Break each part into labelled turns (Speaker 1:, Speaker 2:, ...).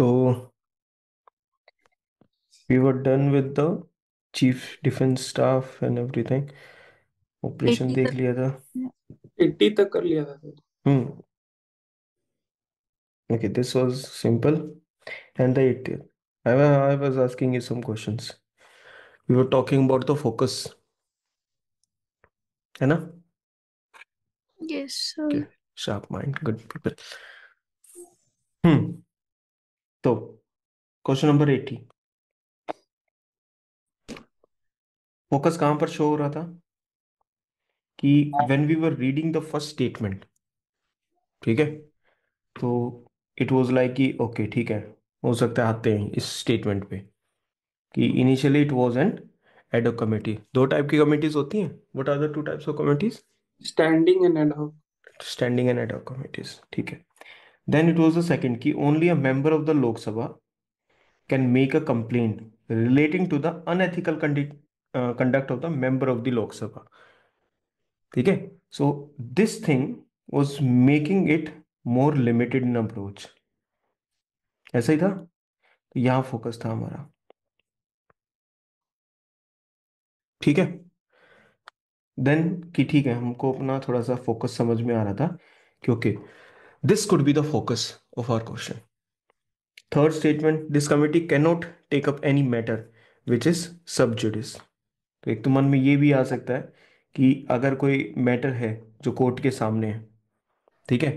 Speaker 1: तो we were done with the chief defense staff and everything. Operation
Speaker 2: 80
Speaker 1: देख
Speaker 2: तक।
Speaker 1: लिया था।
Speaker 3: 80 तक कर लिया था तो।
Speaker 1: हम्म okay, this was simple. And the 80th, I was asking you some questions. We were talking about the focus, है ना?
Speaker 2: Yes
Speaker 1: Okay,
Speaker 2: sir.
Speaker 1: sharp mind, good people. हम्म तो क्वेश्चन नंबर 80, फोकस कहाँ पर शो हो रहा था कि when we were reading the first statement, ठीक है, तो इट वाज लाइक कि ओके ठीक है, हो सकता है आते हैं इस स्टेटमेंट पे कि initially it was an ad hoc committee. दो टाइप की कमिटीज होती हैं। What are the two types of committees?
Speaker 3: Standing and ad hoc.
Speaker 1: Standing and ad hoc committees, ठीक है। Then it was the second कि only a member of the Lok Sabha can make a complaint relating to the unethical conduct of the member of the Lok Sabha, ठीक है। So this thing was making it more limited in approach, ऐसा ही था। तो यहाँ focus था हमारा, ठीक है। देन कि ठीक है, हमको अपना थोड़ा सा फोकस समझ में आ रहा था कि okay, this could be the focus of our question. Third statement, this committee can not take up any matter which is sub judice. तो एक तो मन में ये भी आ सकता है कि अगर कोई मैटर है जो कोर्ट के सामने है, ठीक है,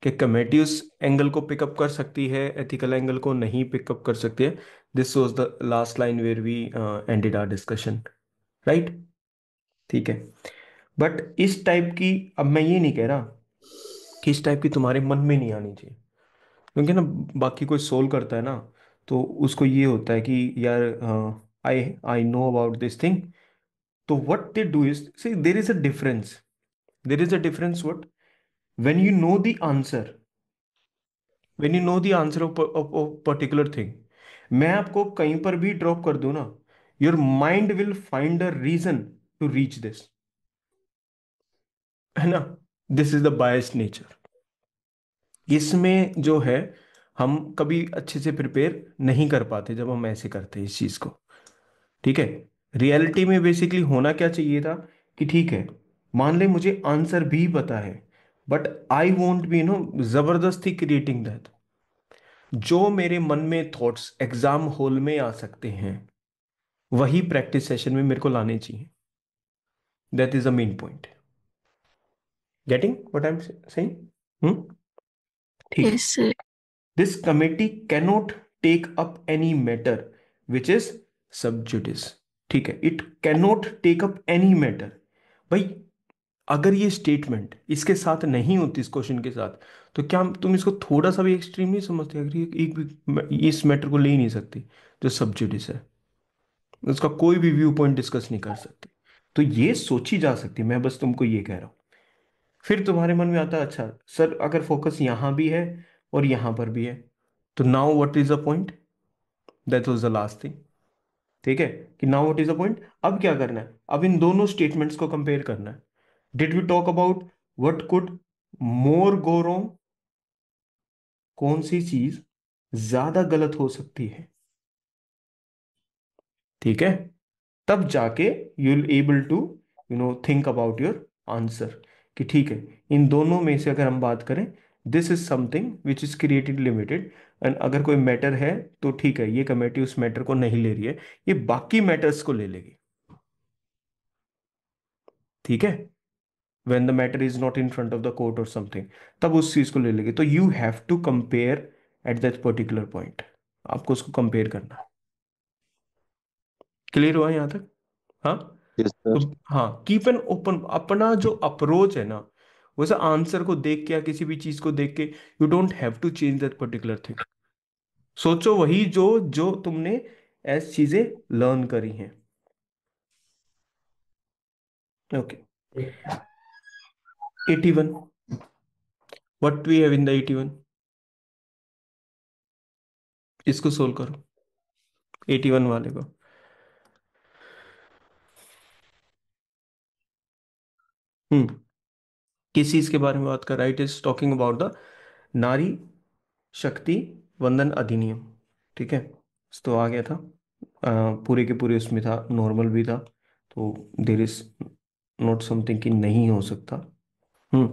Speaker 1: कि कमेटी उस एंगल को पिकअप कर सकती है, एथिकल एंगल को नहीं पिकअप कर सकती है। This was the last line where we ended our discussion, right? ठीक है। बट इस टाइप की, अब मैं ये नहीं कह रहा कि इस टाइप की तुम्हारे मन में नहीं आनी चाहिए, क्योंकि ना बाकी कोई सोल्व करता है ना, तो उसको ये होता है कि यार I I know about this thing. तो what they do is see there is a difference, there is a difference what, when you know the answer, when you know the answer of particular thing, मैं आपको कहीं पर भी drop कर दूं ना, your mind will find a reason to reach this, है ना? This is the biased nature. इसमें जो है, हम कभी अच्छे से प्रिपेयर नहीं कर पाते जब हम ऐसे करते हैं इस चीज को, ठीक है। रियलिटी में बेसिकली होना क्या चाहिए था कि ठीक है, मान ले मुझे आंसर भी पता है, बट आई वोंट बी जबरदस्ती क्रिएटिंग दैट। जो मेरे मन में थॉट्स एग्जाम हॉल में आ सकते हैं, वही प्रैक्टिस सेशन में मेरे को लाने चाहिए। That is the main point. Getting what I am saying? Hmm ठीक है।
Speaker 2: Yes sir.
Speaker 1: This committee cannot take up any matter which is sub judice, ठीक है। It cannot take up any matter. भाई, अगर ये स्टेटमेंट इसके साथ नहीं होती, इस क्वेश्चन के साथ, तो क्या तुम इसको थोड़ा सा भी एक्सट्रीम नहीं समझते? अगर ये एक भी इस मैटर को ले ही नहीं सकती जो सब जुडिस है, उसका कोई भी व्यू पॉइंट डिस्कस नहीं कर सकती, तो ये सोची जा सकती, मैं बस तुमको ये कह रहा हूं। फिर तुम्हारे मन में आता है, अच्छा सर, अगर फोकस यहां भी है और यहां पर भी है, तो now what is the point? That was the last thing, ठीक है। कि now what is the point, अब क्या करना है? अब इन दोनों स्टेटमेंट्स को कंपेयर करना है। Did we talk about what could more go wrong? कौन सी चीज ज्यादा गलत हो सकती है, ठीक है। तब जाके you will able to think about your answer, कि ठीक है, इन दोनों में से अगर हम बात करें, this is something which is created limited, and अगर कोई मैटर है तो ठीक है, ये कमेटी उस मैटर को नहीं ले रही है, ये बाकी मैटर्स को ले लेगी, ठीक है। When the matter is not in front of the court और समथिंग, तब उस चीज को ले लेगी। तो you have to compare at that particular point, आपको उसको कंपेयर करना है। क्लियर हुआ यहाँ तक? हाँ।
Speaker 4: यस
Speaker 1: तो
Speaker 4: सर।
Speaker 1: हाँ, कीप एन ओपन, अपना जो अप्रोच है ना, वैसे आंसर को देख के या किसी भी चीज को देख के, you don't have to change that particular thing. सोचो वही जो जो तुमने ऐसी चीजें लर्न करी हैं, okay. 81, what we have in the 81, इसको सोल्व करो, 81 वाले को। किस चीज के बारे में बात कर रहा है? It is talking about the नारी शक्ति वंदन अधिनियम, ठीक है। तो आ गया था, पूरे के पूरे उसमें था, नॉर्मल भी था, तो देर इज नॉट समथिंग कि नहीं हो सकता। Hmm.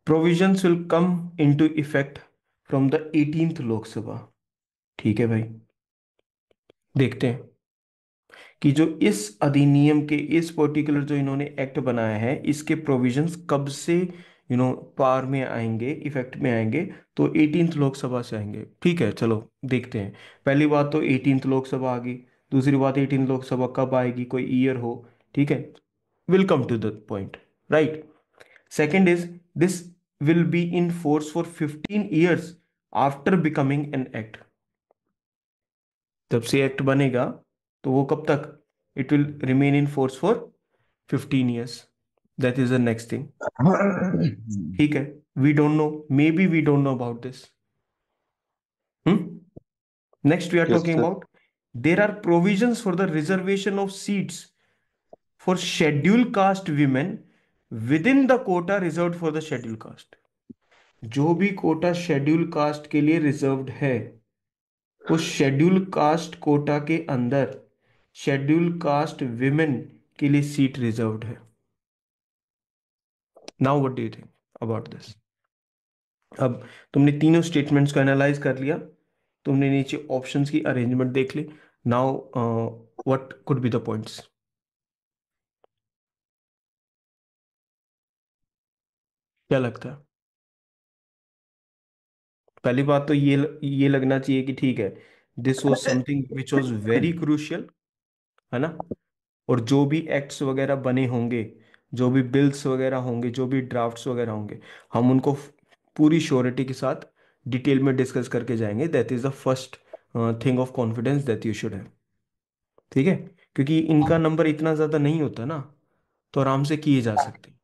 Speaker 1: Provisions will come into effect from the 18th Lok Sabha, ठीक है भाई। देखते हैं कि जो इस अधिनियम के, इस पर्टिकुलर जो इन्होंने एक्ट बनाया है, इसके प्रोविजंस कब से पावर में आएंगे, इफेक्ट में आएंगे। तो 18th लोकसभा से आएंगे, ठीक है। चलो देखते हैं। पहली बात तो 18th लोकसभा आ गई। दूसरी बात, 18th लोकसभा कब आएगी, कोई ईयर हो, ठीक है। Will come to the point, right. Second is, this will be in force for 15 years after becoming an act. जब से एक्ट बनेगा तो वो कब तक, it will remain in force for 15 years। That is the next thing, ठीक है। We don't know, maybe we don't know about this. Next we are
Speaker 4: yes
Speaker 1: talking
Speaker 4: sir.
Speaker 1: About, there are provisions for the reservation of seats for schedule caste women within the quota reserve for the schedule caste. जो भी Kota schedule cast के लिए reserved है, उस schedule caste Kota के अंदर schedule caste women के लिए सीट रिजर्व्ड है। Now what do you think about this? अब तुमने तीनों स्टेटमेंट्स को एनालाइज कर लिया, तुमने नीचे ऑप्शंस की अरेंजमेंट देख ली। Now what could be the points? क्या लगता है? पहली बात तो ये लगना चाहिए कि ठीक है, this was something which was very crucial, है ना। और जो भी एक्ट्स वगैरह बने होंगे, जो भी बिल्स वगैरह होंगे, जो भी ड्राफ्ट्स वगैरह होंगे, हम उनको पूरी श्योरिटी के साथ डिटेल में डिस्कस करके जाएंगे। That is the first thing of confidence that you should have, ठीक है। क्योंकि इनका नंबर इतना ज़्यादा नहीं होता ना, तो आराम से किए जा सकते हैं,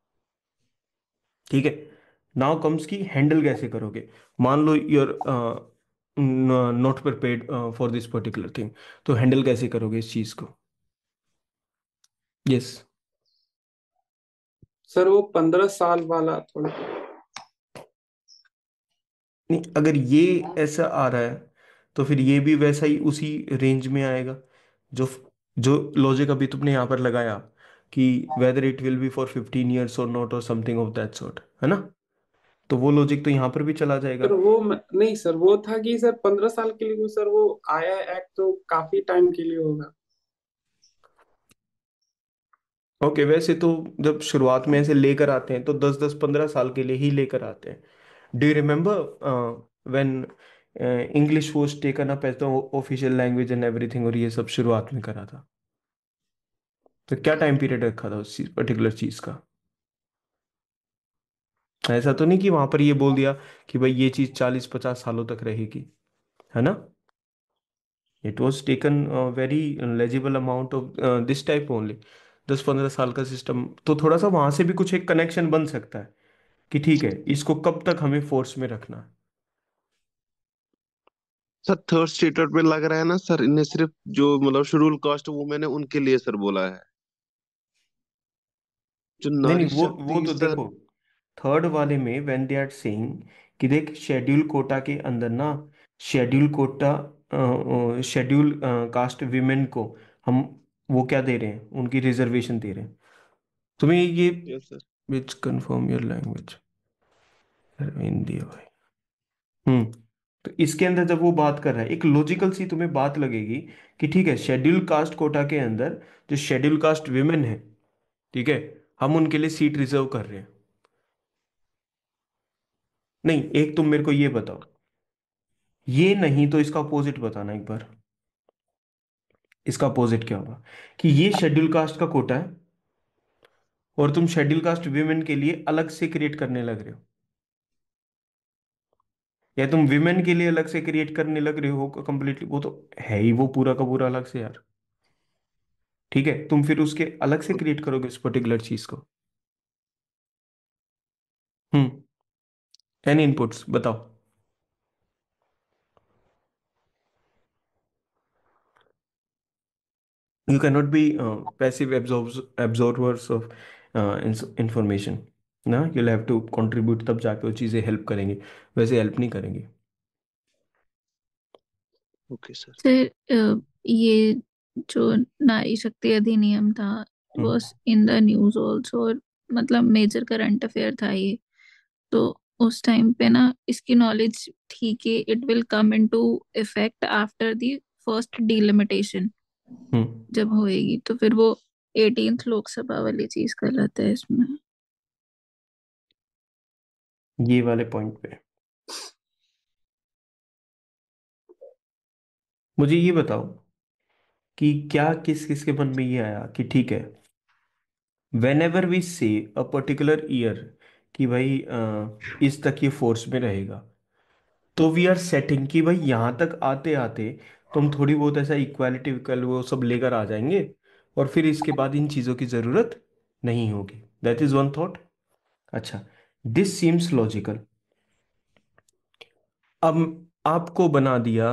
Speaker 1: ठीक है। नाउ कम्स की हैंडल कैसे करोगे। मान लो you're not prepared for this particular thing, तो हैंडल कैसे करोगे इस चीज़ को? यस।
Speaker 3: सर वो 15 साल वाला थोड़ा।
Speaker 1: नहीं, अगर ये ऐसा आ रहा है तो फिर ये भी वैसा ही उसी रेंज में आएगा। जो जो लॉजिक अभी तुमने यहाँ पर लगाया कि whether it will B for 15 years और नॉट और समथिंग ऑफ दैट सॉर्ट, है ना, तो वो लॉजिक तो यहाँ पर भी चला जाएगा।
Speaker 3: सर वो नहीं सर, वो था कि सर 15 साल के लिए, सर वो आया एक्ट तो काफी टाइम के लिए होगा।
Speaker 1: ओके, वैसे तो जब शुरुआत में ऐसे लेकर आते हैं तो 10-10 15 साल के लिए ही लेकर आते हैं। Do you remember when English was taken up as the official language and everything, और ये सब शुरुआत में करा था, तो क्या टाइम पीरियड रखा था उस चीज, पर्टिकुलर चीज का? ऐसा तो नहीं कि वहां पर ये बोल दिया कि भाई ये चीज 40-50 सालों तक रहेगी, है ना। It was taken very legible amount of this type only. 10-15 साल का सिस्टम, तो थोड़ा सा वहां से भी कुछ एक कनेक्शन बन सकता है कि ठीक है, इसको कब तक हमें फोर्स में रखना है।
Speaker 4: सर थर्ड स्टेटमेंट में लग रहा है ना सर, इन्हें सिर्फ जो मतलब शेड्यूल कास्ट वुमेन है उनके लिए सर बोला है, जो
Speaker 1: नहीं नहीं,
Speaker 4: नारी
Speaker 1: वो
Speaker 4: शक्ति
Speaker 1: तो
Speaker 4: सर।
Speaker 1: देखो, थर्ड वाले में व्हेन दे आर सेइंग कि देख शेड्यूल कोटा के अंदर ना, schedule quota, schedule caste women को हम वो क्या दे रहे हैं, उनकी रिजर्वेशन दे रहे हैं। तुम्हें ये
Speaker 4: yes sir.
Speaker 1: Which confirm your language, Hindi है भाई। तो इसके अंदर जब वो बात कर रहा है, एक लॉजिकल सी तुम्हें बात लगेगी कि ठीक है, शेड्यूल कास्ट कोटा के अंदर जो शेड्यूल कास्ट विमेन है, ठीक है, हम उनके लिए सीट रिजर्व कर रहे हैं। नहीं, एक तुम मेरे को ये बताओ, ये नहीं तो इसका अपोजिट बताना एक बार। इसका अपोजिट क्या होगा कि ये शेड्यूल कास्ट का कोटा है और तुम शेड्यूल कास्ट विमेन के लिए अलग से क्रिएट करने लग रहे हो, या तुम विमेन के लिए अलग से क्रिएट करने लग रहे हो कंप्लीटली, वो तो है ही वो पूरा का पूरा अलग से यार। ठीक है, तुम फिर उसके अलग से क्रिएट करोगे इस पर्टिकुलर चीज को। हम्म। एनी इनपुट्स बताओ। You cannot be passive absorbers of information ना, you'll have to contribute, तब जाके वो चीज़ें हेल्प करेंगी, वैसे हेल्प नहीं करेंगी।
Speaker 4: Okay sir.
Speaker 2: सर ये जो नारी शक्ति अधिनियम था was in the news also, और मतलब मेजर करंट अफेयर था ये। तो उस टाइम पे ना इसकी नॉलेज थी कि it will come into effect after the first delimitation
Speaker 1: hmm
Speaker 2: जब होएगी, तो फिर वो 18th लोकसभा वाली चीज गलत है इसमें।
Speaker 1: ये वाले पॉइंट पे मुझे ये बताओ कि क्या किस किस के मन में ये आया कि ठीक है, वेन एवर वी से अ पर्टिकुलर ईयर कि भाई इस तक ये फोर्स में रहेगा, तो वी आर सेटिंग कि भाई यहाँ तक आते आते तो हम थोड़ी बहुत ऐसा इक्वालिटी विक्वल वो सब लेकर आ जाएंगे, और फिर इसके बाद इन चीज़ों की ज़रूरत नहीं होगी। That is one thought. अच्छा, दिस सीम्स लॉजिकल। अब आपको बना दिया,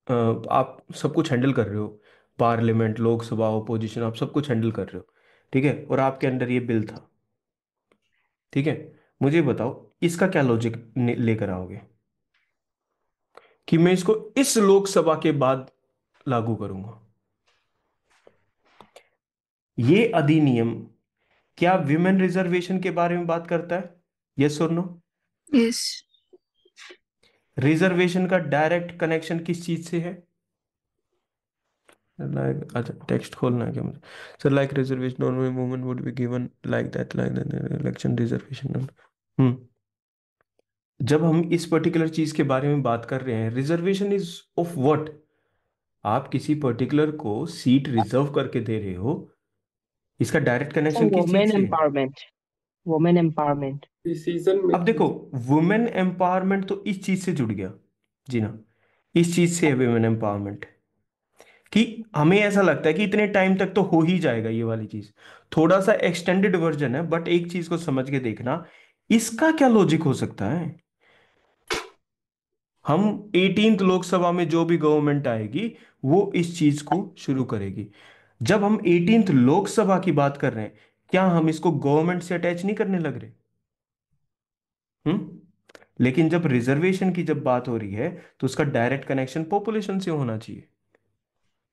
Speaker 1: आप सब कुछ हैंडल कर रहे हो, पार्लियामेंट, लोकसभा, ओपोजिशन, आप सब कुछ हैंडल कर रहे हो, ठीक है, और आपके अंडर ये बिल था, ठीक है। मुझे बताओ इसका क्या लॉजिक लेकर आओगे कि मैं इसको इस लोकसभा के बाद लागू करूंगा। ये अधिनियम क्या विमेन रिजर्वेशन के बारे में बात करता है? यस और नो?
Speaker 2: यस।
Speaker 1: रिजर्वेशन का डायरेक्ट कनेक्शन किस चीज से है? लाइक, अच्छा टेक्स्ट खोलना है क्या मुझे? Sir, like reservation normal women would be given like that election reservation. Hmm जब हम इस पर्टिकुलर चीज के बारे में बात कर रहे हैं, रिजर्वेशन इज ऑफ व्हाट? आप किसी पर्टिकुलर को सीट रिजर्व करके दे रहे हो, इसका डायरेक्ट
Speaker 5: सर
Speaker 1: कनेक्शन किस चीज
Speaker 5: वुमेन
Speaker 1: से है?
Speaker 5: Empowerment, women empowerment.
Speaker 3: डिसीजन
Speaker 1: अब देखो,
Speaker 3: मेकिंग।
Speaker 1: वुमेन एम्पावरमेंट तो इस चीज से जुड़ गया, जी ना, इस चीज से है वुमेन एम्पावरमेंट, कि हमें ऐसा लगता है कि इतने टाइम तक तो हो ही जाएगा ये वाली चीज। थोड़ा सा एक्सटेंडेड वर्जन है, बट एक चीज को समझ के देखना, इसका क्या लॉजिक हो सकता है। हम 18th लोकसभा में जो भी गवर्नमेंट आएगी वो इस चीज को शुरू करेगी। जब हम 18th लोकसभा की बात कर रहे हैं, क्या हम इसको गवर्नमेंट से अटैच नहीं करने लग रहे? लेकिन जब रिजर्वेशन की जब बात हो रही है, तो उसका डायरेक्ट कनेक्शन पॉपुलेशन से होना चाहिए,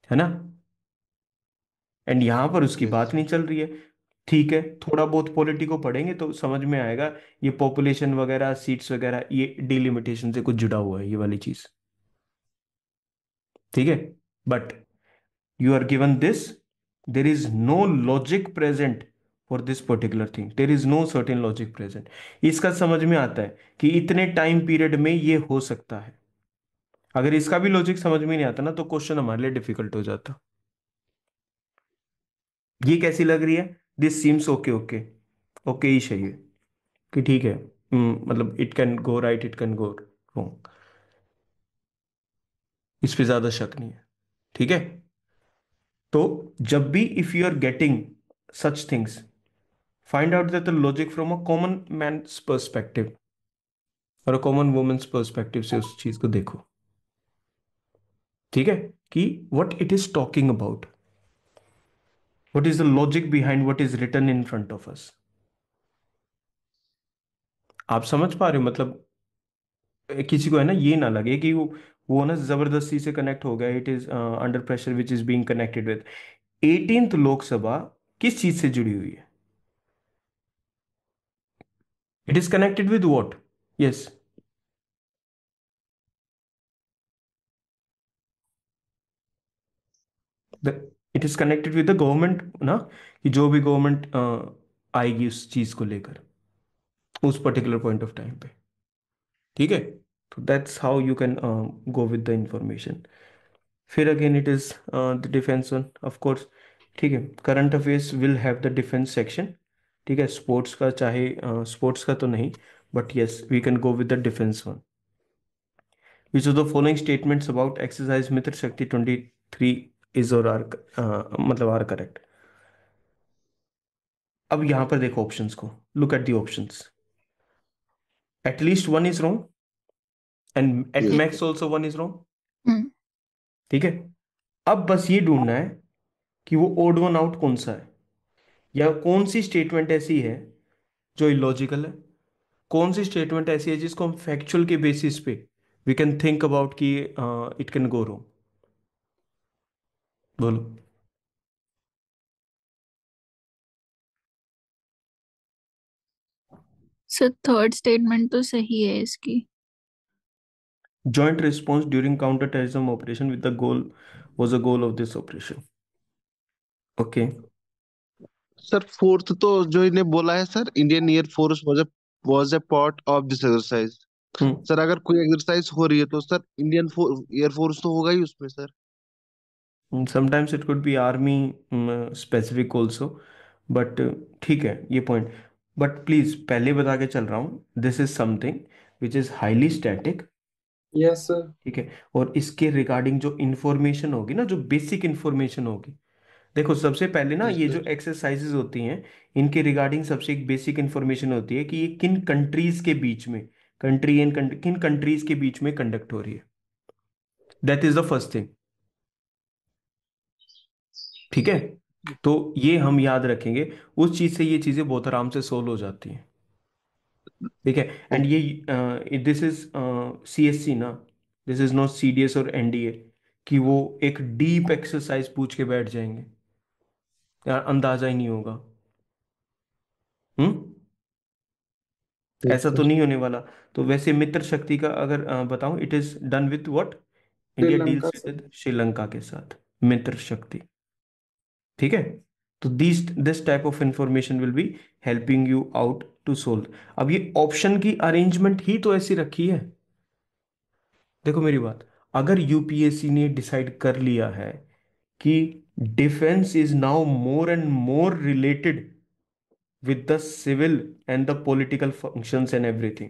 Speaker 1: है ना। एंड यहां पर उसकी
Speaker 4: यस
Speaker 1: बात नहीं
Speaker 4: सर।
Speaker 1: चल रही है। ठीक है, थोड़ा बहुत पॉलिटी को पढ़ेंगे तो समझ में आएगा, ये पॉपुलेशन वगैरह, सीट्स वगैरह, ये डिलिमिटेशन से कुछ जुड़ा हुआ है ये वाली चीज, ठीक है। But you are given this, there is no logic present for this particular thing, there is no certain logic present। इसका समझ में आता है कि इतने टाइम पीरियड में ये हो सकता है। अगर इसका भी लॉजिक समझ में नहीं आता ना, तो क्वेश्चन हमारे लिए डिफिकल्ट हो जाता। ये कैसी लग रही है? This seems okay, okay, okay ही सही है कि ठीक है, मतलब it can go right, it can go wrong, इस पे ज्यादा शक नहीं है, ठीक है। तो जब भी if you are getting such things, find out that the logic from a common man's perspective और a common woman's perspective से उस चीज को देखो, ठीक है, कि what it is talking about, what is the logic behind what is written in front of us। आप समझ पा रहे हो मतलब? किसी को है ना, ये ना लगे कि वो ना जबरदस्ती से कनेक्ट हो गया, it is under pressure which is being connected with 18th Lok Sabha. किस चीज से जुड़ी हुई है? It is connected with what? Yes, it is connected with the government ना, कि जो भी गवर्नमेंट आएगी उस चीज को लेकर उस पर्टिकुलर पॉइंट ऑफ टाइम पे, ठीक है। तो that's how you can go with the information. फिर again it is the defence one, of course, ठीक है। Current affairs will have the defence section, ठीक है। स्पोर्ट्स का चाहे स्पोर्ट्स का तो नहीं, but yes we can go with the defence one. Which of the following statements about exercise Mitra Shakti 23 is और आर, मतलब आर करेक्ट। अब यहां पर देखो ऑप्शंस को, look at the options, at least one is wrong and at
Speaker 4: yes
Speaker 1: max also one is wrong,
Speaker 2: hmm.
Speaker 1: ठीक है। अब बस ये ढूंढना है कि वो ओड वन आउट कौन सा है, या कौन सी स्टेटमेंट ऐसी है जो इलॉजिकल है, कौन सी स्टेटमेंट ऐसी है जिसको हम फैक्चुअल के बेसिस पे वी कैन थिंक अबाउट कि इट कैन गो रॉन्ग। बोलो।
Speaker 2: सर थर्ड स्टेटमेंट तो सही है इसकी।
Speaker 1: Joint response during counter terrorism operation with the goal was the goal of this operation. Okay.
Speaker 4: Sir fourth तो जो इन्हें बोला है sir, Indian air force was a part of this exercise.
Speaker 1: Hmm.
Speaker 4: Sir अगर कोई एक्सरसाइज हो रही है तो सर इंडियन एयर फोर्स तो होगा ही उसमें sir.
Speaker 1: Sometimes it could B army specific also, but ठीक है ये पॉइंट। बट प्लीज पहले बता के चल रहा हूँ, this is something which is highly static.
Speaker 3: Yes sir.
Speaker 1: ठीक है। और इसके रिगार्डिंग जो इंफॉर्मेशन होगी ना, जो बेसिक इंफॉर्मेशन होगी, देखो सबसे पहले ना
Speaker 4: जी
Speaker 1: ये जो
Speaker 4: सर।
Speaker 1: एक्सरसाइजेज होती हैं, इनके रिगार्डिंग सबसे एक बेसिक इंफॉर्मेशन होती है कि ये किन कंट्रीज के बीच में, कंट्री एंड किन कंट्रीज के बीच में कंडक्ट हो रही है। That is the first thing. ठीक है। तो ये हम याद रखेंगे, उस चीज से ये चीजें बहुत आराम से सोल्व हो जाती हैं। ठीक है। And
Speaker 4: okay.
Speaker 1: ये दिस इज CSC ना, दिस इज नॉट CDS और NDA कि वो एक डीप एक्सरसाइज पूछ के बैठ जाएंगे, यार अंदाजा ही नहीं होगा। हम्म।
Speaker 4: ठीक
Speaker 1: ऐसा तो
Speaker 4: सर।
Speaker 1: नहीं होने वाला। तो वैसे मित्र शक्ति का अगर बताऊं, it is done with what, India
Speaker 3: Sri Lanka
Speaker 1: deals
Speaker 3: sir.
Speaker 1: With Sri Lanka के साथ मित्र शक्ति। ठीक है। तो this type of information will be helping you out to solve. अब ये ऑप्शन की अरेंजमेंट ही तो ऐसी रखी है। देखो मेरी बात, अगर UPSC ने डिसाइड कर लिया है कि defence is now more and more related with the civil and the political functions and everything,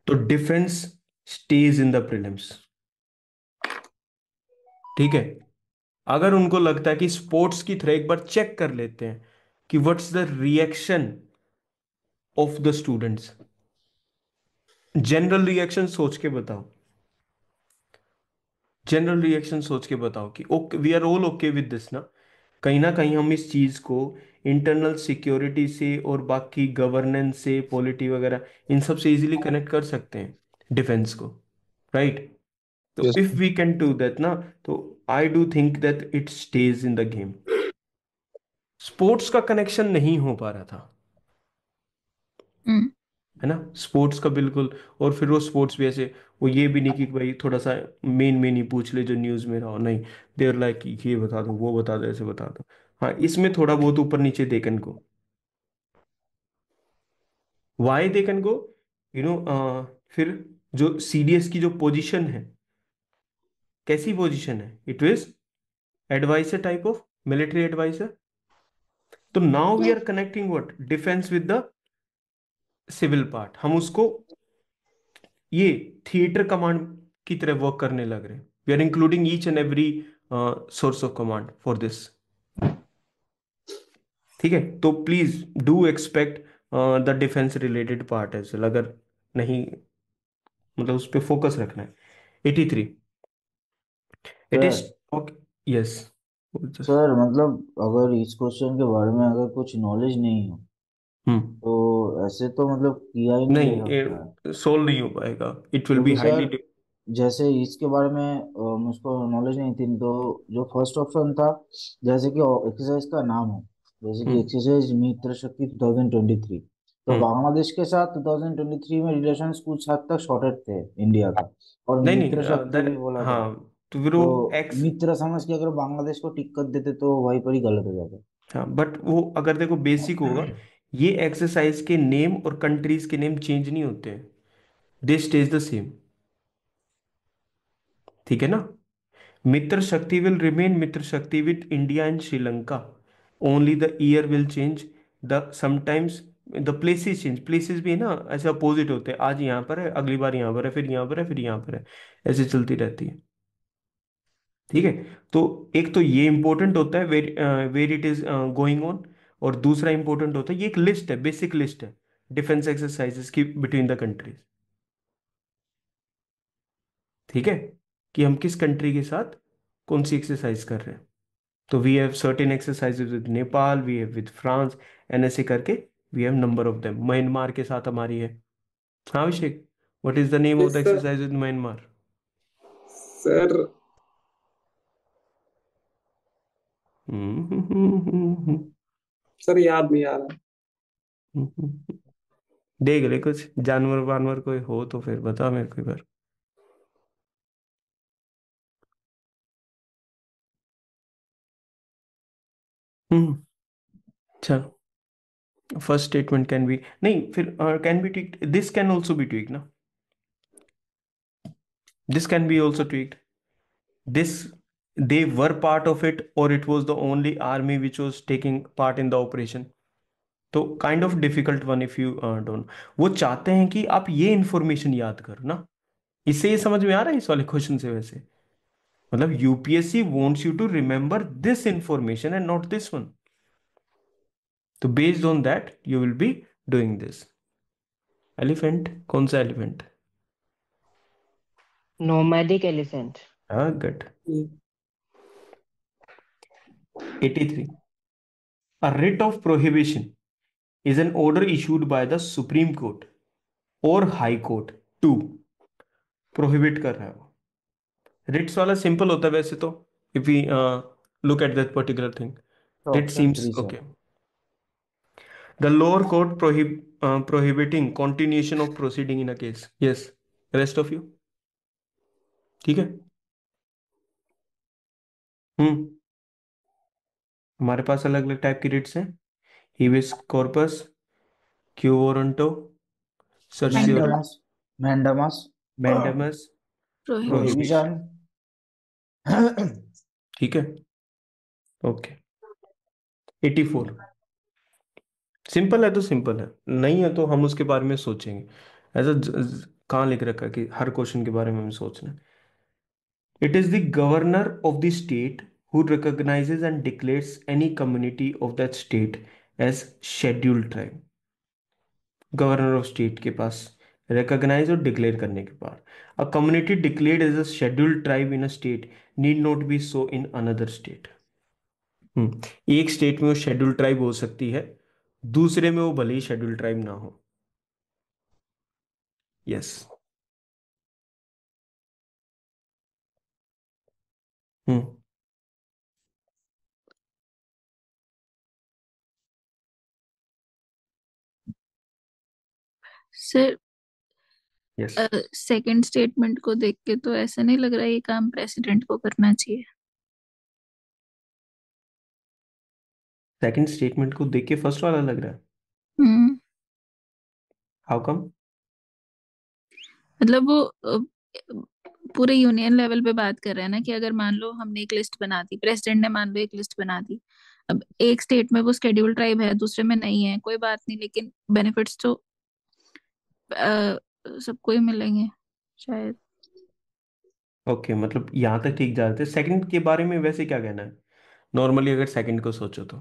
Speaker 1: तो defence stage in the prelims. ठीक है। अगर उनको लगता है कि स्पोर्ट्स की तरह एक बार चेक कर लेते हैं कि what's the reaction of the students, general reaction सोच के बताओ, जनरल रिएक्शन सोच के बताओ कि okay we are all okay with this ना। कहीं ना कहीं हम इस चीज को इंटरनल सिक्योरिटी से और बाकी गवर्नेंस से, पॉलिटी वगैरह, इन सब से इजीली कनेक्ट कर सकते हैं डिफेंस को, राइट। तो
Speaker 4: yes
Speaker 1: if we can do that ना, तो I do think that it stage in the game. Sports का कनेक्शन नहीं हो पा रहा था,
Speaker 2: हम्म।
Speaker 1: है ना, स्पोर्ट्स का बिल्कुल। और फिर वो स्पोर्ट्स भी ऐसे, वो ये भी नहीं कि भाई थोड़ा सा मेन मेन ही पूछ ले जो न्यूज़ में रहा हो, नहीं। देर लाइक ये बता दो, वो बता दो, ऐसे बता दो। हाँ, इसमें थोड़ा बहुत ऊपर नीचे they can go. Why they can go, you know. फिर जो CDS की जो पोजीशन है, कैसी पोजीशन है, it is adviser type of military adviser. तो now we are connecting what, defence with the civil part. हम उसको ये थिएटर कमांड की तरह वर्क करने लग रहे हैं। We are including each and every source of command for this. ठीक है। तो please do expect the defence related part as well, अगर नहीं, मतलब उस पर फोकस रखना है। 83, it is.
Speaker 6: Sir
Speaker 1: yes.
Speaker 6: Sir मतलब अगर इस क्वेश्चन के बारे में अगर कुछ नॉलेज नहीं हो
Speaker 1: हम्म।
Speaker 6: तो ऐसे तो मतलब किया ही नहीं जा सकता है।
Speaker 1: नहीं, सोल्व नहीं हो पाएगा, इट विल बी
Speaker 6: क्योंकि
Speaker 1: हाईली।
Speaker 6: सर जैसे इसके बारे में मुझको नॉलेज नहीं थी तो जो फर्स्ट ऑप्शन था, जैसे कि एक्सरसाइज का नाम है, जैसे कि
Speaker 1: हम्म।
Speaker 6: एक्सरसाइज मित्र शक्ति 2023, तो
Speaker 1: हम्म।
Speaker 6: बांग्लादेश के साथ 2023 में रिलेशन कुछ हद तक शॉर्टेड थे इंडिया का, और
Speaker 1: नहीं नहीं,
Speaker 6: मित्र शक्ति भी
Speaker 1: देन
Speaker 6: बोला था।
Speaker 1: हाँ, तो फिर वो
Speaker 6: तो
Speaker 1: एक्स।
Speaker 6: मित्र समझ के अगर बांग्लादेश को टिक कर देते तो वहीं पर ही गलत हो जाता।
Speaker 1: हाँ, बट वो अगर देखो बेसिक होगा, ये एक्सरसाइज के नेम और कंट्रीज के नेम चेंज नहीं होते हैं, दे स्टेज द सेम। ठीक है ना। मित्र शक्ति विल रिमेन मित्र शक्ति with India and Sri Lanka, only the year will change, the sometimes the places change. Places भी है ना, ऐसे अपोजिट होते हैं, आज यहाँ पर है, अगली बार यहाँ पर है, फिर यहाँ पर है, फिर यहाँ पर है, ऐसे चलती रहती है। ठीक है। तो एक तो ये इंपॉर्टेंट होता है where it is going on, और दूसरा इंपॉर्टेंट होता है, ये एक लिस्ट है, बेसिक लिस्ट है डिफेंस एक्सरसाइजेस की बिटवीन द कंट्रीज। ठीक है। कि हम किस कंट्री के साथ कौन सी एक्सरसाइज कर रहे हैं। तो we have certain exercises with Nepal, we have with France, and ऐसे करके we have number of them. Myanmar के साथ हमारी है। हाँ Abhishek. What is the name of
Speaker 3: Yes,
Speaker 1: the
Speaker 3: sir.
Speaker 1: exercise in Myanmar?
Speaker 3: Sir
Speaker 1: hmm,
Speaker 3: sir याद नहीं आ रहा।
Speaker 1: देख ले कुछ जानवर वानवर कोई हो तो फिर बता मेरे को एक बार। हम्म चलो, फर्स्ट स्टेटमेंट कैन बी, नहीं फिर can be tweaked, this can also be tweaked ना, this can be also tweaked, this they were part of it or it was the only army which was taking part in the operation। तो kind of difficult one if you don't, वो चाहते हैं कि आप ये information याद करो ना। इससे ये समझ में आ रहा है इस वाले क्वेश्चन से वैसे, मतलब UPSC wants you to remember this information and not this one, तो based on that you will be doing this. Elephant, कौन सा एलिफेंट?
Speaker 5: Nomadic elephant.
Speaker 1: हाँ good. 83, a writ of prohibition is an order issued by the Supreme Court or High Court to prohibit कर रहा है वो। Ritz वाला simple होता है वैसे तो, if we look at that particular thing,
Speaker 6: तो
Speaker 1: writ
Speaker 6: option
Speaker 1: seems
Speaker 6: 3 sir.
Speaker 1: Okay. The lower court prohibiting continuation of proceeding in a case, yes। Rest of you ठीक है। हम्म हमारे पास अलग अलग टाइप की रिट्स हैं, habeas corpus, quo warranto, certiorari,
Speaker 6: mandamus, mandamus,
Speaker 1: mandamus,
Speaker 2: prohibition.
Speaker 1: Prohibition.
Speaker 6: Prohibition.
Speaker 1: ठीक है, okay. 84, simple है तो सिंपल है, नहीं है तो हम उसके बारे में सोचेंगे। ऐसा कहाँ लिख रखा है कि हर क्वेश्चन के बारे में हमें सोचना है। It is the governor of the state who recognises and declares any community of that state as scheduled tribe. Governor of state के पास रिकॉग्नाइज और डिक्लेयर करने के बाद, a community declared as a scheduled tribe in a state need not be so in another state. एक state में वो scheduled tribe हो सकती है, दूसरे में वो भले ही शेड्यूल्ड ट्राइब ना हो। यस। हम्म
Speaker 2: सर
Speaker 1: यस।
Speaker 2: सेकंड स्टेटमेंट को देख के तो ऐसा नहीं लग रहा ये काम प्रेसिडेंट को करना चाहिए।
Speaker 1: सेकंड स्टेटमेंट को देख के फर्स्ट वाला लग रहा है,
Speaker 2: हम्म
Speaker 1: हाउ कम?
Speaker 2: मतलब वो पूरे यूनियन लेवल पे बात कर रहे हैं ना कि अगर मान लो हमने एक लिस्ट बना दी, प्रेसिडेंट ने मान लो एक लिस्ट बना दी, अब एक स्टेट में वो शेड्यूल ट्राइब है दूसरे में नहीं है, कोई बात नहीं, लेकिन बेनिफिट्स तो सबको ही मिलेंगे शायद।
Speaker 1: ओके, मतलब यहाँ तक ठीक जा रहे थे। सेकंड के बारे में वैसे क्या कहना है, नॉर्मली अगर सेकंड को सोचो तो,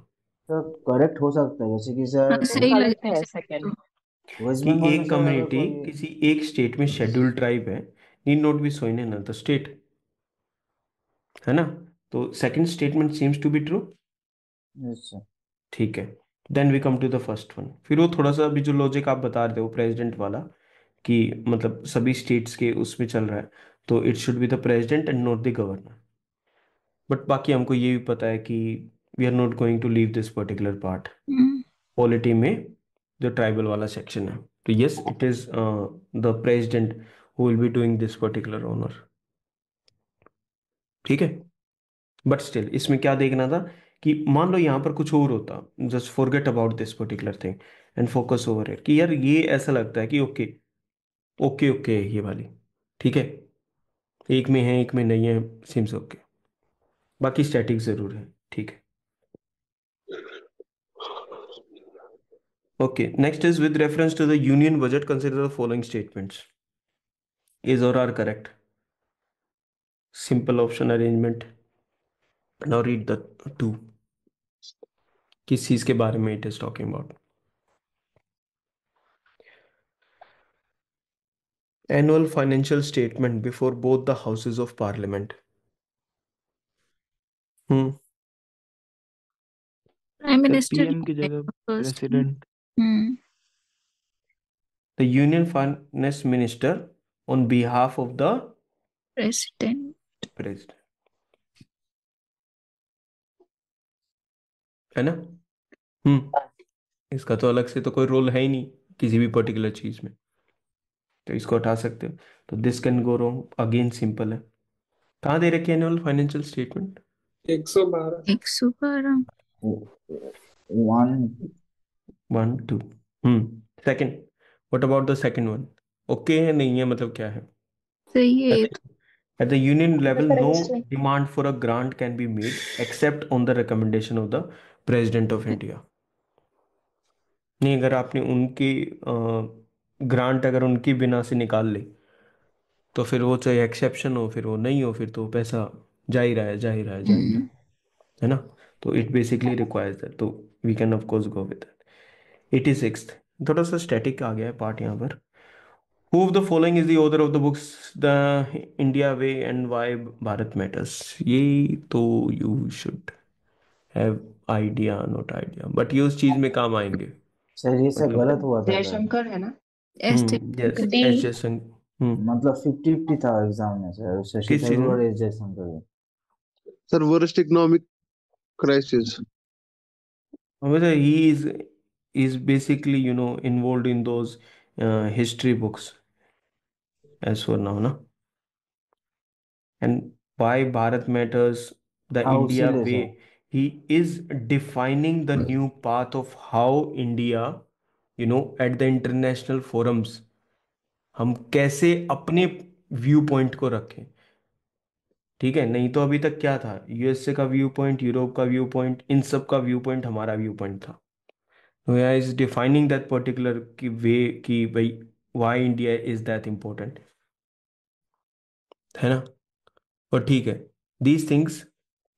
Speaker 6: सर करेक्ट हो सकता है, जैसे कि
Speaker 2: हाँ
Speaker 6: सर
Speaker 2: सही लग
Speaker 5: करेक्ट
Speaker 2: रहा है
Speaker 5: है
Speaker 2: second
Speaker 5: सेकंड।
Speaker 2: तो।
Speaker 6: वेस्ट
Speaker 1: कि
Speaker 6: बंगाल में
Speaker 1: एक
Speaker 6: सर अगर
Speaker 1: कम्युनिटी
Speaker 6: कोई।
Speaker 1: किसी एक स्टेट में शेड्यूल्ड ट्राइब है, need not be so in another state, है ना? तो second statement seems to be true.
Speaker 6: Yes sir.
Speaker 1: ठीक है, then we come to the first one. फिर वो थोड़ा सा अभी जो लॉजिक आप बता रहे थे वो प्रेसिडेंट वाला, कि मतलब सभी स्टेट्स के उसमें चल रहा है, तो it should be the president and not the governor. But बाकी हमको ये भी पता है कि we are not going to leave this particular part,
Speaker 2: hmm
Speaker 1: polity में जो ट्राइबल वाला सेक्शन है। तो yes, it is the president who will be doing this particular honour. ठीक है, बट स्टिल इसमें क्या देखना था कि मान लो यहाँ पर कुछ और होता, just forget about this particular thing and focus over it, कि यार ये ऐसा लगता है कि ओके ओके ओके ये वाली, ठीक है, एक में है एक में नहीं है, सिम्स ओके, बाकी स्टैटिक जरूर है। ठीक है, okay, next is with reference to the union budget, consider the following statements. Is or are correct? Simple option arrangement. Now read the two. किस चीज के बारे में it is talking about? Annual financial statement before both the houses of parliament. Hmm
Speaker 2: prime
Speaker 7: sir
Speaker 2: minister
Speaker 7: PM की जगह
Speaker 2: first.
Speaker 7: President.
Speaker 2: Hmm
Speaker 1: the union finance minister on behalf of the
Speaker 2: president.
Speaker 1: President, है ना। इसका तो अलग से तो कोई रोल है ही नहीं किसी भी पर्टिकुलर चीज में, तो इसको हटा सकते हो। तो this can go wrong, again simple है। कहाँ दे रखी है annual financial statement?
Speaker 3: 112।
Speaker 2: 112।
Speaker 6: One
Speaker 1: 1 2। Second, what about the second one? Okay है, नहीं है, मतलब क्या है?
Speaker 2: सही है
Speaker 1: At
Speaker 2: ये
Speaker 1: the,
Speaker 2: तो।
Speaker 1: at the union level,
Speaker 5: Sir,
Speaker 1: no
Speaker 5: explain.
Speaker 1: demand for a grant can be made except on the recommendation of the President of India. नहीं, अगर आपने उनकी ग्रांट अगर उनकी बिना से निकाल ली, तो फिर वो चाहे एक्सेप्शन हो, फिर वो नहीं हो, फिर तो पैसा जा ही रहा है, जा ही रहा है, जा ही रहा है ना। तो इट बेसिकली रिक्वायर्स दैट, तो we can of course go with that. 86th, थोड़ा सा स्टैटिक आ गया है पार्ट यहाँ पर। Who of the following is the author of the books The India Way and Why Bharat Matters? ये तो you should have idea, not idea, but ये उस चीज में काम आएंगे।
Speaker 6: सर, ये सब
Speaker 1: मतलब
Speaker 6: गलत हुआ था सर।
Speaker 5: जयशंकर है ना?
Speaker 2: S
Speaker 1: yes,
Speaker 2: Jaishankar.
Speaker 5: D.
Speaker 1: S Jaishankar.
Speaker 6: मतलब 50-50 था एग्जाम में सर, शशि
Speaker 1: किस चीज
Speaker 6: थरूर
Speaker 1: में?
Speaker 6: और S Jaishankar.
Speaker 4: Sir worst economic crisis.
Speaker 1: वैसे he is basically involved in those history books as for now, ना। And why Bharat Matters, the
Speaker 6: हाँ,
Speaker 1: India
Speaker 6: उसीलिए sir.
Speaker 1: way, he is defining the new path of how India, at the international forums, हम कैसे अपने view point को रखें। ठीक है, नहीं तो अभी तक क्या था, यूएसए का व्यू पॉइंट, यूरोप का व्यू पॉइंट, इन सब का व्यू पॉइंट हमारा व्यू पॉइंट था। तो इज डिफाइनिंग दैट पर्टिकुलर की वे कि भाई why India is that important, है ना। और ठीक है, these things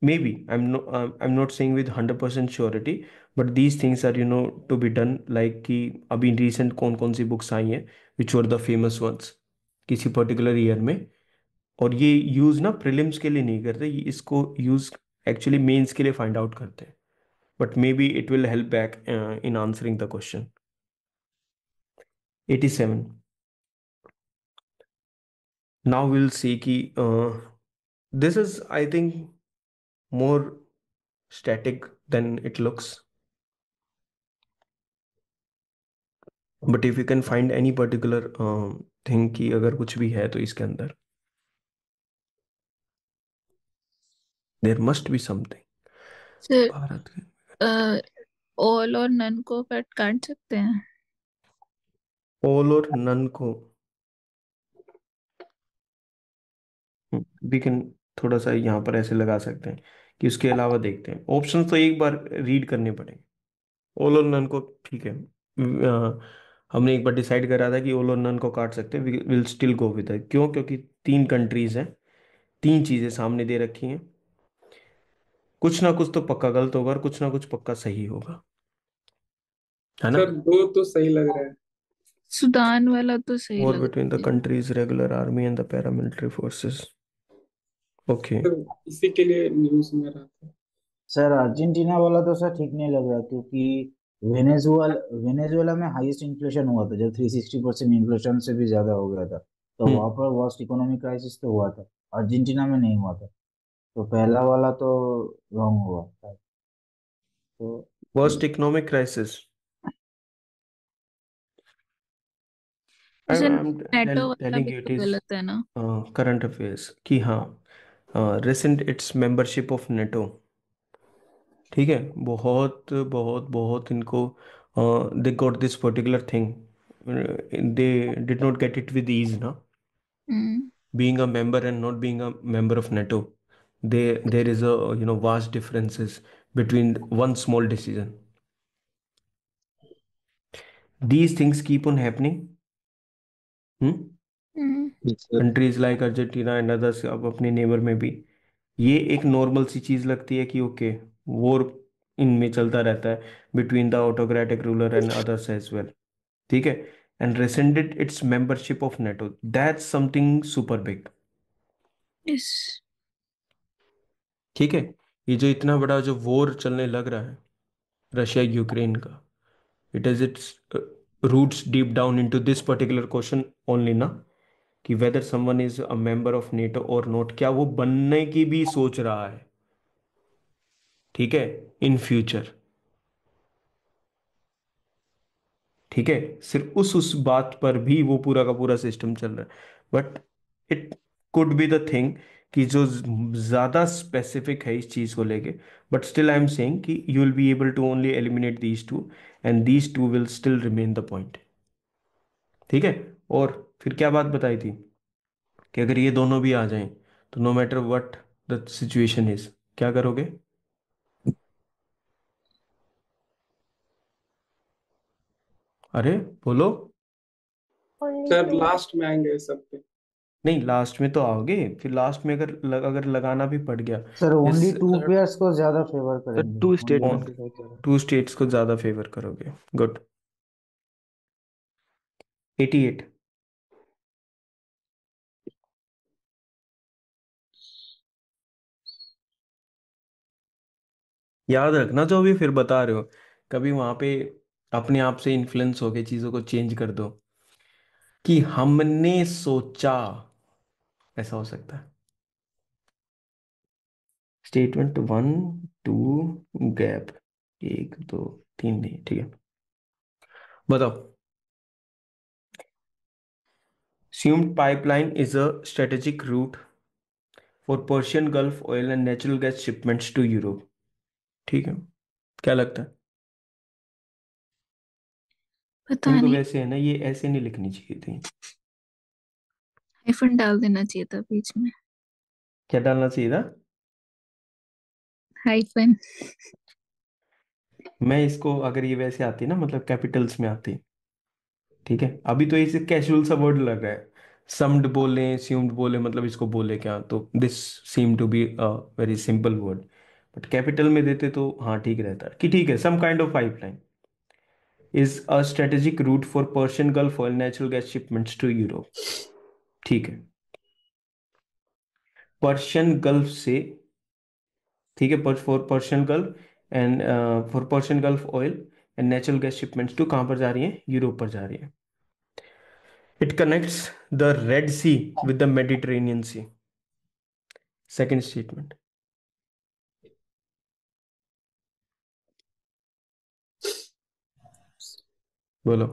Speaker 1: maybe I'm not saying with 100% surety, but these things are to be done, like कि अभी recent कौन कौन सी बुक्स आई हैं which were the famous ones किसी पर्टिकुलर ईयर में। और ये यूज ना प्रीलिम्स के लिए नहीं करते, ये इसको यूज एक्चुअली मेंस के लिए फाइंड आउट करते हैं, but may be it will help back in answering the question. 87, now we'll see कि this is I think more static than it looks, but if you can find any particular thing कि अगर कुछ भी है तो इसके अंदर there must be something.
Speaker 2: Sir,
Speaker 1: Bharat के
Speaker 2: ऑल और नन को कट काट सकते हैं।
Speaker 1: ऑल और नन को वी कैन थोड़ा सा यहाँ पर ऐसे लगा सकते हैं कि उसके अलावा देखते हैं, ऑप्शन तो एक बार रीड करने पड़ेंगे। ऑल और नन को ठीक है, हमने एक बार डिसाइड करा था कि ऑल और नन को काट सकते हैं, will still go with it. क्यों? क्योंकि 3 कंट्रीज हैं, 3 चीजें सामने दे रखी हैं, कुछ ना कुछ तो पक्का गलत होगा और कुछ ना कुछ पक्का सही होगा, है ना।
Speaker 3: सर दो तो सही लग रहा है।
Speaker 2: सुडान वाला तो सही
Speaker 1: वॉर
Speaker 2: लग
Speaker 1: बिटवीन द
Speaker 2: रहा है।
Speaker 1: Countries regular army and the paramilitary forces. Okay,
Speaker 3: sir इसी के लिए न्यूज में रहा था।
Speaker 6: सर अर्जेंटीना वाला तो सर ठीक नहीं लग रहा, क्योंकि वेनेजुएला में हाईएस्ट इन्फ्लेशन हुआ था, जब 360% इन्फ्लेशन से भी ज्यादा हो गया था, तो वहां
Speaker 1: हम्म,
Speaker 6: पर वर्स्ट इकोनॉमिक क्राइसिस तो हुआ था। अर्जेंटीना में नहीं हुआ था, तो पहला वाला तो रॉन्ग हुआ था। तो
Speaker 1: वर्स्ट इकोनॉमिक क्राइसिस। आई
Speaker 2: जैसे
Speaker 1: एम
Speaker 2: नेटो वाला
Speaker 1: टेलिंग
Speaker 2: भी
Speaker 1: यू इट
Speaker 2: तो
Speaker 1: इज
Speaker 2: गलत है ना।
Speaker 1: करंट अफेयर्स कि हाँ, recent its membership of NATO. ठीक है, बहुत बहुत बहुत इनको they got this particular thing, they did not get it with ease ना,
Speaker 2: hmm.
Speaker 1: being a member and not being a member of NATO, there is a vast differences between one small decision. These things keep on happening.
Speaker 2: Hmm.
Speaker 4: Sir
Speaker 1: countries like Argentina and others, अब अपने neighbour में भी ये एक normal सी चीज लगती है कि ओके, वॉर इनमें चलता रहता है between the autocratic ruler and others as well. ठीक है, and rescinded its membership of NATO, that's something super big।
Speaker 2: यस।
Speaker 1: ठीक है, ये जो इतना बड़ा जो वॉर चलने लग रहा है रशिया यूक्रेन का, it is it's roots deep down into this particular question only ना, कि whether someone is a member of NATO or not, क्या वो बनने की भी सोच रहा है, ठीक है, इन फ्यूचर, ठीक है, सिर्फ उस बात पर भी वो पूरा का पूरा सिस्टम चल रहा है, but it could be the thing कि जो ज्यादा स्पेसिफिक है इस चीज को लेके, but still I am saying कि you will be able to only eliminate these two and these two will still remain the point, ठीक है। और फिर क्या बात बताई थी कि अगर ये दोनों भी आ जाएं तो no matter what the situation is, क्या करोगे? अरे बोलो।
Speaker 3: सर लास्ट में आएंगे सब पे।
Speaker 1: नहीं, लास्ट में तो आओगे, फिर लास्ट में अगर लगाना भी पड़ गया
Speaker 6: सर ओनली
Speaker 1: इस
Speaker 6: टू
Speaker 7: सर
Speaker 6: पेयर्स को ज्यादा फेवर
Speaker 7: सर
Speaker 6: करेंगे,
Speaker 7: टू
Speaker 6: ओनली
Speaker 7: स्टेटमेंट
Speaker 6: वन।
Speaker 7: के साथ जा रहा
Speaker 1: टू स्टेट्स को ज्यादा फेवर करोगे, गुड। 88। याद रखना जो भी फिर बता रहे हो, कभी वहां पे अपने आप से इन्फ्लुएंस होके चीजों को चेंज कर दो कि हमने सोचा, ऐसा हो सकता है। स्टेटमेंट 1 2 गैप, 1 2 3 नहीं, ठीक है, बताओ। Assumed pipeline is a strategic route for Persian Gulf oil and natural gas shipments to Europe, ठीक है, क्या लगता है?
Speaker 2: पता
Speaker 1: इनको
Speaker 2: नहीं,
Speaker 1: वैसे है ना, ये ऐसे नहीं लिखनी चाहिए थी।
Speaker 2: हाइफन डाल देना चाहिए था बीच में,
Speaker 1: क्या डालना चाहिए था?
Speaker 2: हाइफन।
Speaker 1: मैं इसको, अगर ये वैसे आती ना, मतलब कैपिटल्स में आती, ठीक है, अभी तो इसे कैजुअल सा वर्ड लग रहा है, सम्ड बोले assumed बोले, मतलब इसको बोले क्या, तो this seem to be a very simple word, but capital में देते तो हाँ ठीक रहता कि ठीक है, some kind of pipeline is a strategic route for Persian Gulf oil natural gas shipments to Europe, ठीक है, पर्शियन गल्फ से, ठीक है, for Persian Gulf and for Persian Gulf oil and natural gas shipments to कहाँ पर जा रही है? यूरोप पर जा रही है। It connects the Red Sea with the Mediterranean Sea, second statement, बोलो।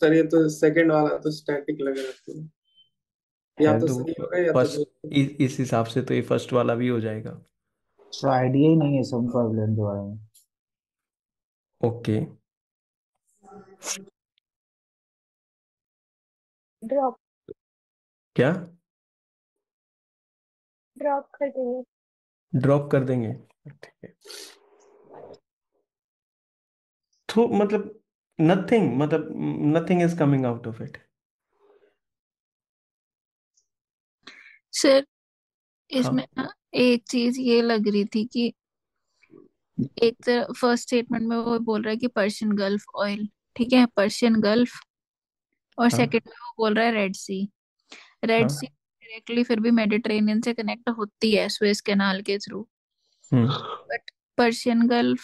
Speaker 3: सर ये तो सेकंड वाला तो स्टैटिक लग रहा है पूरा। या
Speaker 1: है
Speaker 3: तो
Speaker 1: तो
Speaker 3: सही होगा या तो
Speaker 1: फर्स्ट,
Speaker 3: दूसरा।
Speaker 1: इस हिसाब से तो ये फर्स्ट वाला भी हो जाएगा।
Speaker 6: तो आइडिया ही नहीं है सम प्रॉब्लम के बारे में।
Speaker 1: ओके,
Speaker 8: ड्रॉप
Speaker 1: क्या
Speaker 8: ड्रॉप कर देंगे।
Speaker 1: ड्रॉप कर देंगे? ठीक है, तो मतलब नथिंग, मतलब nothing is coming out of it.
Speaker 2: Sir
Speaker 1: हाँ,
Speaker 2: इसमें ना एक चीज ये लग रही थी कि एक तो फर्स्ट स्टेटमेंट में वो बोल रहा है कि पर्शियन गल्फ ऑयल, ठीक है, पर्शियन गल्फ, और
Speaker 1: हाँ,
Speaker 2: सेकंड में वो बोल रहा है रेड सी। रेड सी
Speaker 1: हाँ।
Speaker 2: डायरेक्टली फिर भी मेडिटेरेनियन से कनेक्ट होती है सुएज कैनाल के through,
Speaker 1: hmm
Speaker 2: but Persian gulf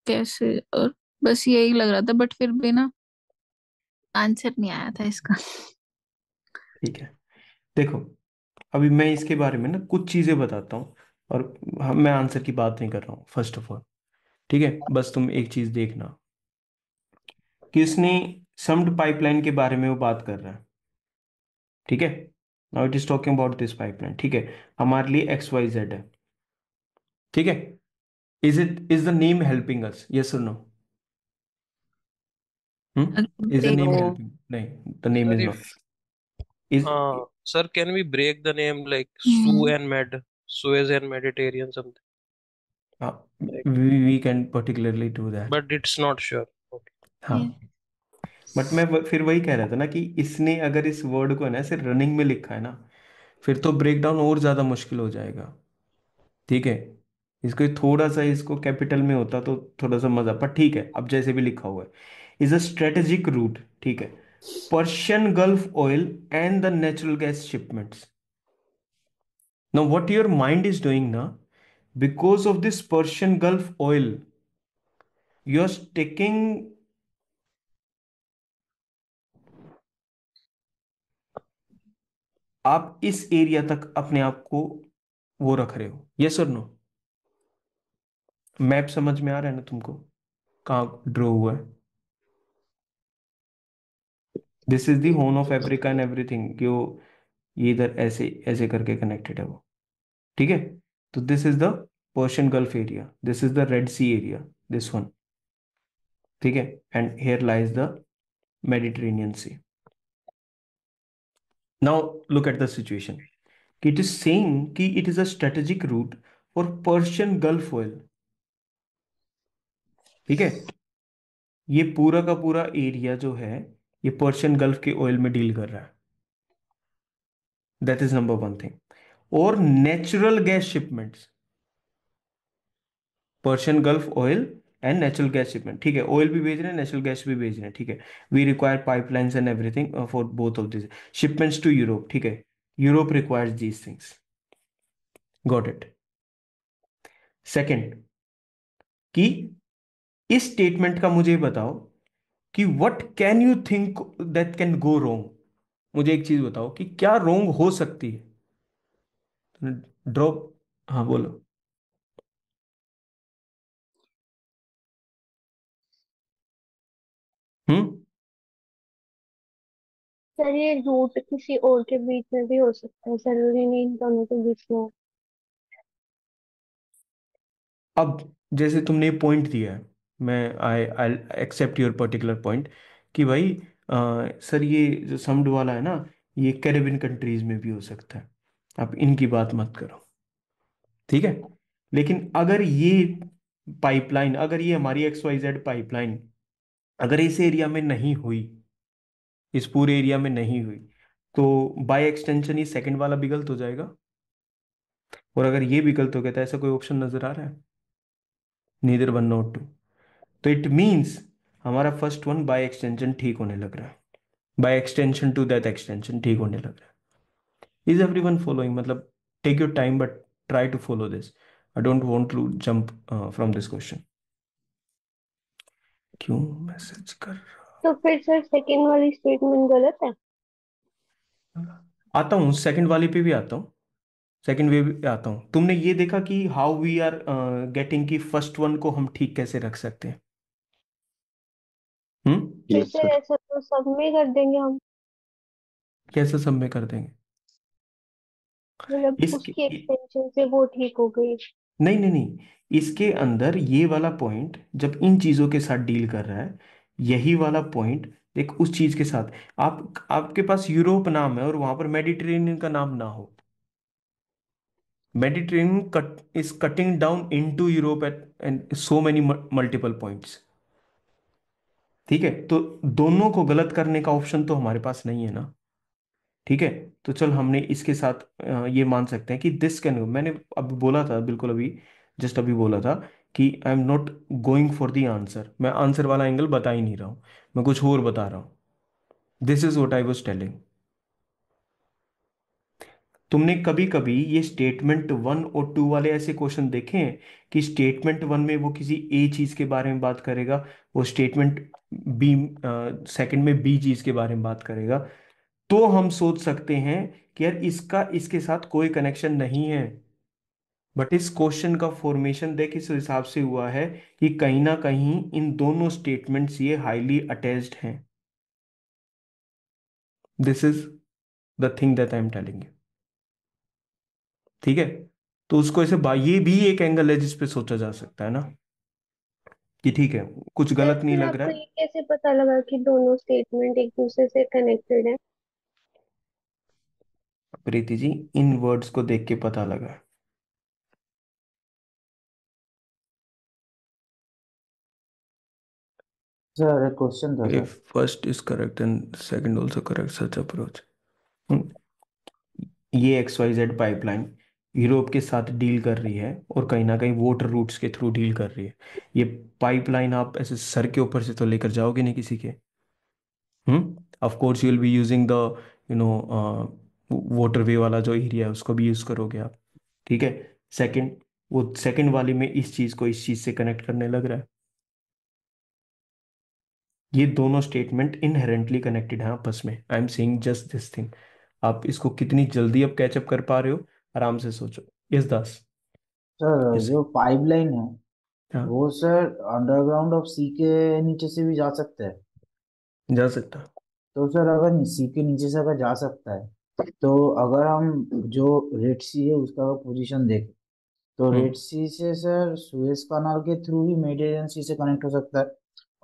Speaker 2: कैसे, और बस यही लग रहा था, बट फिर भी ना आंसर नहीं आया था इसका।
Speaker 1: ठीक है, देखो, अभी मैं इसके बारे में ना कुछ चीजें बताता हूँ, और मैं आंसर की बात नहीं कर रहा हूँ फर्स्ट ऑफ ऑल, ठीक है, बस तुम एक चीज देखना कि इसने सम्ड पाइपलाइन के बारे में वो बात कर रहा है, ठीक है, now it is talking about this pipeline, ठीक है, हमारे लिए एक्स वाई जेड है, ठीक है, is the name helping us, yes और no? Is the
Speaker 2: break,
Speaker 1: name
Speaker 7: है।
Speaker 1: हेल्पिंग? नहीं, the name
Speaker 7: sir
Speaker 1: is
Speaker 7: if
Speaker 1: not, is,
Speaker 7: sir can we break the name like Su and Med, Suez and Mediterranean something like,
Speaker 1: we can particularly do that.
Speaker 7: But it's not sure. Okay.
Speaker 1: हाँ, but मैं फिर वही कह रहा था ना कि इसने अगर इस वर्ड को है ना ऐसे रनिंग में लिखा है ना, फिर तो ब्रेक डाउन और ज्यादा मुश्किल हो जाएगा, ठीक है, इसको थोड़ा सा इसको कैपिटल में होता तो थोड़ा सा मजा, पर ठीक है, अब जैसे भी लिखा हुआ है, इज अ स्ट्रेटेजिक रूट, ठीक है, Persian Gulf oil and the natural gas shipments. Now what your mind is doing ना, because of this Persian Gulf oil, you are sticking, आप इस एरिया तक अपने आप को वो रख रहे हो, यस और नो? मैप समझ में आ रहा है ना तुमको, कहाँ ड्रॉ हुआ है? This is the Horne of Africa and everything, कि वो ये इधर ऐसे ऐसे करके कनेक्टेड है वो, ठीक है? तो this is the Persian Gulf area, this is the Red Sea area, this one, ठीक है? And here lies the Mediterranean Sea. Now look at the situation. It is saying कि it is a strategic route for Persian Gulf oil, ठीक है? ये पूरा का पूरा area जो है, ये पर्शियन गल्फ के ऑयल में डील कर रहा है. That is number one thing. और natural gas shipments, Persian Gulf oil and natural gas shipment, ठीक है? ऑयल भी भेज रहे हैं, नेचुरल गैस भी भेज रहे हैं, ठीक है? We require pipelines and everything for both of this shipments to Europe, ठीक है? Europe requires these things. Got it? Second, कि इस स्टेटमेंट का मुझे बताओ कि what can you think that can go wrong. मुझे एक चीज बताओ कि क्या रॉन्ग हो सकती है. ड्रॉप, हाँ बोलो. हम्म.
Speaker 8: सर ये रूट किसी और के बीच में भी हो सकता है, जरूरी नहीं इन दोनों के बीच में हो।
Speaker 1: अब जैसे तुमने पॉइंट दिया है, मैं I accept your particular point, कि भाई सर ये जो समड वाला है ना, ये कैरेबियन कंट्रीज में भी हो सकता है. आप इनकी बात मत करो, ठीक है? लेकिन अगर ये पाइपलाइन, अगर ये हमारी XYZ पाइपलाइन अगर इस एरिया में नहीं हुई, इस पूरे एरिया में नहीं हुई, तो बाय एक्सटेंशन ये सेकंड वाला भी गलत हो जाएगा. और अगर ये भी गलत हो गया तो ऐसा कोई ऑप्शन नजर आ रहा है? Neither one not two. तो इट मीन्स हमारा फर्स्ट वन बाय एक्सटेंशन ठीक होने लग रहा है, by extension to that extension ठीक होने लग रहा है. Is everyone following? मतलब take your time but try to follow this. I don't want to jump from this question. क्यों मैसेज कर
Speaker 8: तो फिर सर सेकंड वाली स्टेटमेंट गलत है।
Speaker 1: रहा? आता हूँ, सेकंड वाली पे भी आता हूँ, सेकंड वे भी आता हूँ. तुमने ये देखा कि हाउ वी आर गेटिंग की फर्स्ट वन को हम ठीक कैसे रख सकते हैं? हम्म.
Speaker 8: फिर
Speaker 4: यस
Speaker 8: सर
Speaker 4: सर.
Speaker 8: ऐसा तो सब में कर देंगे हम,
Speaker 1: कैसे सब में कर देंगे?
Speaker 8: मतलब
Speaker 1: इसके
Speaker 8: उसकी एक्सटेंशन से वो ठीक हो गई।
Speaker 1: नहीं नहीं नहीं, इसके अंदर ये वाला पॉइंट जब इन चीजों के साथ डील कर रहा है, यही वाला पॉइंट एक उस चीज के साथ, आपके पास यूरोप नाम है और वहां पर मेडिटेरेनियन का नाम ना हो. Mediterranean cut is cutting down into Europe and so many multiple points, ठीक है? तो दोनों को गलत करने का ऑप्शन तो हमारे पास नहीं है ना, ठीक है? तो चल हमने इसके साथ ये मान सकते हैं कि दिस कैन, मैंने अभी बोला था, बिल्कुल अभी जस्ट अभी बोला था कि I am not going for the answer. मैं आंसर वाला एंगल बता ही नहीं रहा हूं, मैं कुछ और बता रहा हूं. This is what I was telling. तुमने कभी कभी ये स्टेटमेंट वन और टू वाले ऐसे क्वेश्चन देखे हैं कि स्टेटमेंट वन में वो किसी ए चीज के बारे में बात करेगा, वो स्टेटमेंट बी सेकंड में बी चीज के बारे में बात करेगा, तो हम सोच सकते हैं कि यार इसका इसके साथ कोई कनेक्शन नहीं है. बट इस क्वेश्चन का फॉर्मेशन देख इस हिसाब से हुआ है कि कहीं ना कहीं इन दोनों स्टेटमेंट्स ये हाईली अटैच्ड हैं. This is the thing that I am telling you, ठीक है? तो उसको ऐसे ये भी एक एंगल है जिस पे सोचा जा सकता है ना, कि ठीक है, कुछ
Speaker 8: सर
Speaker 1: गलत नहीं
Speaker 8: फिर
Speaker 1: लग रहा
Speaker 8: आपको
Speaker 1: है.
Speaker 8: ये कैसे पता लगा कि दोनों स्टेटमेंट एक दूसरे से कनेक्टेड है।
Speaker 1: प्रीति जी, इन वर्ड्स को देख के पता लगा.
Speaker 6: सर एक क्वेश्चन था sir.
Speaker 1: If first is correct and second also correct such approach. ये XYZ पाइपलाइन यूरोप के साथ डील कर रही है और कहीं ना कहीं वाटर रूट्स के थ्रू डील कर रही है. ये पाइपलाइन आप ऐसे सर के ऊपर से तो लेकर जाओगे नहीं किसी के. Of course you will be using the you know waterway वाला जो एरिया है उसको भी यूज करोगे आप, ठीक है? सेकंड, वो सेकंड वाली में इस चीज को इस चीज से कनेक्ट करने लग रहा है. ये दोनों स्टेटमेंट इनहेरेंटली कनेक्टेड हैं आपस में। आई am saying just this thing. आप इसको कितनी जल्दी अब कैचअप कर पा रहे हो, आराम से सोचो। यस दास।
Speaker 6: Sir
Speaker 1: yes.
Speaker 6: जो पाइपलाइन है
Speaker 1: हाँ,
Speaker 6: वो सर अंडरग्राउंड ऑफ सी के नीचे से भी जा सकता है।
Speaker 1: जा सकता।
Speaker 6: तो सर अगर सी के नीचे से अगर जा सकता है तो अगर हम जो रेड सी है उसका अगर पोजीशन देखें तो रेड
Speaker 1: हम्म।
Speaker 6: सी से सर सुएज कनाल के थ्रू ही मेडिटेरियन सी से कनेक्ट हो सकता है।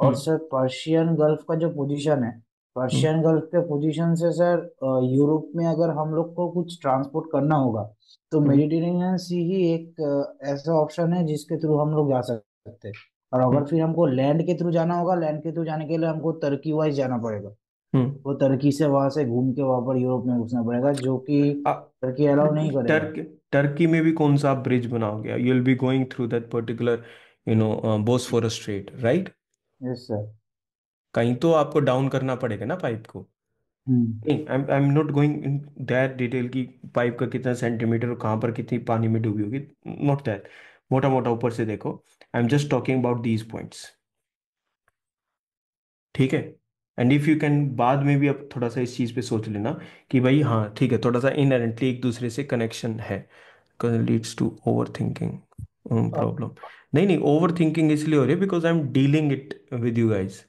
Speaker 6: और
Speaker 1: हम्म।
Speaker 6: सर पर्शियन गल्फ का जो पोजीशन है,
Speaker 1: हम्म।
Speaker 6: पर्शियन गल्फ के पोजीशन से सर यूरोप में अगर हम लोग को कुछ ट्रांसपोर्ट करना होगा तो
Speaker 1: हम्म।
Speaker 6: मेडिटेरेनियन सी ही एक ऐसा ऑप्शन है जिसके थ्रू हम लोग जा सकते हैं। और
Speaker 1: हम्म।
Speaker 6: अगर फिर हमको लैंड के थ्रू जाना होगा, लैंड के थ्रू जाने के लिए हमको तुर्की वाइज जाना पड़ेगा।
Speaker 1: हम्म।
Speaker 6: वो तुर्की से वहां से घूम के वहां पर यूरोप में घुसना पड़ेगा, जो कि
Speaker 1: आ,
Speaker 6: तुर्की अलाउ नहीं करेगा।
Speaker 1: टर्क टर्की में भी कौन सा ब्रिज बनाओगे? You will be going through that particular Bosphorus straight, right?
Speaker 6: Yes sir.
Speaker 1: कहीं तो आपको डाउन करना पड़ेगा ना पाइप को।
Speaker 6: हम्म।
Speaker 1: नहीं, I am not going in that detail की पाइप का कितना सेंटीमीटर और कहाँ पर कितनी पानी में डूबी होगी। Not that. मोटा मोटा ऊपर से देखो। आई am just talking about these points. ठीक है। एंड इफ यू कैन बाद में भी अब थोड़ा सा इस चीज़ पे सोच लेना कि भाई हाँ ठीक है, थोड़ा सा इनहेरेंटली एक दूसरे से कनेक्शन है। Leads to over thinking problem. नहीं नहीं, ओवर थिंकिंग इसलिए हो रही है because I am dealing it with you guys.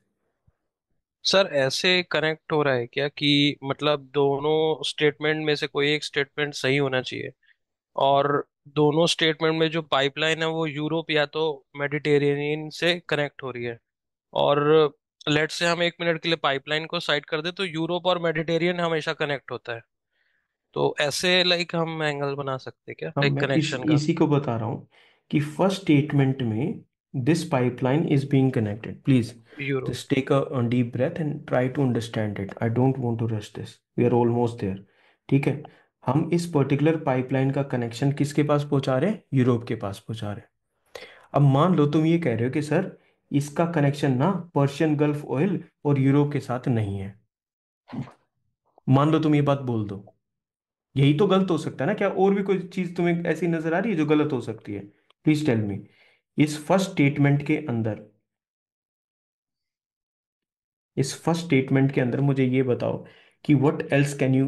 Speaker 7: Sir ऐसे कनेक्ट हो रहा है क्या कि मतलब दोनों स्टेटमेंट में से कोई एक स्टेटमेंट सही होना चाहिए, और दोनों स्टेटमेंट में जो पाइपलाइन है वो यूरोप या तो मेडिटेरेनियन से कनेक्ट हो रही है, और लेट से हम 1 मिनट के लिए पाइपलाइन को साइड कर दे तो यूरोप और मेडिटेरियन हमेशा कनेक्ट होता है। तो ऐसे लाइक हम एंगल बना सकते हैं क्या,
Speaker 1: अब
Speaker 7: लाइक
Speaker 1: मैं
Speaker 7: कनेक्शन का?
Speaker 1: इसी को बता रहा हूँ कि फर्स्ट स्टेटमेंट में this pipeline is being connected. Please
Speaker 7: Europe.
Speaker 1: Just take a deep breath and try to understand it. I don't want to rush this, we are almost there. ठीक है। हम इस पर्टिकुलर पाइपलाइन का connection किसके पास पहुंचा रहे हैं? यूरोप के पास पहुंचा रहे हैं। अब मान लो तुम ये कह रहे हो कि सर इसका कनेक्शन ना पर्शियन गल्फ ऑयल और यूरोप के साथ नहीं है। मान लो तुम ये बात बोल दो, यही तो गलत हो सकता है ना? क्या और भी कोई चीज तुम्हें ऐसी नजर आ रही है जो गलत हो सकती है? Please tell me. इस फर्स्ट स्टेटमेंट के अंदर मुझे ये बताओ कि what else can you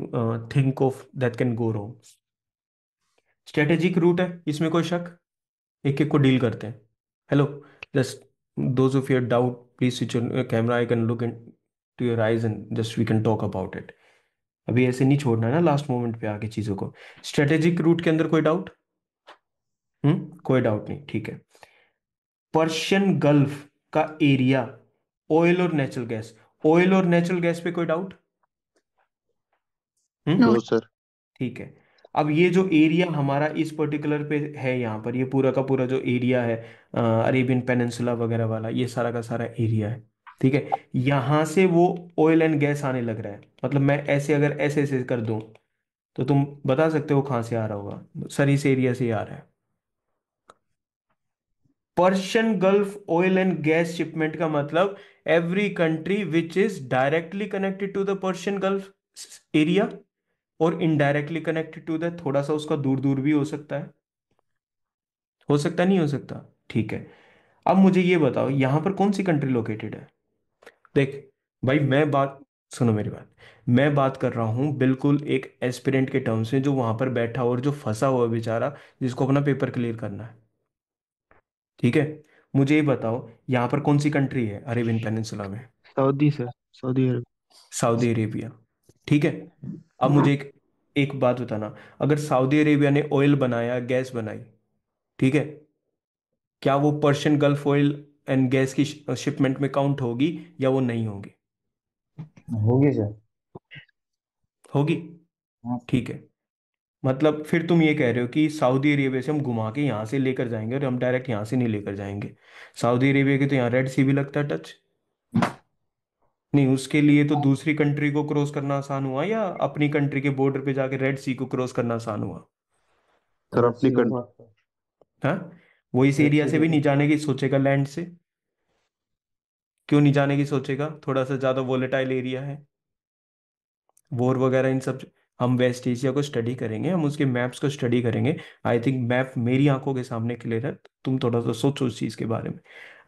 Speaker 1: think of that can go wrong. Strategic route है, इसमें कोई शक? एक एक को डील करते हैं। Hello, just those of your doubt please switch your camera. I can look into your eyes and just we can talk about it. अभी ऐसे नहीं छोड़ना है ना लास्ट मोमेंट पे आके चीजों को। स्ट्रेटेजिक रूट के अंदर कोई डाउट? कोई डाउट नहीं, ठीक है। पर्शियन गल्फ का एरिया, ऑयल और नेचुरल गैस, ऑयल और नेचुरल गैस पे कोई डाउट?
Speaker 2: नो।
Speaker 1: हम्म
Speaker 4: नो सर।
Speaker 1: ठीक है। अब ये जो एरिया हमारा इस पर्टिकुलर पे है, यहाँ पर ये पूरा का पूरा जो एरिया है अरेबियन पेनिनसुला वगैरह वाला, ये सारा का सारा एरिया है। ठीक है। यहाँ से वो ऑयल एंड गैस आने लग रहा है। मतलब मैं ऐसे अगर ऐसे ऐसे कर दूं तो तुम बता सकते हो कहाँ से आ रहा होगा? सर इस एरिया से ही आ रहा है। Persian Gulf oil and gas shipment का मतलब every country which is directly connected to the Persian Gulf area और इनडायरेक्टली कनेक्टेड टू द, थोड़ा सा उसका दूर दूर भी हो सकता है। हो सकता नहीं हो सकता? ठीक है। अब मुझे ये बताओ यहां पर कौन सी कंट्री लोकेटेड है? देख भाई, मैं बात सुनो मेरी बात। मैं बात कर रहा हूं बिल्कुल एक एस्पिरेंट के टर्म्स में, जो वहां पर बैठा और जो फंसा हुआ बेचारा, जिसको अपना पेपर क्लियर करना है। ठीक है। मुझे ये बताओ यहां पर कौन सी कंट्री है अरेबियन पेनिनसुला में?
Speaker 4: Saudi sir, Saudi Arab.
Speaker 1: Saudi Arabia. ठीक है। अब मुझे एक एक बात बताना। अगर सऊदी अरेबिया ने ऑयल बनाया, गैस बनाई, ठीक है, क्या वो Persian Gulf oil and gas की शिपमेंट में काउंट होगी या वो नहीं होगी?
Speaker 6: होगी सर।
Speaker 1: होगी।
Speaker 6: हाँ।
Speaker 1: ठीक है। मतलब फिर तुम ये कह रहे हो कि सऊदी अरेबिया से हम घुमा के यहाँ से लेकर जाएंगे और हम डायरेक्ट यहाँ से नहीं लेकर जाएंगे। सऊदी अरेबिया के तो यहाँ रेड सी भी लगता है टच। नहीं, उसके लिए तो दूसरी कंट्री को क्रॉस करना आसान हुआ या अपनी कंट्री के बॉर्डर पे जाके रेड सी को क्रॉस करना आसान हुआ?
Speaker 4: सर
Speaker 6: रेड
Speaker 4: अपनी
Speaker 6: सी
Speaker 4: कंट्री।
Speaker 6: ऊपर।
Speaker 1: हाँ। वो इस
Speaker 6: रेड
Speaker 1: एरिया
Speaker 6: सी
Speaker 1: से
Speaker 6: के
Speaker 1: भी नहीं
Speaker 6: ऊपर।
Speaker 1: जाने की सोचेगा लैंड से? क्यों नहीं जाने की सोचेगा? थोड़ा सा ज्यादा वोलेटाइल एरिया है, वॉर वगैरह इन सब। हम वेस्ट एशिया को स्टडी करेंगे, हम उसके मैप्स को स्टडी करेंगे। आई थिंक मैप मेरी आंखों के सामने क्लियर है, तुम थोड़ा सा सोचो उस चीज के बारे में।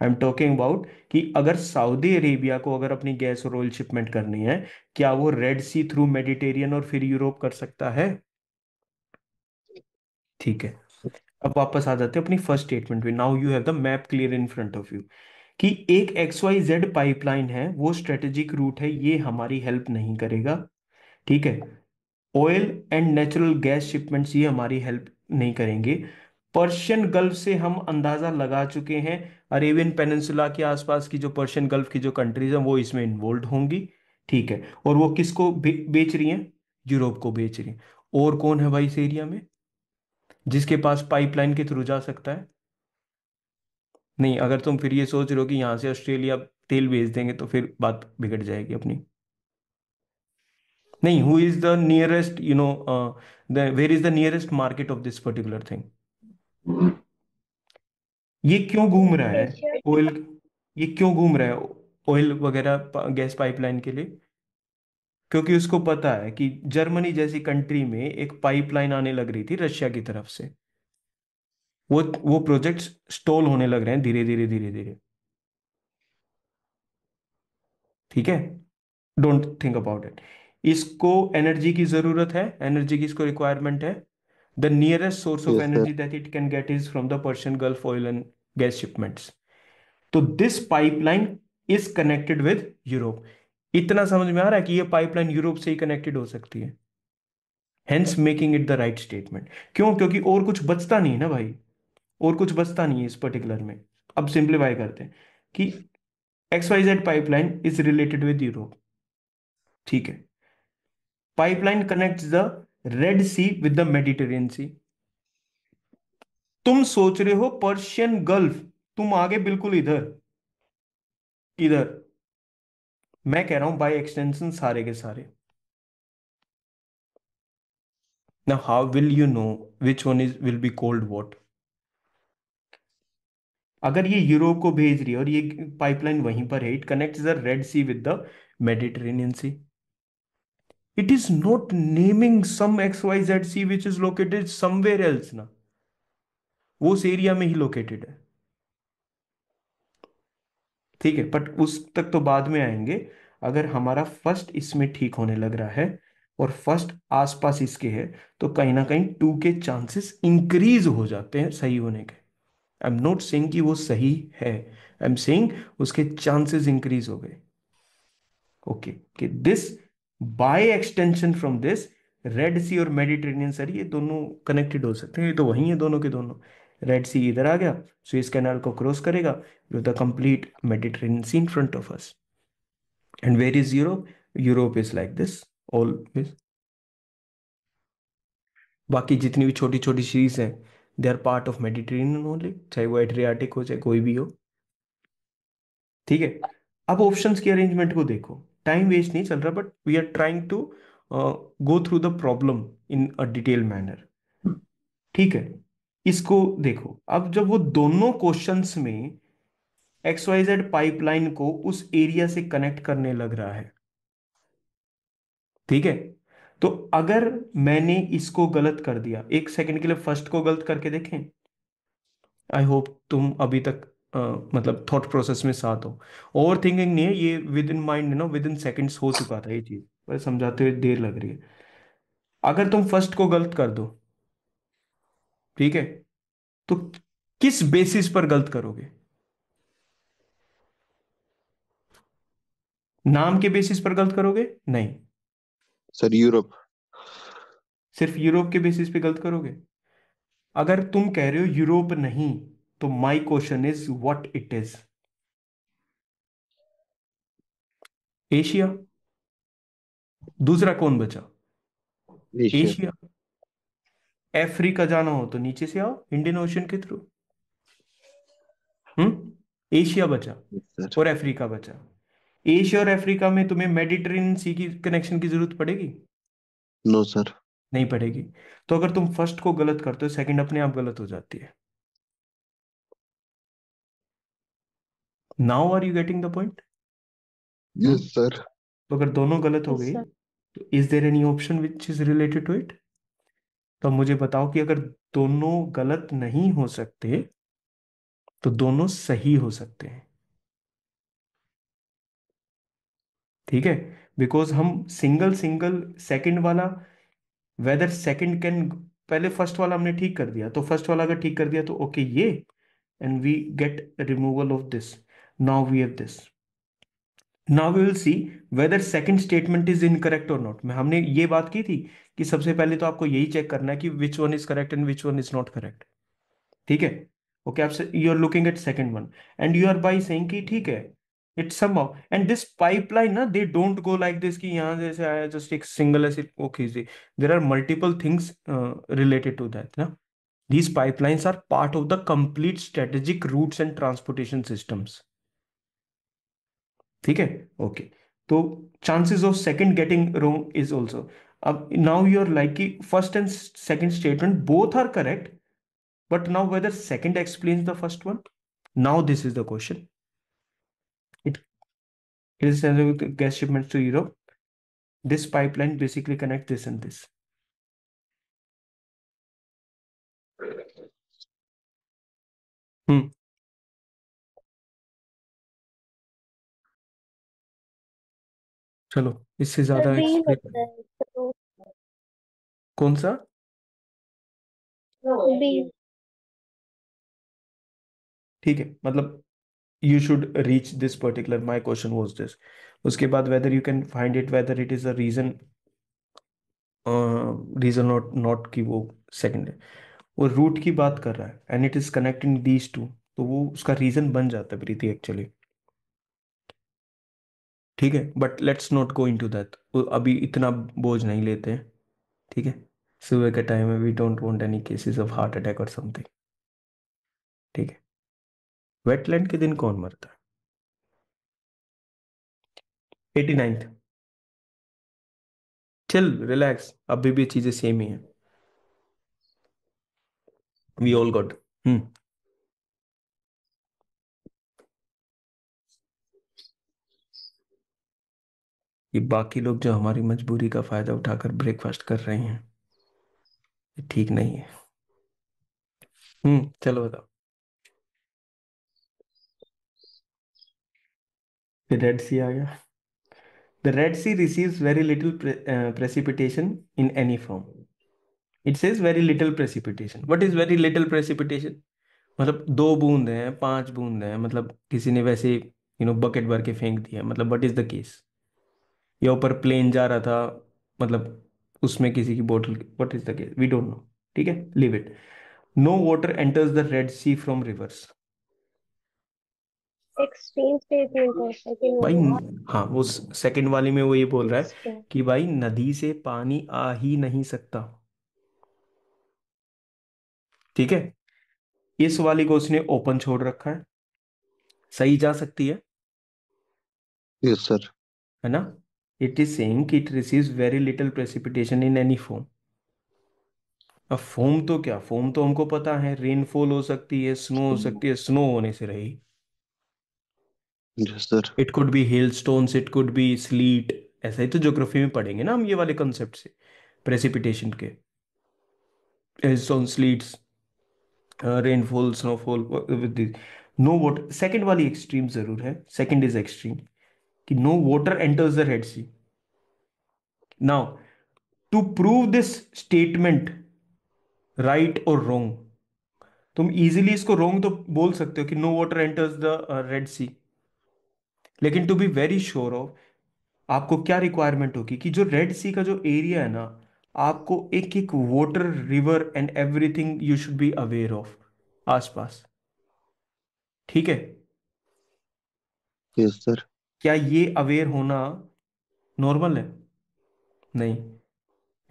Speaker 1: आई एम टॉकिंग अबाउट कि अगर सऊदी अरेबिया को अगर अपनी गैस और ऑयल शिपमेंट करनी है, क्या वो रेड सी थ्रू मेडिटेरियन और फिर यूरोप कर सकता है? ठीक है, अब वापस आ जाते हैं अपनी फर्स्ट स्टेटमेंट पे। Now you have the map clear in front of you कि एक एक्स वाई जेड पाइपलाइन है, वो स्ट्रेटेजिक रूट है, ये हमारी हेल्प नहीं करेगा। ठीक है, oil and natural gas shipments ये हमारी हेल्प नहीं करेंगे। पर्शियन गल्फ से हम अंदाजा लगा चुके हैं, अरेबियन पेनिनसुला के आसपास की जो पर्शियन गल्फ की जो कंट्रीज हैं वो इसमें इन्वॉल्व होंगी। ठीक है, और वो किसको बेच रही हैं? यूरोप को बेच रही हैं। और कौन है भाई इस एरिया में जिसके पास पाइपलाइन के थ्रू जा सकता है? नहीं, अगर तुम फिर ये सोच रहे हो कि यहां से ऑस्ट्रेलिया तेल भेज देंगे तो फिर बात बिगड़ जाएगी अपनी। नहीं, who is the nearest where is the nearest market of this particular thing? ये क्यों घूम रहा है
Speaker 8: एशिया।
Speaker 1: ऑयल? ये क्यों घूम रहा है ऑयल वगैरह गैस पाइपलाइन के लिए? क्योंकि उसको पता है कि जर्मनी जैसी कंट्री में एक पाइपलाइन आने लग रही थी रशिया की तरफ से, वो प्रोजेक्ट्स स्टॉल होने लग रहे हैं धीरे धीरे धीरे धीरे। ठीक है, डोंट थिंक अबाउट इट। इसको एनर्जी की जरूरत है, एनर्जी की इसको रिक्वायरमेंट है। The nearest source of
Speaker 4: yes sir.
Speaker 1: Energy that it can get is from the Persian Gulf oil and gas shipments. तो this pipeline is connected with Europe. इतना समझ में आ रहा है कि ये पाइपलाइन यूरोप से ही कनेक्टेड हो सकती है, hence making it the right statement. क्यों? क्योंकि और कुछ बचता नहीं है ना भाई, और कुछ बचता नहीं है इस पर्टिकुलर में। अब सिंप्लीफाई करते हैं कि X Y Z pipeline is related with Europe. ठीक है, pipeline connects the Red Sea with the Mediterranean Sea. तुम सोच रहे हो पर्शियन गल्फ, तुम आगे बिल्कुल इधर इधर। मैं कह रहा हूं बाय एक्सटेंशन सारे के सारे। Now how will you know which one is will be called what? अगर ये यूरोप को भेज रही है और ये पाइपलाइन वहीं पर है, it connects the Red Sea with the Mediterranean Sea. It is not naming some X Y Z sea which is located somewhere else ना, वो उस एरिया में ही लोकेटेड है। ठीक है, बट उस तक तो बाद में आएंगे। अगर हमारा फर्स्ट इसमें ठीक होने लग रहा है और फर्स्ट आसपास इसके है, तो कहीं ना कहीं टू के चांसेस इंक्रीज हो जाते हैं सही होने के। आई एम नॉट सेइंग कि वो सही है, आई एम सेइंग उसके चांसेस इंक्रीज हो गए। ओके, कि this by extension from this Red Sea और मेडिटेरेनियन सर ये दोनों कनेक्टेड हो सकते हैं, ये तो वही है दोनों के दोनों। रेड सी इधर आ गया, सुएज कैनाल को क्रॉस करेगा, with the complete Mediterranean Sea in front of us. And where is Europe? Europe is like this always. बाकी जितनी भी छोटी छोटी सीरीज हैं, they are part of Mediterranean only, चाहे वो एड्रियाटिक हो चाहे कोई भी हो। ठीक है, अब ऑप्शंस की अरेंजमेंट को देखो। टाइम वेस्ट नहीं चल रहा, but we are trying to go through the problem in a detail manner. ठीक है, इसको देखो। अब जब वो दोनों क्वेश्चंस में एक्स वाई जेड पाइपलाइन को उस एरिया से कनेक्ट करने लग रहा है, ठीक है, तो अगर मैंने इसको गलत कर दिया, एक सेकंड के लिए फर्स्ट को गलत करके देखें। आई होप तुम अभी तक मतलब थॉट प्रोसेस में साथ हो। ओवर थिंकिंग नहीं है ये, विद इन माइंड ना, विद इन सेकेंड्स हो चुका था ये चीज, पर समझाते हुए देर लग रही है। अगर तुम फर्स्ट को गलत कर दो, ठीक है, तो किस बेसिस पर गलत करोगे? नाम के बेसिस पर गलत करोगे? नहीं,
Speaker 4: सर यूरोप।
Speaker 1: सिर्फ यूरोप के बेसिस पे गलत करोगे। अगर तुम कह रहे हो यूरोप नहीं, तो my question is what it is? Asia. दूसरा कौन बचा?
Speaker 4: एशिया।
Speaker 1: एशिया। अफ्रीका जाना हो तो नीचे से आओ इंडियन ओशन के थ्रू। एशिया बचा
Speaker 4: सर
Speaker 1: और अफ्रीका बचा। एशिया और अफ्रीका में तुम्हें मेडिटेरेनियन सी की कनेक्शन की जरूरत पड़ेगी?
Speaker 4: No sir.
Speaker 1: नहीं पड़ेगी। तो अगर तुम फर्स्ट को गलत करते हो, सेकंड अपने आप गलत हो जाती है। Now are you getting the point?
Speaker 4: Yes sir.
Speaker 1: तो अगर दोनों गलत हो
Speaker 8: यस
Speaker 1: गई,
Speaker 8: sir.
Speaker 1: Is there any option which is related to it? तो अब मुझे बताओ कि अगर दोनों गलत नहीं हो सकते तो दोनों सही हो सकते हैं। ठीक है, बिकॉज हम सिंगल सिंगल सेकंड वाला, वेदर सेकंड कैन, पहले फर्स्ट वाला हमने ठीक कर दिया, तो फर्स्ट वाला अगर ठीक कर दिया तो ओके ये, and we get removal of this, now we have this. Now we will see whether second statement is incorrect और नॉट। मैं हमने ये बात की थी कि सबसे पहले तो आपको यही चेक करना है कि which one is correct and which one is not correct. ठीक है, ओके, आप you are looking at second one and you are by saying कि ठीक है it's somehow, and this pipeline ना they don't go like this कि यहाँ जैसे आया जस्ट एक सिंगल ऐसे ओके जी, there are multiple things related to that ना। These pipelines are part of the complete strategic routes and transportation systems. ठीक है, ओके। तो chances of second getting wrong is also, अब now you are like कि first and second statement both are correct, but now whether second explains the first one, now this is the question. It is gas shipments to Europe. This pipeline basically connects this and this. हम्म, चलो इससे
Speaker 8: sir
Speaker 1: ज्यादा
Speaker 8: B लगता
Speaker 1: explain.
Speaker 8: है तो
Speaker 1: कौन सा?
Speaker 8: B.
Speaker 1: ठीक है, मतलब you should reach this particular, my question was this, उसके बाद whether you can find it whether it is a reason, reason or not कि वो second है, वो रूट की बात कर रहा है and it is connecting these two, तो वो उसका रीजन बन जाता है प्रीति एक्चुअली। ठीक है, but let's not go into that, अभी इतना बोझ नहीं लेते हैं। ठीक है, सुबह का टाइम है, we don't want any cases of heart attack और समथिंग। ठीक है, वेटलैंड के दिन कौन मरता है? 89th। चिल, रिलैक्स, अभी भी चीजें सेम ही है, वी ऑल गॉट। हम्म, ये बाकी लोग जो हमारी मजबूरी का फायदा उठाकर ब्रेकफास्ट कर रहे हैं, ये ठीक नहीं है। चलो बताओ। फिर रेड सी आ गया। The Red Sea receives very little precipitation in any form. It says very little precipitation. What is very little precipitation? मतलब 2 बूंद हैं, 5 बूंद हैं, मतलब किसी ने वैसे बकेट भर के फेंक दिया, मतलब व्हाट इज द केस? या ऊपर प्लेन जा रहा था, मतलब उसमें किसी की बोतल, what is the case? We don't know. ठीक है, leave it. No water enters the Red Sea from rivers.
Speaker 8: Extreme statement है सेकंड
Speaker 1: भाई
Speaker 8: वाला।
Speaker 1: हाँ, वो सेकंड वाली में वो ये बोल रहा है
Speaker 8: एक्सट्रीम।
Speaker 1: कि भाई नदी से पानी आ ही नहीं सकता। ठीक है, इस वाली को उसने ओपन छोड़ रखा है, सही जा सकती
Speaker 4: यस सर।
Speaker 1: है ना? इट इज सेइंग कि it receives very little precipitation in any form. अब फॉर्म तो क्या, फॉर्म तो हमको पता है, रेनफॉल हो सकती है, स्नो हो सकती है, स्नो होने से रही।
Speaker 4: Yes sir.
Speaker 1: It could B hail stones, it could B slit. ऐसा ही तो ज्योग्राफी में पढ़ेंगे ना हम ये वाले कंसेप्ट से, प्रेसिपिटेशन के, stone sleets, rainfall, snowfall with this. No water, second वाली एक्सट्रीम जरूर है, सेकंड इज एक्सट्रीम कि no water enters the Red Sea. Now to prove this statement right और रॉन्ग, तुम इजीली इसको रॉन्ग तो बोल सकते हो कि no water enters the Red Sea, लेकिन to be very sure of, आपको क्या रिक्वायरमेंट होगी कि जो रेड सी का जो एरिया है ना, आपको एक एक water, river and everything you should be aware of आसपास। ठीक है,
Speaker 4: यस सर।
Speaker 1: क्या ये अवेयर होना नॉर्मल है? नहीं,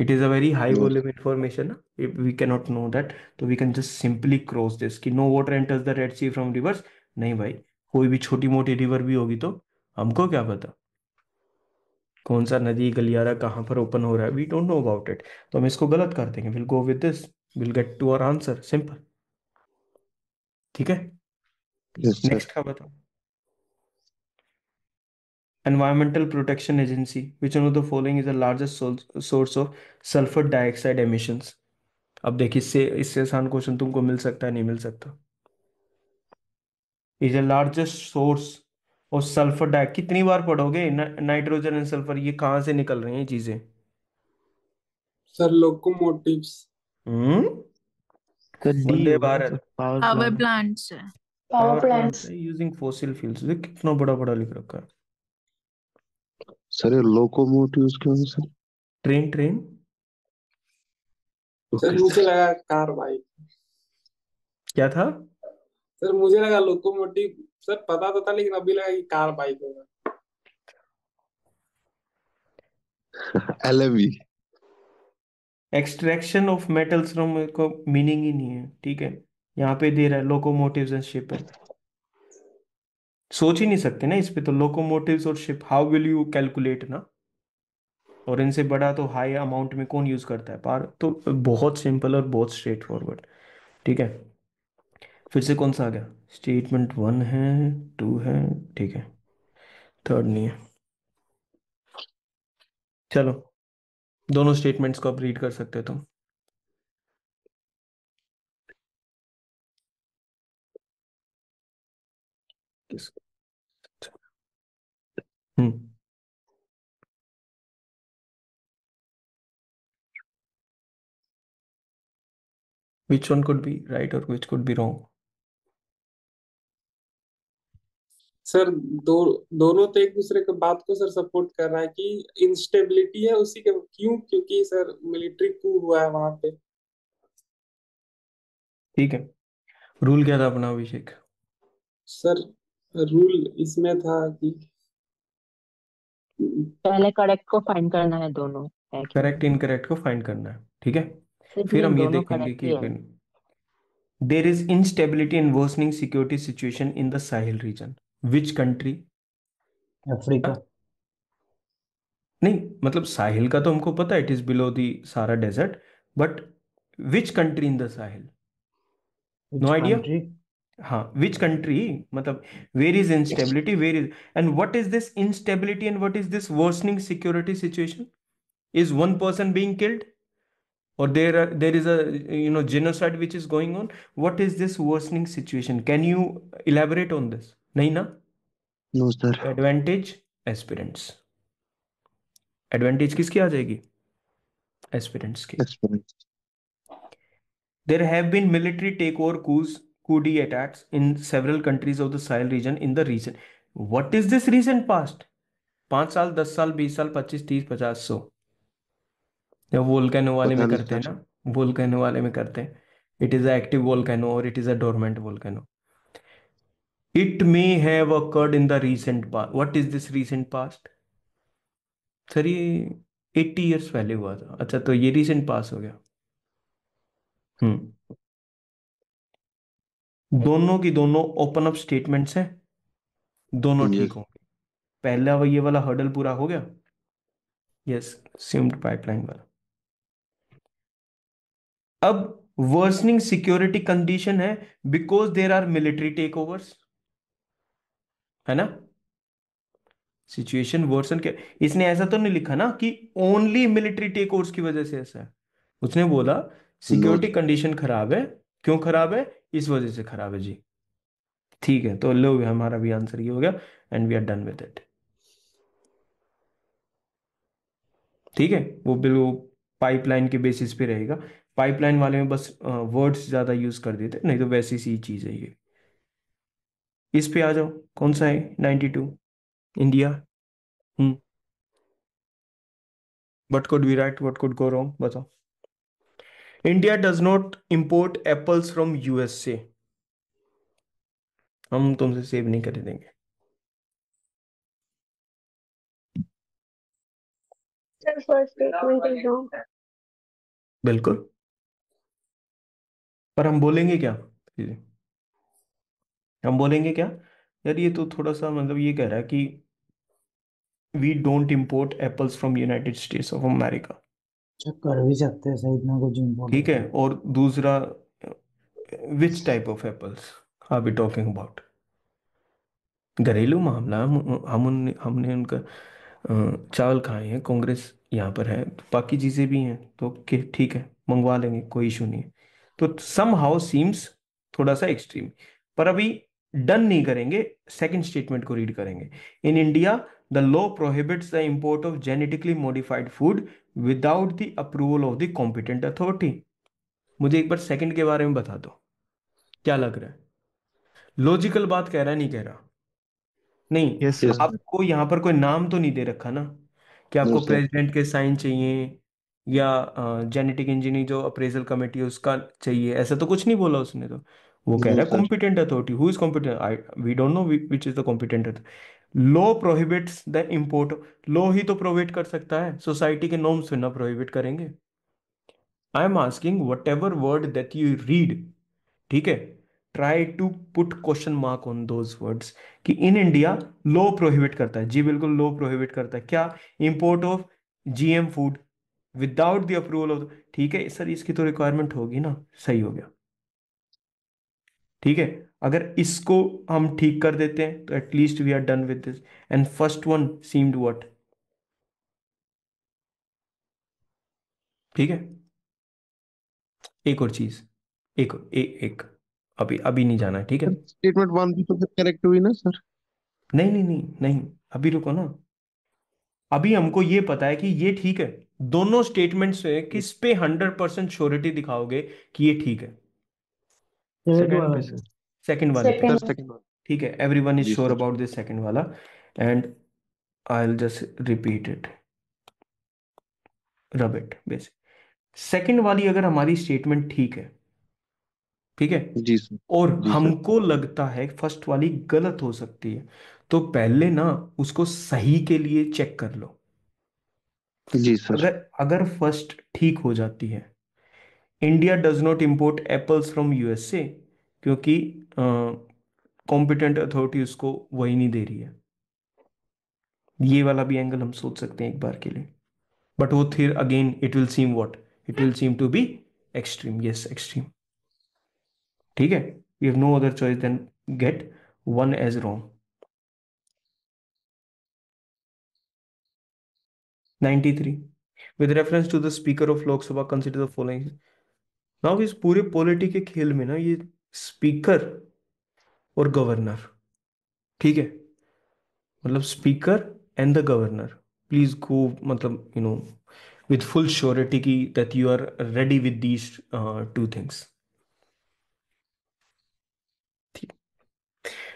Speaker 1: it is a very high
Speaker 4: no
Speaker 1: volume information ना, we can not know that. तो we can just simply cross this कि no water enters the Red Sea from rivers. नहीं भाई, कोई भी छोटी मोटी रिवर भी होगी तो हमको क्या पता कौन सा नदी गलियारा कहाँ पर ओपन हो रहा है, we don't know about it. तो हम इसको गलत कर देंगे, will go with this, will get to our answer, simple. ठीक है,
Speaker 4: यस सर।
Speaker 1: नेक्स्ट का बताओ। Environmental Protection Agency, which one of the following is the largest source of sulfur dioxide emissions? अब देखिए, इससे आसान क्वेश्चन तुमको मिल सकता है, नहीं मिल सकता। Is the largest source of sulphur dye, कितनी बार पढ़ोगे नाइट्रोजन एंड सल्फर, ये कहाँ से निकल रही हैं चीजें?
Speaker 3: Sir locomotives.
Speaker 5: तो डी
Speaker 1: वंदे
Speaker 5: होगा ना
Speaker 1: Bharat.
Speaker 5: Sir, power
Speaker 2: power
Speaker 5: plant.
Speaker 2: Plants है।
Speaker 8: Power
Speaker 1: power plant
Speaker 8: plants.
Speaker 1: Using fossil fuels, कितना बड़ा बड़ा लिख रखा है।
Speaker 4: सर ये लोकोमोटिव्स क्यों है sir?
Speaker 1: Train train.
Speaker 3: Sir
Speaker 4: okay
Speaker 3: मुझे
Speaker 4: सर।
Speaker 3: लगा कार बाइक।
Speaker 1: क्या था?
Speaker 3: सर मुझे लगा लोकोमोटिव, सर पता तो था लेकिन अभी लगा कि कार बाइक होगा।
Speaker 4: LME.
Speaker 1: Extraction of metals from को मीनिंग ही नहीं है, ठीक है। यहाँ पे दे रहा है लोकोमोटिव्स एंड शिप है, सोच ही नहीं सकते ना इस पे, तो लोकोमोटिव्स और ship, how will you calculate ना। और इनसे बड़ा तो हाई अमाउंट में कौन यूज करता है पार, तो बहुत सिंपल और बहुत स्ट्रेट फॉरवर्ड, ठीक है। फिर से कौन सा आ गया? स्टेटमेंट 1 है, 2 है, ठीक है, थर्ड नहीं है। चलो, दोनों स्टेटमेंट्स को आप रीड कर सकते हो तुम। किस हम्म which one could be right or which could be wrong?
Speaker 3: Sir दोनों तो एक दूसरे के बात को सर सपोर्ट कर रहा है कि इंस्टेबिलिटी है उसी के, क्यों? क्योंकि सर मिलिट्री कू हुआ है वहां पे।
Speaker 1: ठीक है, रूल क्या था अपना अभिषेक?
Speaker 3: सर रूल इसमें था कि
Speaker 5: पहले करेक्ट को फाइंड करना है, दोनों है कि
Speaker 1: करेक्ट
Speaker 5: नहीं।
Speaker 1: इनकरेक्ट को फाइंड करना है, ठीक है।
Speaker 5: सिर्फ
Speaker 1: फिर
Speaker 5: ये
Speaker 1: हम ये
Speaker 5: दोनों
Speaker 1: देखेंगे
Speaker 5: करेक्ट ही
Speaker 1: कि
Speaker 5: है।
Speaker 1: There is instability and worsening security situation in the Sahel region. Which country?
Speaker 6: Africa.
Speaker 1: नहीं, मतलब साहिल का तो हमको पता है, it is below the Sahara desert, but which country in the Sahel? No
Speaker 6: which
Speaker 1: idea.
Speaker 6: Country?
Speaker 1: हाँ, विच कंट्री, मतलब where is instability, where is, and what is this instability and what is this worsening security situation? Is one person being killed, or there is a genocide which is going on? What is this worsening situation? Can you elaborate on this? नहीं ना?
Speaker 4: No sir.
Speaker 1: Advantage aspirants, advantage किसकी आ जाएगी? Aspirants की। There have been military takeover coups, coup attacks in several countries of the Sahel region in the recent. What is this recent past? 5 साल, 10 साल, 20 साल, 25, 30, 50, 100? जब वोल्केनो वाले
Speaker 4: पता
Speaker 1: में
Speaker 4: नहीं
Speaker 1: करते हैं
Speaker 4: सर।
Speaker 1: ना, वोल्केनो वाले में करते हैं, it is a active volcano और it is a dormant volcano. It may have occurred in the recent past. What is this recent past? Sir ये 80 years पहले हुआ था। अच्छा, तो ये रिसेंट पास हो गया। हम्म दोनों की दोनों ओपन अप स्टेटमेंट्स हैं, दोनों ठीक
Speaker 4: यस।
Speaker 1: होंगे। पहला ये वाला हर्डल पूरा हो गया। यस, सिम्ड पाइपलाइन वाला। अब वर्सनिंग सिक्योरिटी कंडीशन है because there are military takeovers, है ना। सिचुएशन वर्सन के, इसने ऐसा तो नहीं लिखा ना कि ओनली मिलिट्री टेक ओवर्स की वजह से ऐसा है। उसने बोला
Speaker 4: नो।
Speaker 1: सिक्योरिटी कंडीशन खराब है। क्यों खराब है? इस वजह से खराब है जी। ठीक है, तो लो हमारा भी आंसर ये हो गया, and we are done with it. ठीक है, वो बिल्कुल पाइपलाइन के बेसिस पे रहेगा। पाइपलाइन वाले में बस वर्ड्स ज्यादा यूज कर देते, नहीं तो वैसी सी चीज है ये। इस पे आ जाओ, कौन सा है 92? India. Hmm what could be right, what could go wrong, बताओ। India does not import apples from USA. हम तुमसे सेव नहीं कर देंगे।
Speaker 8: Sir first statement is wrong.
Speaker 1: बिल्कुल, पर हम बोलेंगे क्या? हम बोलेंगे क्या? यार ये तो थोड़ा सा, मतलब ये कह रहा है कि we don't import apples from United States of America.
Speaker 6: अच्छा, कर भी सकते हैं सर, इतना कुछ
Speaker 1: ठीक है,
Speaker 6: इम्पोर्टेंट।
Speaker 1: और दूसरा, which type of apples are we talking about? घरेलू मामला, हमने उनका चावल खाए हैं, कांग्रेस यहाँ पर है, तो बाकी चीज़ें भी हैं, तो ठीक है, मंगवा लेंगे, कोई इशू नहीं है। तो सम हाउ सीम्स थोड़ा सा एक्सट्रीम, पर अभी डन नहीं करेंगे, सेकंड स्टेटमेंट को रीड करेंगे। In India the law prohibits the import of genetically modified food without the approval of the competent authority. मुझे एक बार सेकंड के बारे में बता दो, क्या लग रहा है? लॉजिकल बात कह रहा है, नहीं कह रहा? नहीं,
Speaker 4: यस
Speaker 6: हाँ
Speaker 4: सर।
Speaker 6: सर।
Speaker 1: आपको यहाँ पर कोई नाम तो नहीं दे रखा ना, कि
Speaker 4: नो
Speaker 1: आपको
Speaker 4: सर।
Speaker 1: प्रेसिडेंट के साइन चाहिए, या जेनेटिक इंजीनियरिंग जो अप्रेजल कमेटी है उसका चाहिए, ऐसा तो कुछ नहीं बोला उसने तो। वो कह
Speaker 4: नो
Speaker 1: रहा है
Speaker 4: sir.
Speaker 1: Competent authority. Who is competent? I we don't know which is the competent authority. Law prohibits the import, law ही तो प्रोहिबिट कर सकता है, सोसाइटी के नॉर्म्स फिर ना प्रोहिबिट करेंगे। I am asking whatever word that you read, ठीक है, try to put question mark on those words, कि इन इंडिया लॉ प्रोहिबिट करता है, जी बिल्कुल लॉ प्रोहिबिट करता है क्या? Import of GM food without the approval of, ठीक है सर, इसकी तो रिक्वायरमेंट होगी ना, सही हो गया, ठीक है। अगर इसको हम ठीक कर देते हैं तो at least we are done with this. And first one seemed what, ठीक है। एक और चीज, एक अभी अभी नहीं जाना है, ठीक है।
Speaker 4: स्टेटमेंट वन भी तो करेक्ट हुई ना सर?
Speaker 1: नहीं नहीं नहीं नहीं, अभी रुको ना। अभी हमको ये पता है कि ये ठीक है, दोनों स्टेटमेंट से किस पे 100% श्योरिटी दिखाओगे कि ये ठीक है?
Speaker 6: थर्ड
Speaker 1: सेकंड
Speaker 6: वाला
Speaker 1: पे,
Speaker 6: सर।
Speaker 1: सेकंड वाले पे।
Speaker 4: Sir
Speaker 8: second.
Speaker 4: Second one.
Speaker 1: ठीक है, एवरीवन इज
Speaker 4: जी
Speaker 1: sure
Speaker 4: sir.
Speaker 1: About this second वाला, and I will just repeat it, rub it basic. Second वाली अगर हमारी स्टेटमेंट ठीक है, ठीक है,
Speaker 4: जी सर।
Speaker 1: और
Speaker 4: जी सर।
Speaker 1: हमको लगता है फर्स्ट वाली गलत हो सकती है, तो पहले ना उसको सही के लिए चेक कर लो।
Speaker 4: जी सर।
Speaker 1: अगर अगर फर्स्ट ठीक हो जाती है, India does not import apples from USA, क्योंकि कॉम्पिटेंट अथॉरिटी उसको वही नहीं दे रही है, ये वाला भी एंगल हम सोच सकते हैं एक बार के लिए। बट वो फिर again it will seem what, it will seem to be extreme, yes extreme, ठीक है। We have no other choice than get one as wrong. 93, with reference to the speaker of Lok Sabha consider the following। Now इस पूरे polity के खेल में ना, ये speaker और गवर्नर, ठीक है, मतलब speaker and the governor, please go, मतलब विद फुल श्योरिटी की that you are ready with these two things.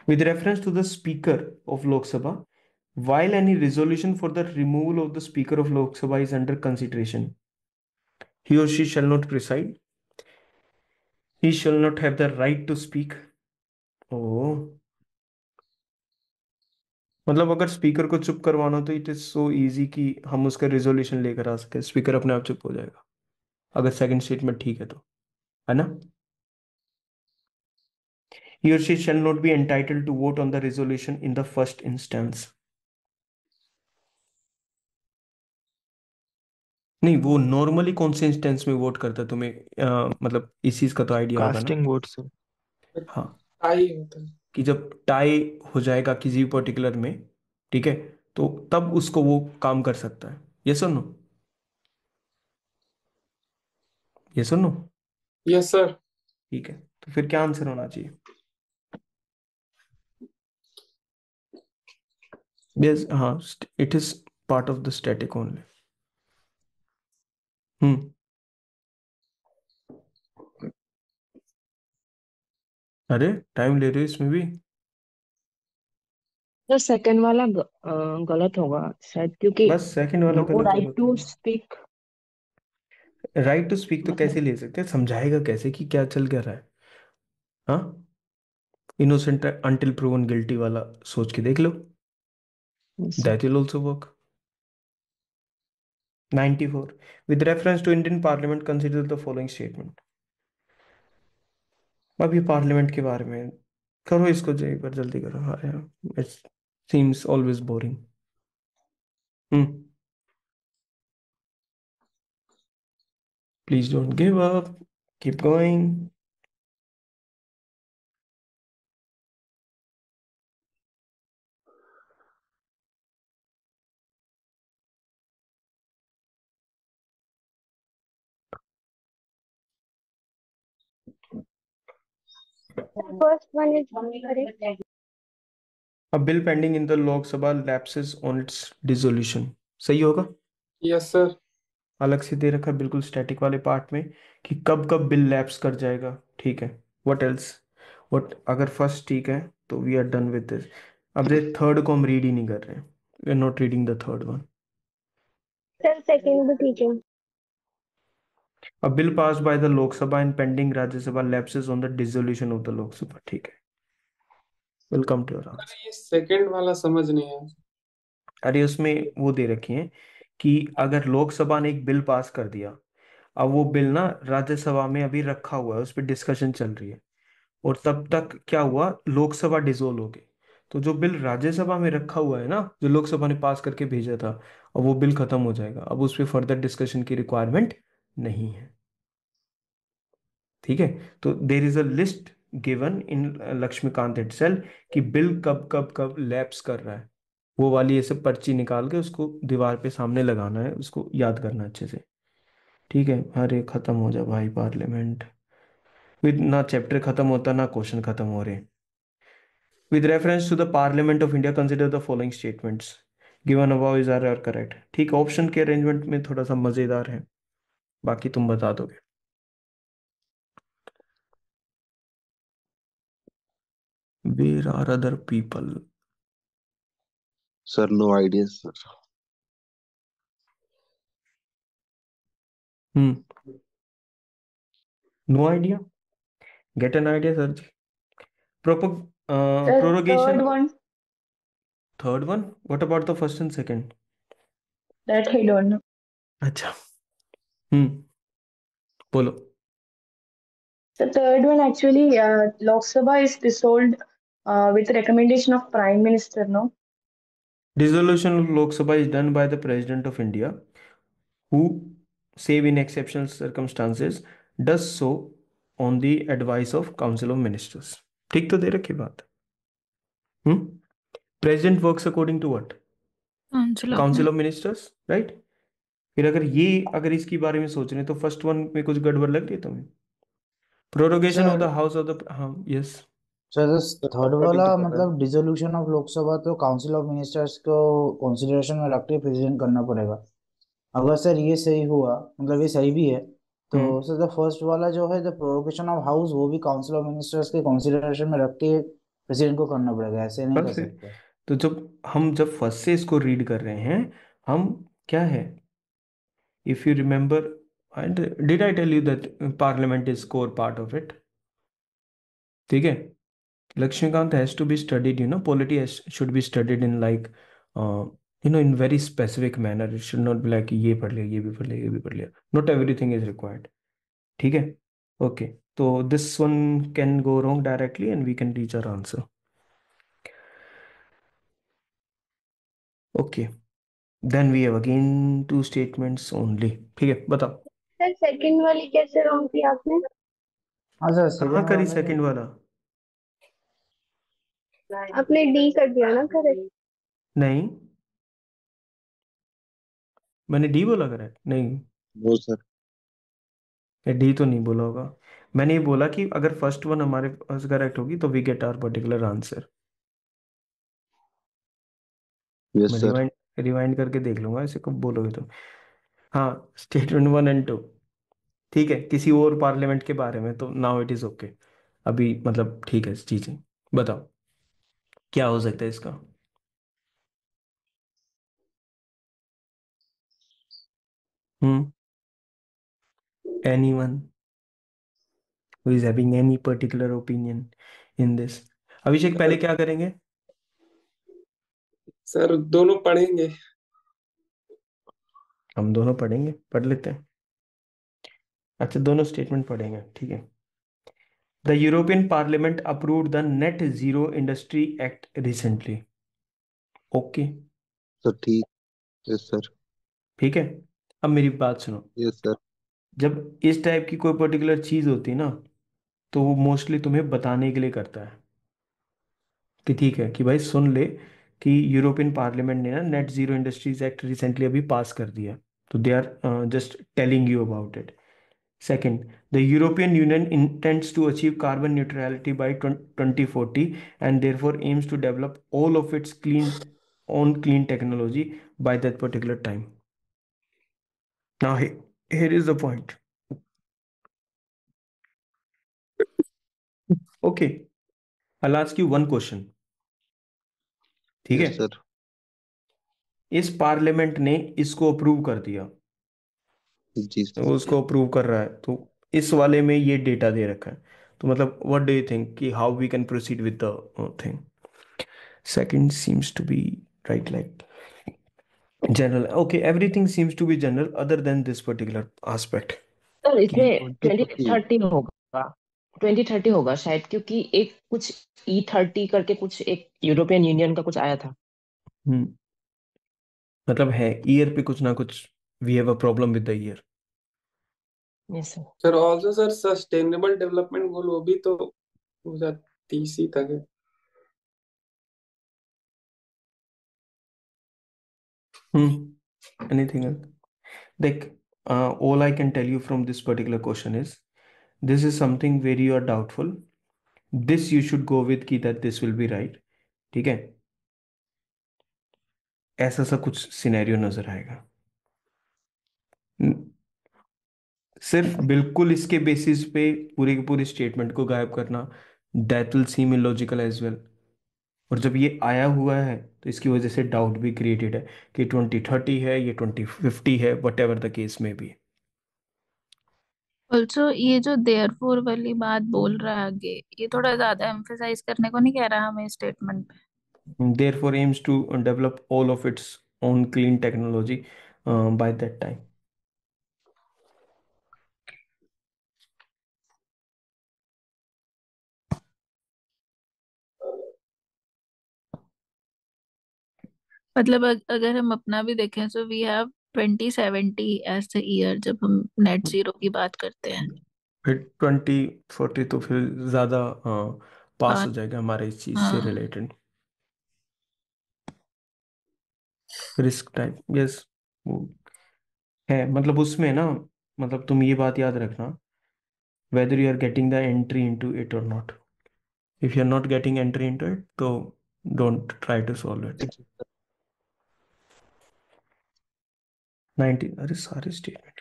Speaker 1: With reference to the Speaker of Lok Sabha, while any resolution for the removal of the Speaker of Lok Sabha is under consideration, he or she shall not preside, he shall not have the right to speak। Oh, मतलब अगर speaker को चुप करवाना हो तो it is so easy कि हम उसका रिजोल्यूशन लेकर आ सके, स्पीकर अपने आप चुप हो जाएगा, अगर सेकंड स्टेटमेंट ठीक है ना? He or she shall not be entitled to vote on the resolution in the first instance। नहीं, वो नॉर्मली कौन से इंस्टेंस में वोट करता है, तुम्हें मतलब इस चीज का तो आइडिया होगा ना?
Speaker 9: Casting vote sir.
Speaker 1: हाँ,
Speaker 3: आई होता है।
Speaker 1: कि जब टाई हो जाएगा किसी भी पर्टिकुलर में, ठीक है, तो तब उसको वो काम कर सकता है, ये सुनो, ये सुनो,
Speaker 3: यस सर।
Speaker 1: ठीक है, तो फिर क्या आंसर होना चाहिए? यस, हाँ, it is part of the static only. Hmm. अरे टाइम ले रहे हो इसमें भी?
Speaker 5: तो सेकंड वाला गलत होगा शायद, क्योंकि
Speaker 1: बस सेकंड वाला
Speaker 5: नो
Speaker 1: गलत होगा
Speaker 5: राइट टू
Speaker 1: तो?
Speaker 5: स्पीक।
Speaker 1: राइट टू स्पीक तो कैसे
Speaker 5: मतलब
Speaker 1: ले सकते हैं, समझाएगा कैसे कि क्या चल क्या रहा है? हाँ, इनोसेंट अंटिल प्रूवन गिल्टी वाला सोच के देख लो,
Speaker 5: sir.
Speaker 1: That will also work. 94, with reference to Indian Parliament consider the following statement। अभी पार्लियामेंट के बारे में करो इसको, जो एक बार जल्दी करो, हाँ यार, it seems always boring. Hmm, please don't give up, keep going.
Speaker 8: First one is correct.
Speaker 1: A bill pending in the Lok Sabha lapses on its dissolution. सही होगा।
Speaker 3: Yes sir.
Speaker 1: अलग से दे रखा है बिल्कुल स्टैटिक वाले पार्ट में कि कब कब बिल लैप्स कर जाएगा। ठीक है। What else. व्हाट अगर फर्स्ट ठीक है तो we are done with this. अब देख थर्ड को हम रीड ही नहीं कर रहे हैं। We are not reading the third one.
Speaker 8: Sir second भी ठीक है।
Speaker 1: A bill passed by the Lok Sabha and pending Rajya Sabha lapses on the dissolution of the Lok Sabha. ठीक है। Welcome to your
Speaker 3: sir
Speaker 1: answer.
Speaker 3: ये second वाला समझ नहीं आया।
Speaker 1: अरे उसमें वो दे रखी है कि अगर लोकसभा ने एक बिल पास कर दिया, अब वो बिल ना राज्यसभा में अभी रखा हुआ है, उस पर डिस्कशन चल रही है, और तब तक क्या हुआ, लोकसभा डिसोल्व हो गई। तो जो बिल राज्यसभा में रखा हुआ है ना, जो लोकसभा ने पास करके भेजा था, अब वो बिल खत्म हो जाएगा, अब उस पर फर्दर डिस्कशन की रिक्वायरमेंट नहीं है। ठीक है। तो there is a list given in Laxmikanth itself कि बिल कब कब कब लैप्स कर रहा है। वो वाली ऐसे पर्ची निकाल के उसको दीवार पे सामने लगाना है, उसको याद करना अच्छे से। ठीक है। अरे खत्म हो जा भाई पार्लियामेंट। विद ना चैप्टर खत्म होता ना क्वेश्चन खत्म हो रहे। With reference to the Parliament of India consider the following statements given above is are correct. ठीक, ऑप्शन के अरेंजमेंट में थोड़ा सा मजेदार है, बाकी तुम बता दोगे। Where are other people.
Speaker 4: Sir no idea sir.
Speaker 1: Hmm. No idea. Get an idea sir ji. Propo
Speaker 5: sir
Speaker 1: prorogation.
Speaker 5: Third one,
Speaker 1: third one. What about the first and second?
Speaker 5: That I don't know.
Speaker 1: अच्छा। Hmm. बोलो।
Speaker 5: The third one actually, Lok Sabha is dissolved with recommendation of Prime Minister, no?
Speaker 1: Dissolution of Lok Sabha is done by the President of India, who, save in exceptional circumstances, does so on the advice of Council of Ministers. ठीक तो दे रखी बात। Hmm. President works according to what?
Speaker 2: Council of
Speaker 1: council of ministers, right. फिर अगर इसके बारे में सोच रहे हैं तो फर्स्ट वन में कुछ गड़बड़ लग रही है तुम्हें? Prorogation of the
Speaker 6: sir
Speaker 1: house of the, हाँ यस।
Speaker 6: सर थर्ड
Speaker 3: अकॉर्डिंग
Speaker 6: वाला
Speaker 3: टू पता है।
Speaker 6: मतलब डिसोल्यूशन ऑफ लोकसभा तो काउंसिल ऑफ मिनिस्टर्स को कंसिडरेशन में रख के प्रेसिडेंट करना पड़ेगा। अगर सर ये सही हुआ, मतलब ये सही भी है, तो
Speaker 1: हम्म।
Speaker 6: सर द फर्स्ट वाला जो है द प्रोवोकेशन ऑफ हाउस, वो भी काउंसिल ऑफ मिनिस्टर्स के कंसिडरेशन में रख के प्रेसिडेंट को करना पड़ेगा, ऐसे नहीं कर
Speaker 1: बस है।
Speaker 6: सकते।
Speaker 1: तो जब फर्स्ट से इसको रीड कर रहे हैं, हम क्या है, if you remember, and did I tell you that parliament is core part of it? ठीक है। Lakshmikant has to be studied, polity should be studied in like in very specific manner. It should not be like ये पढ़ लिया, ये भी पढ़ लिया, ये भी पढ़ लिया। Not everything is required. ठीक है। Okay, तो this one can go wrong directly and we can reach our answer. Okay, then we have again two statements only. ठीक है, बताओ।
Speaker 8: सर सेकंड वाली कैसे रॉन्ग की आपने?
Speaker 6: हाँ सर
Speaker 1: कहाँ
Speaker 6: सेकेंड
Speaker 1: करी
Speaker 6: वाला
Speaker 1: सेकंड वाला?
Speaker 8: आपने डी कर दिया ना करेक्ट?
Speaker 1: नहीं, मैंने डी बोला करेक्ट नहीं?
Speaker 4: No sir.
Speaker 1: डी तो नहीं बोला होगा। मैंने ये बोला कि अगर फर्स्ट वन हमारे पास करेक्ट होगी तो we get our particular answer.
Speaker 4: Yes
Speaker 1: मैं
Speaker 4: सर।
Speaker 1: रिवाइंड रिवाइंड करके देख लूंगा इसे कब बोलोगे तो। हाँ, स्टेटमेंट 1 और 2। ठीक है, किसी और पार्लियामेंट के बारे में तो नाउ इट इज ओके। अभी मतलब ठीक है चीजें। बताओ क्या हो सकता है इसका? Hmm. Anyone who is having any particular opinion in this? Abhishek पहले क्या करेंगे?
Speaker 3: सर दोनों पढ़ेंगे।
Speaker 1: हम दोनों पढ़ेंगे, पढ़ लेते हैं। अच्छा, दोनों स्टेटमेंट पढ़ेंगे, ठीक है। The European Parliament approved the Net Zero Industry Act recently. Okay.
Speaker 4: Sir ठीक। Yes sir.
Speaker 1: ठीक है। अब मेरी बात सुनो।
Speaker 4: Yes sir.
Speaker 1: जब इस टाइप की कोई पर्टिकुलर चीज होती है ना, तो वो मोस्टली तुम्हें बताने के लिए करता है कि ठीक है कि भाई सुन ले कि यूरोपियन पार्लियामेंट ने ना net zero industries act recently अभी पास कर दिया। तो they are just telling you about it. Second, the European Union intends to achieve carbon neutrality by 2040 and therefore aims to develop all of its clean technology by that particular time. Now, here is the point. Okay, I'll ask you one question. ठीक है?
Speaker 4: Yes sir.
Speaker 1: इस parliament ने इसको approve कर दिया,
Speaker 4: जी
Speaker 1: तो
Speaker 4: sir.
Speaker 1: उसको approve कर रहा है, तो इस वाले में ये डेटा दे रखा है, तो मतलब व्हाट डू यू थिंक कि how we can proceed with the thing? Second seems to be right, like general. Okay, everything seems to be general other than this particular aspect.
Speaker 9: Sir
Speaker 1: कि
Speaker 9: इसमें
Speaker 4: 2040।
Speaker 9: 2030 होगा, 2030 होगा शायद, क्योंकि एक कुछ E30 करके कुछ एक यूरोपियन यूनियन का कुछ आया था।
Speaker 1: हम्म मतलब है ईयर पे कुछ ना कुछ, we have a problem with the year.
Speaker 9: Yes sir.
Speaker 3: Sir also sir sustainable development goal वो भी तो 2030 ही तक है।
Speaker 1: Anything else? देख, all I can tell you from this particular question is this is something where you are doubtful. This you should go with कि that this will be right. ठीक है? ऐसा सा कुछ सिनेरियो नजर आएगा। सिर्फ बिल्कुल इसके बेसिस पे पूरी की पूरी स्टेटमेंट को गायब करना, that will seem illogical as well. और जब ये आया हुआ है तो इसकी वजह से डाउट भी क्रिएटेड है कि 2030 है, ये 2050 है, वट एवर द केस में भी।
Speaker 2: ऑल्सो ये जो देयरफॉर वाली बात बोल रहा है आगे, ये थोड़ा ज्यादा एम्फेसाइज करने को नहीं कह रहा हमें स्टेटमेंट पे।
Speaker 1: Therefore aims to develop all of its own clean technology by that time.
Speaker 2: मतलब अगर हम अपना भी देखें तो we have 2070 as the year जब हम नेट जीरो की बात करते हैं।
Speaker 1: फिर 2040 तो फिर ज़्यादा पास
Speaker 2: बात,
Speaker 1: हो जाएगा हमारे इस चीज़ से
Speaker 2: हाँ।
Speaker 1: रिलेटेड। रिस्क टाइप, यस, वो है। मतलब उसमें ना, मतलब तुम ये बात याद रखना, whether you are getting the entry into it or not. If you are not getting entry into it, तो don't try to solve it. 19, अरे सारे statement.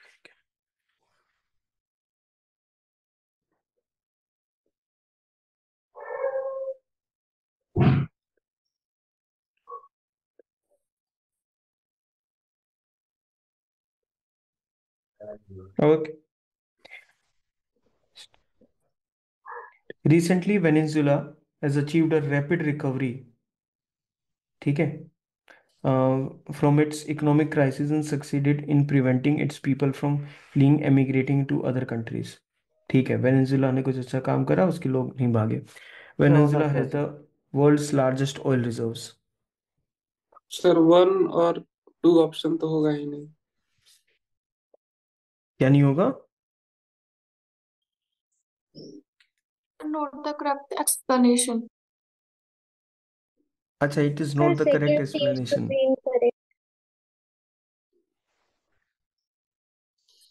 Speaker 1: Okay, recently Venezuela has achieved a rapid recovery, ठीक है, from its economic crisis and succeeded in preventing its people from fleeing, emigrating to other countries. ठीक है, Venezuela ने कुछ अच्छा काम करा, उसके लोग नहीं भागे। वेनेजुला
Speaker 6: सकता है
Speaker 1: has the world's largest oil reserves.
Speaker 3: Sir 1 और 2 ऑप्शन तो होगा ही नहीं।
Speaker 1: क्या नहीं होगा?
Speaker 10: Not the correct explanation.
Speaker 1: अच्छा, it is
Speaker 8: Sir,
Speaker 1: not the correct
Speaker 8: second seems to
Speaker 1: explanation.
Speaker 8: be incorrect.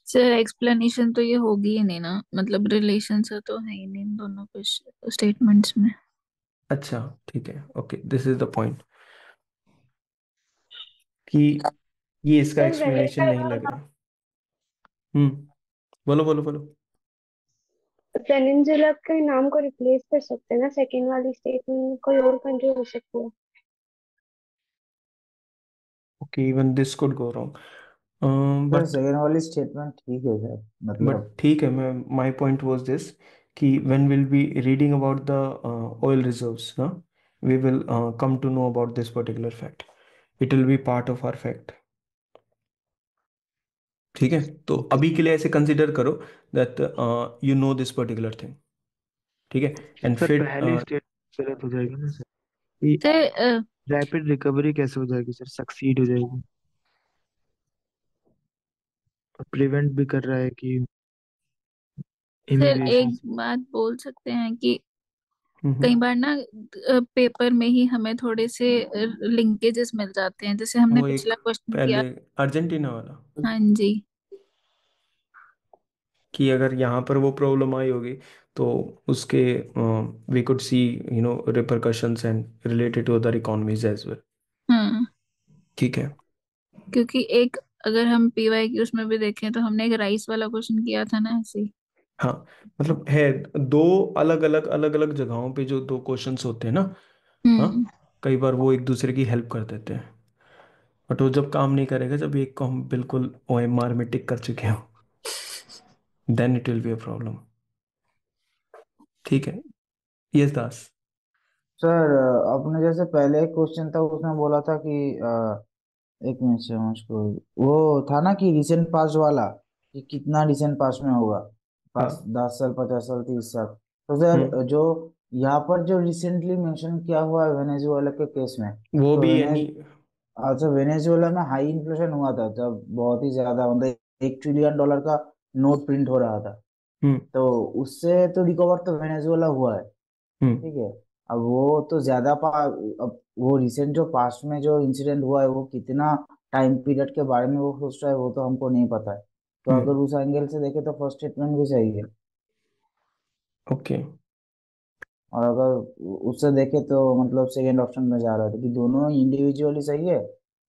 Speaker 2: Sir explanation तो ये होगी ही नहीं ना, मतलब रिलेशन से तो है ही नहीं इन दोनों स्टेटमेंट्स में।
Speaker 1: अच्छा ठीक है, okay, this is the point कि ये इसका
Speaker 8: Sir,
Speaker 1: एक्सप्लेनेशन नहीं लग रहा। हम्म बोलो बोलो बोलो।
Speaker 8: पेनिनसुला के नाम को रिप्लेस कर सकते हैं ना, सेकंड वाली स्टेटमेंट में कोई और कंट्री हो सकती है।
Speaker 1: Okay, even this could go wrong,
Speaker 6: sir
Speaker 1: but
Speaker 6: second वाली स्टेटमेंट ठीक है सर, मतलब
Speaker 1: ठीक है, मैं माय पॉइंट वाज दिस कि when will be reading about the oil reserves ना, we will come to know about this particular fact, it will be part of our fact. ठीक है, तो
Speaker 6: ओके
Speaker 1: अभी के लिए ऐसे कंसिडर करो that you know this particular thing, ठीक है, एंड
Speaker 11: सर
Speaker 1: फिर
Speaker 11: पहली स्टेट गलत हो जाएगी ना सर, कि
Speaker 2: सर
Speaker 11: रैपिड रिकवरी कैसे हो जाएगी सर, सक्सीड हो जाएगी। प्रिवेंट भी कर रहा है कि
Speaker 2: सर
Speaker 11: इमिग्रेशन
Speaker 2: एक
Speaker 11: से।
Speaker 2: बात बोल सकते हैं कि कई बार ना पेपर में ही हमें थोड़े से लिंकेजेस मिल जाते हैं, जैसे हमने
Speaker 1: वो एक
Speaker 2: पिछला क्वेश्चन किया।
Speaker 1: पहले अर्जेंटीना वाला
Speaker 2: हाँ जी।
Speaker 1: कि अगर यहाँ पर वो प्रॉब्लम आई होगी तो उसके we could see repercussions and related to other economies as well.
Speaker 2: हाँ,
Speaker 1: ठीक है।
Speaker 2: क्योंकि एक अगर हम पीवाई उसमें भी देखें तो हमने एक राइस वाला क्वेश्चन किया था ना ऐसे ही।
Speaker 1: हाँ, मतलब है, दो अलग अलग जगहों पे जो दो क्वेश्चंस होते हैं ना। हाँ,
Speaker 2: हम्म।
Speaker 1: कई बार वो एक दूसरे की हेल्प कर देते हैं, बट वो जब काम नहीं करेगा, जब एक को हम बिल्कुल ओएमआर में टिक कर चुके हो, then it will be a problem. ठीक है। यस दास।
Speaker 6: सर आपने जैसे पहले एक क्वेश्चन था उसमें बोला था कि एक मिनट से मुझको वो था ना कि रिसेंट पास्ट वाला, कि कितना रिसेंट पास्ट में होगा, पास
Speaker 1: हाँ।
Speaker 6: 10 साल 50 साल 30 साल। तो
Speaker 1: हम्म।
Speaker 6: सर जो यहाँ पर जो रिसेंटली मेंशन किया हुआ है वेनेजुएला के केस में,
Speaker 1: वो
Speaker 6: तो
Speaker 1: भी एनी।
Speaker 6: अच्छा वेनेजुएला में हाई इन्फ्लेशन हुआ था जब बहुत ही ज्यादा, मतलब $1 ट्रिलियन का नोट प्रिंट हो रहा था।
Speaker 1: हम्म।
Speaker 6: तो उससे तो रिकवर तो वेनेजुएला हुआ है,
Speaker 1: हम्म।
Speaker 6: ठीक है। अब वो तो अब वो रिसेंट जो पास्ट में जो इंसिडेंट हुआ है वो कितना टाइम पीरियड के बारे में वो सोच रहा है वो तो हमको नहीं पता है। तो
Speaker 1: हम्म।
Speaker 6: अगर उस एंगल से देखे तो फर्स्ट स्टेटमेंट भी सही है।
Speaker 1: ओके।
Speaker 6: और अगर उससे देखे तो मतलब सेकेंड ऑप्शन में जा रहा था कि दोनों इंडिविजुअली सही है,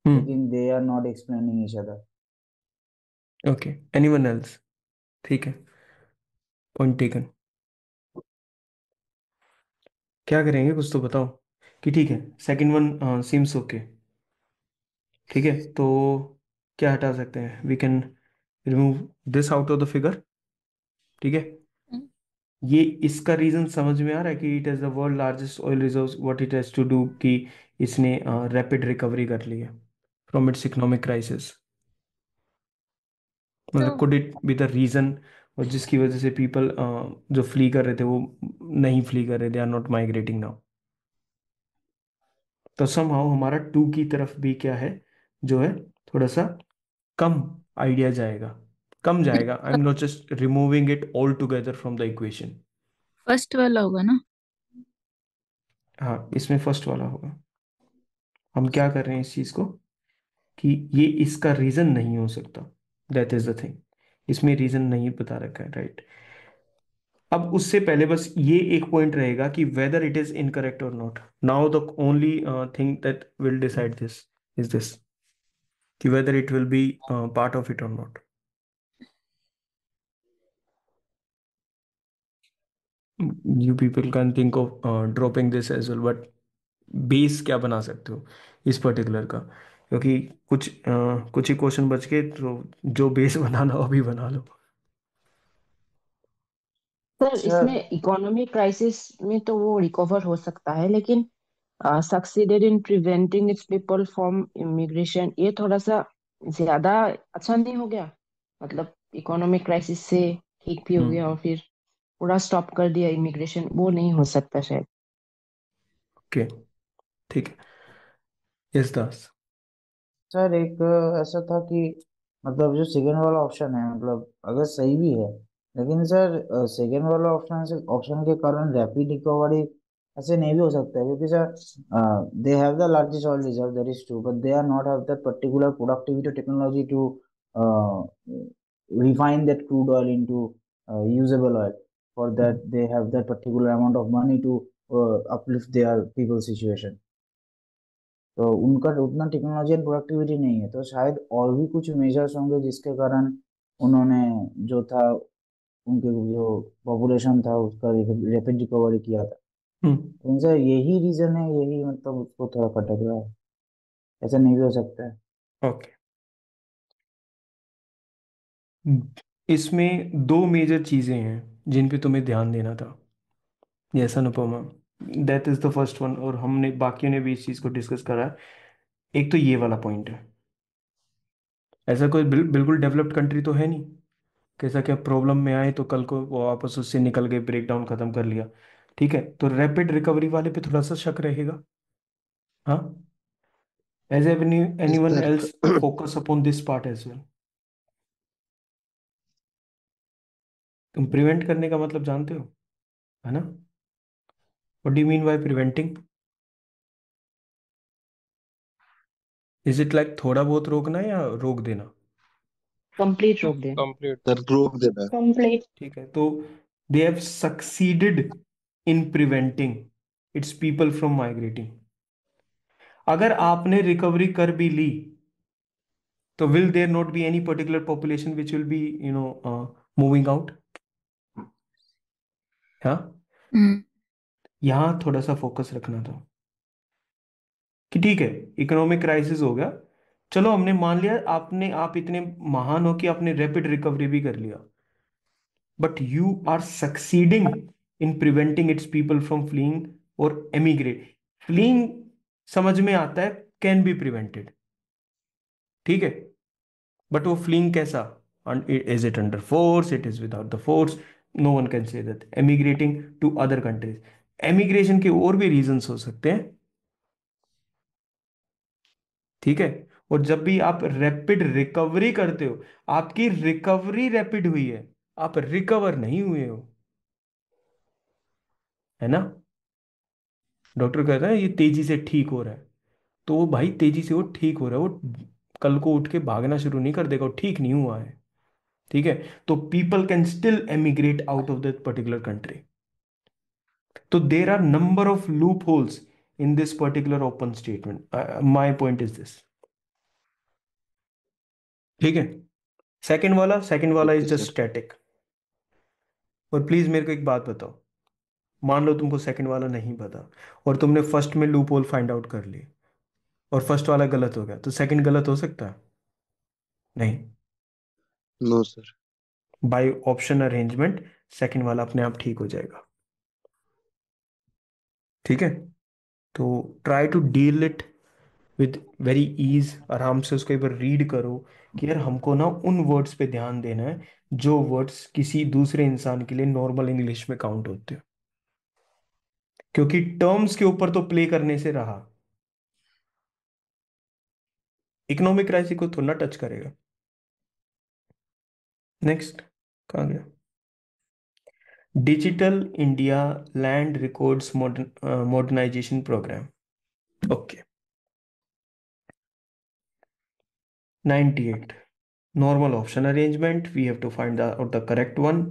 Speaker 1: हम्म।
Speaker 6: लेकिन they are not explaining each other.
Speaker 1: Okay, anyone else? ठीक है, पॉइंट टेकन। क्या करेंगे, कुछ तो बताओ। कि ठीक है, सेकंड वन सीम्स ओके। ठीक है, तो क्या हटा सकते हैं? We can remove this out of the figure. ठीक है। ये इसका रीजन समझ में आ रहा है कि it is the world largest oil reserves, what it has to do कि इसने रैपिड रिकवरी कर ली है फ्रॉम इट्स इकोनॉमिक क्राइसिस। मतलब
Speaker 2: तो
Speaker 1: could it be the reason, और जिसकी वजह से पीपल जो फ्ली कर रहे थे वो नहीं फ्ली कर रहे, they are not migrating now. तो समहाउ हमारा टू की तरफ भी क्या है, जो है थोड़ा सा कम आइडिया जाएगा, कम जाएगा। I am not just removing it all together from the equation.
Speaker 2: First वाला होगा ना।
Speaker 1: हाँ, इसमें फर्स्ट वाला होगा। हम क्या कर रहे हैं इस चीज को, कि ये इसका रीजन नहीं हो सकता, दैट इज द थिंग। इसमें रीजन नहीं बता रखा है, राइट। अब उससे पहले बस ये एक पॉइंट रहेगा कि वेदर इट इज इनकरेक्ट और not. Now the only thing that will decide this is this, कि whether it will be part of it और not. You people can think of dropping this as well, but base क्या बना सकते हो इस particular का? क्योंकि कुछ ही क्वेश्चन बच के, तो जो बेस बनाना हो अभी बना लो।
Speaker 9: सर
Speaker 6: सर
Speaker 9: इसमें इकोनॉमिक क्राइसिस में तो वो रिकवर हो सकता है, लेकिन succeeded in preventing its people from immigration, ये थोड़ा सा ज्यादा अच्छा नहीं हो गया? मतलब इकोनॉमिक क्राइसिस से ठीक भी हो
Speaker 1: हम्म।
Speaker 9: गया और फिर पूरा स्टॉप कर दिया इमिग्रेशन, वो नहीं हो सकता शायद।
Speaker 1: ओके, ठीक है। यस दास।
Speaker 6: सर एक ऐसा था कि मतलब जो सेकेंड वाला ऑप्शन है मतलब अगर सही भी है, लेकिन सर सेकेंड वाला ऑप्शन के कारण रैपिड रिकवरी ऐसे नहीं भी हो सकता है, क्योंकि sir they have the largest oil reserve, that is true, but they are not have that particular productivity technology to refine that crude oil into usable oil. For that they have that particular amount of money to uplift their people situation. तो उनका उतना technology and productivity नहीं है, तो शायद और भी कुछ मेजर्स होंगे जिसके कारण उन्होंने जो था उनके जो पॉपुलेशन था उसका रैपिड रिकवरी किया था।
Speaker 1: हम्म।
Speaker 6: इनसे यही रीजन है, यही मतलब उसको थोड़ा खटक रहा है, ऐसा नहीं भी हो सकता है।
Speaker 1: ओके, इसमें दो मेजर चीजें हैं जिन पे तुम्हें ध्यान देना था। Yes Anupama, that is the first one, और हमने बाकियों ने भी इस चीज को डिस्कस करा है। एक तो ये वाला पॉइंट है, ऐसा कोई बिल्कुल डेवलप्ड कंट्री तो है नहीं, कैसा क्या प्रॉब्लम में आए तो कल को वो वापस उससे निकल गए, ब्रेक डाउन खत्म कर लिया। ठीक है, तो रैपिड रिकवरी वाले पे थोड़ा सा शक रहेगा। हाँ, as anyone
Speaker 4: sir
Speaker 1: else focus upon this part as well. तुम प्रिवेंट करने का मतलब जानते हो, है ना? What do you mean by preventing? Is it like थोड़ा बहुत रोकना या रोक देना?
Speaker 9: कंप्लीट रोक देना।
Speaker 7: कंप्लीट।
Speaker 4: सर रोक देना।
Speaker 5: कंप्लीट।
Speaker 1: ठीक है, तो they have succeeded in preventing its people from migrating. अगर आपने रिकवरी कर भी ली तो will there not be any particular population which will be moving out? हाँ,
Speaker 2: हम्म।
Speaker 1: यहां थोड़ा सा फोकस रखना था कि ठीक है, इकोनॉमिक क्राइसिस हो गया, चलो हमने मान लिया आप इतने महान हो कि आपने रैपिड रिकवरी भी कर लिया, but you are succeeding in preventing its people from fleeing और एमिग्रेट। फ्लीइंग समझ में आता है, कैन बी प्रिवेंटेड, ठीक है, बट वो फ्लीइंग कैसा? Is it under force, it is without the force? No one can say that. Emigrating to other countries, emigration के और भी रीजंस हो सकते हैं, ठीक है। और जब भी आप रैपिड रिकवरी करते हो, आपकी रिकवरी रैपिड हुई है, आप रिकवर नहीं हुए हो, है ना। डॉक्टर कहता है ये तेजी से ठीक हो रहा है, तो वो भाई तेजी से वो ठीक हो रहा है, वो कल को उठ के भागना शुरू नहीं कर देगा, वो ठीक नहीं हुआ है, ठीक है। तो people can still emigrate out of that particular country. तो there are number of loopholes in this particular open statement. My point is this, ठीक है। सेकंड वाला is
Speaker 4: okay
Speaker 1: just
Speaker 4: sir.
Speaker 1: Static. और प्लीज मेरे को एक बात बताओ, मान लो तुमको सेकंड वाला नहीं पता और तुमने फर्स्ट में लूप होल फाइंड आउट कर ली और फर्स्ट वाला गलत हो गया, तो सेकंड गलत हो सकता है? नहीं।
Speaker 4: No sir.
Speaker 1: By option arrangement second वाला अपने आप ठीक हो जाएगा, ठीक है। तो try to deal it with very ease, आराम से उसको एक बार रीड करो कि यार हमको ना उन वर्ड्स पे ध्यान देना है जो वर्ड्स किसी दूसरे इंसान के लिए नॉर्मल इंग्लिश में काउंट होते हो, क्योंकि टर्म्स के ऊपर तो प्ले करने से रहा, इकोनॉमिक क्राइसिस को थोड़ा टच करेगा। नेक्स्ट, कहाँ गया? Digital India land records modernisation programme, okay. 98 normal option arrangement, we have to find out the correct one.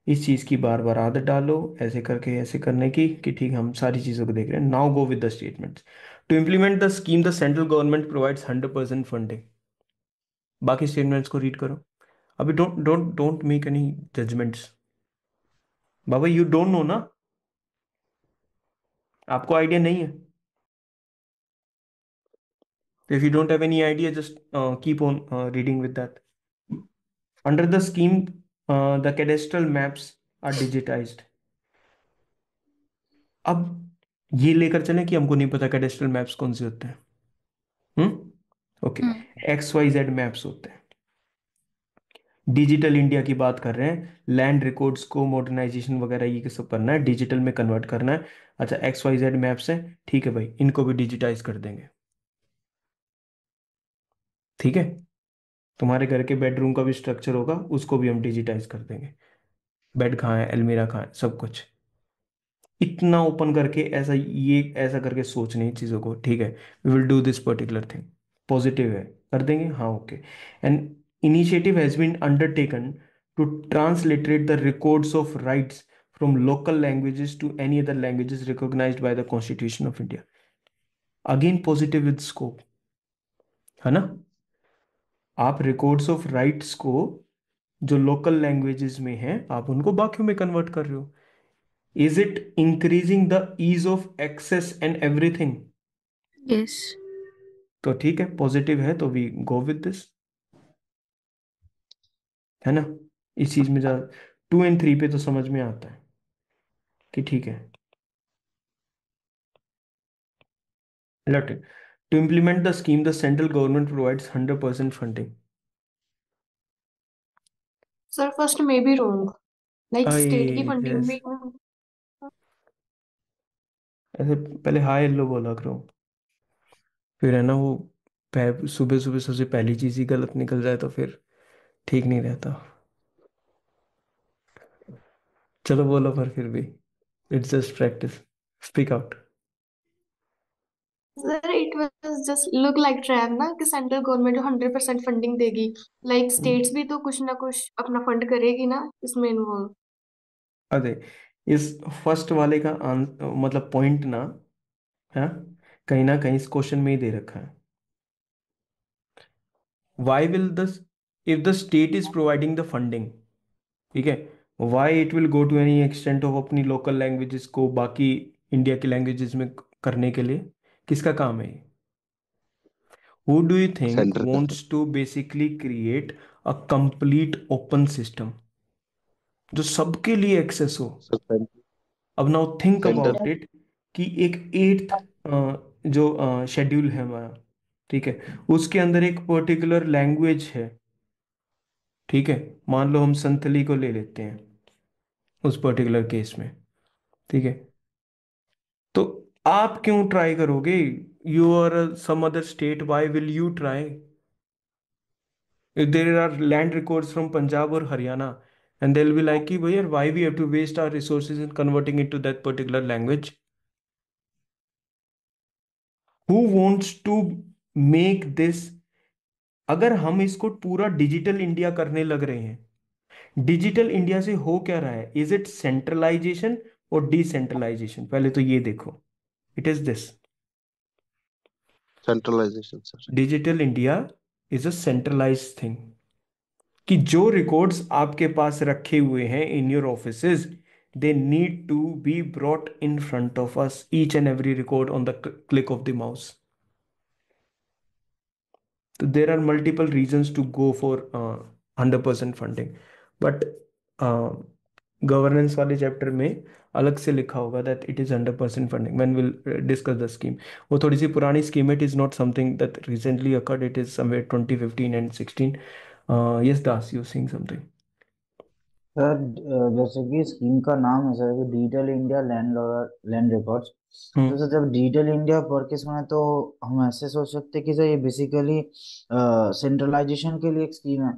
Speaker 1: इस चीज की बार बार आदत डालो ऐसे करके, ऐसे करने की कि ठीक है हम सारी चीजों को देख रहे हैं। Now go with the statements. To implement the scheme the central government provides 100% funding. बाकी स्टेटमेंट्स को रीड करो। अभी don't don't don't make any judgements, बाबा यू डोंट नो ना, आपको आइडिया नहीं है। If you don't have any idea, just keep on reading with that. Under the scheme, the cadastral maps are digitized. अब ये लेकर चलें कि हमको नहीं पता कैडेस्ट्रल मैप्स कौन से होते हैं। ओके,
Speaker 2: हम्म।
Speaker 1: XYZ मैप्स होते हैं। डिजिटल इंडिया की बात कर रहे हैं, लैंड रिकॉर्ड्स को मॉडर्नाइजेशन वगैरह ये सब करना है, डिजिटल में कन्वर्ट करना है। अच्छा, XYZ मैप्स है, ठीक है भाई, इनको भी डिजिटाइज कर देंगे, ठीक है। तुम्हारे घर के बेडरूम का भी स्ट्रक्चर होगा, उसको भी हम डिजिटाइज कर देंगे। बेड कहाँ है, अलमीरा कहाँ है, सब कुछ इतना ओपन करके ऐसा, ये ऐसा करके सोचने ही चीज़ों को, ठीक है। We will do this particular thing, positive है, कर देंगे, हाँ okay. And initiative has been undertaken to transliterate the records of rights from local languages to any other languages recognised by the Constitution of India. Again positive with scope, है ना। आप records of rights को जो local languages में है, आप उनको बाकियों में कन्वर्ट कर रहे हो। Is it increasing the ease of access and everything?
Speaker 2: Yes.
Speaker 1: तो ठीक है, पॉजिटिव है तो वी गो विद दिस, है ना। इस चीज में जा 2 और 3 पे तो समझ में आता है कि ठीक है। Let it. To implement the scheme the central government provides 100% funding.
Speaker 10: Sir first may be wrong, like
Speaker 1: I
Speaker 10: state की फंडिंग
Speaker 1: यस,
Speaker 10: भी।
Speaker 1: ऐसे पहले हाई येलो बोला करो, फिर है ना वो सुबह सुबह सबसे पहली चीज ही गलत निकल जाए तो फिर ठीक नहीं रहता। चलो बोलो, पर फिर भी it's just practice, speak out.
Speaker 10: Sir it was just look like trap ना कि सेंट्रल गवर्नमेंट जो 100% फंडिंग देगी, लाइक स्टेट्स भी तो कुछ ना कुछ अपना फंड करेगी ना इसमें इन्वॉल्व।
Speaker 1: अरे इस फर्स्ट वाले का मतलब पॉइंट ना है, कहीं ना कहीं इस क्वेश्चन में ही दे रखा है। Why will this if the state is providing the funding, ठीक है, why it will go to any extent of अपनी लोकल लैंग्वेजेस को बाकी इंडिया की लैंग्वेजेस में करने के लिए? किसका काम है ये? Who do you think
Speaker 4: centre का sir.
Speaker 1: Wants to basically create a complete open system जो सबके लिए एक्सेस हो?
Speaker 4: सर
Speaker 1: अब now think
Speaker 4: centre.
Speaker 1: About it कि एक एट्थ जो शेड्यूल है हमारा, ठीक है, उसके अंदर एक पर्टिकुलर लैंग्वेज है, ठीक है, मान लो हम संथली को ले लेते हैं उस पर्टिकुलर केस में, ठीक है, तो आप क्यों ट्राई करोगे? You are some other state, why will you try? If there are land records from Punjab or Haryana, and they'll be like, "Ki, bhaiya, why we have to waste our resources in converting it to that particular language?" Who wants to make this? अगर हम इसको पूरा digital India करने लग रहे हैं, digital India से हो क्या रहा है? इज इट सेंट्रलाइजेशन और डिसेंट्रलाइजेशन? पहले तो ये देखो, it is this.
Speaker 4: Centralisation sir.
Speaker 1: Digital India is a centralise thing कि जो रिकॉर्ड्स आपके पास रखे हुए हैं in your offices, they need to be brought in front of us, each and every record on the click of the mouse. तो there are multiple reasons to go for 100% funding, but governance वाले chapter में अलग से लिखा होगा that it is 100% funding when will discuss the scheme. वो थोड़ी सी पुरानी स्कीम है, it is not something that recently occurred, it is somewhere 2015 and 16। Yes Das, you seeing something?
Speaker 6: Sir जैसे कि स्कीम का नाम है सर कि डिजिटल इंडिया लैंड रिकॉर्ड्स। तो सर जब डिजिटल इंडिया पढ़ के सुना तो हम ऐसे सोच सकते हैं कि सर ये बेसिकली सेंट्रलाइजेशन के लिए एक स्कीम है।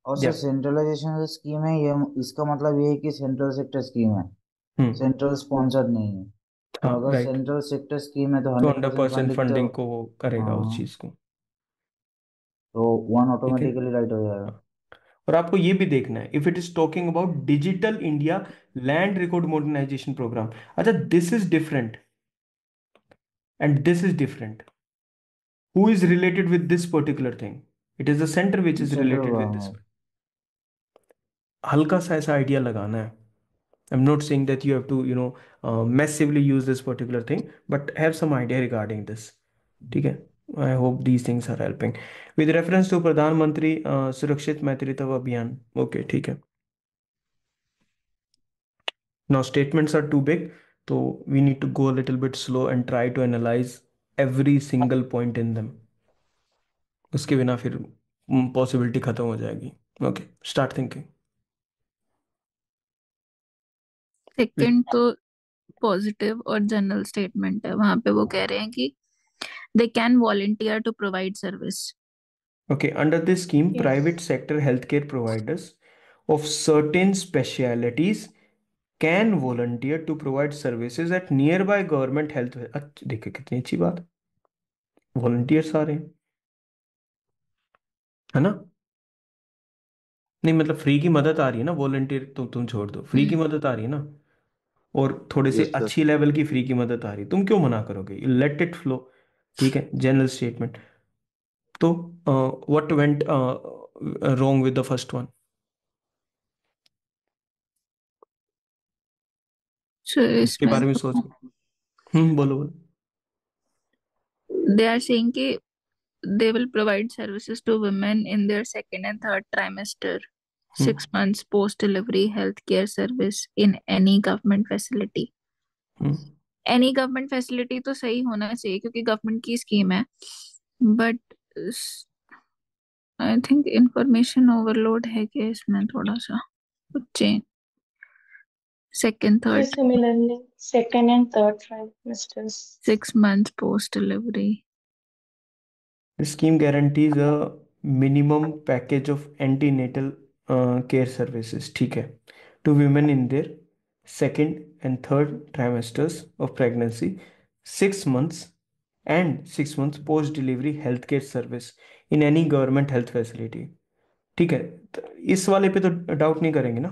Speaker 6: और सर
Speaker 1: या
Speaker 6: सेंट्रलाइजेशन जो स्कीम है ये इसका मतलब ये है कि सेंट्रल सेक्टर स्कीम है, सेंट्रल स्पॉन्सर्ड नहीं है। तो
Speaker 1: हाँ,
Speaker 6: अगर
Speaker 1: राइट।
Speaker 6: सेंट्रल सेक्टर स्कीम है तो
Speaker 1: तो
Speaker 6: 100%
Speaker 1: 100%
Speaker 6: फंडिंग तो
Speaker 1: फंडिंग को वो करेगा उस
Speaker 6: हाँ,
Speaker 1: चीज को,
Speaker 6: तो वन
Speaker 1: ठीक है।
Speaker 6: ऑटोमेटिकली राइट हो जाएगा।
Speaker 1: हाँ। और आपको ये भी देखना है, if it is talking about digital India land record modernisation programme, अच्छा, this is different and this is different. Who is related with this particular thing? It is the centre which is
Speaker 6: central
Speaker 1: related with this.
Speaker 6: Government.
Speaker 1: हल्का सा ऐसा idea लगाना है। I'm not saying that you have to, massively use this particular thing, but have some idea regarding this. ठीक है? I hope these things are helping. With reference to प्रधानमंत्री सुरक्षित मातृत्व अभियान, okay, ठीक है. Now statements are too big, so we need to go a little bit slow and try to analyze every single point in them. उसके बिना फिर possibility खत्म हो जाएगी. Okay, start thinking.
Speaker 2: सेकंड तो पॉजिटिव और जनरल स्टेटमेंट है, वहां पे वो कह रहे हैं कि they can volunteer to provide service.
Speaker 1: Okay, under this scheme,
Speaker 5: Yes.
Speaker 1: private sector healthcare providers of certain specialities can volunteer to provide services at nearby government health। अच्छा, देखिए कितनी अच्छी बात, वॉलंटियर्स आ रहे हैं, है ना? नहीं मतलब फ्री की मदद आ रही है ना, वॉलंटियर तो तुम छोड़ दो, फ्री की मदद आ रही है ना, और थोड़े से
Speaker 4: यस सर।
Speaker 1: अच्छी लेवल की फ्री की मदद आ रही है, तुम क्यों मना करोगे? लेट इट फ्लो, ठीक है, जनरल स्टेटमेंट। तो what went wrong with the first one? इसके
Speaker 2: इसमें
Speaker 1: बारे में सोच, बोलो बोलो।
Speaker 2: दे आर सेइंग कि they will provide services to women in their second and third trimester, 6 months post delivery health care service in any government facility। Any government facility तो सही होना चाहिए क्योंकि गवर्नमेंट की स्कीम है, but I think information overload है कि इसमें थोड़ा सा कुछ change. Second
Speaker 5: So
Speaker 2: third
Speaker 5: similarly, second and third trimesters.
Speaker 2: 6 months post delivery।
Speaker 1: The scheme guarantees a minimum package of antenatal care services, ठीक है, to women in their second and third trimesters of pregnancy, 6 months and 6 months post delivery healthcare service in any government health facility। ठीक है, तो इस वाले पे तो doubt नहीं करेंगे ना,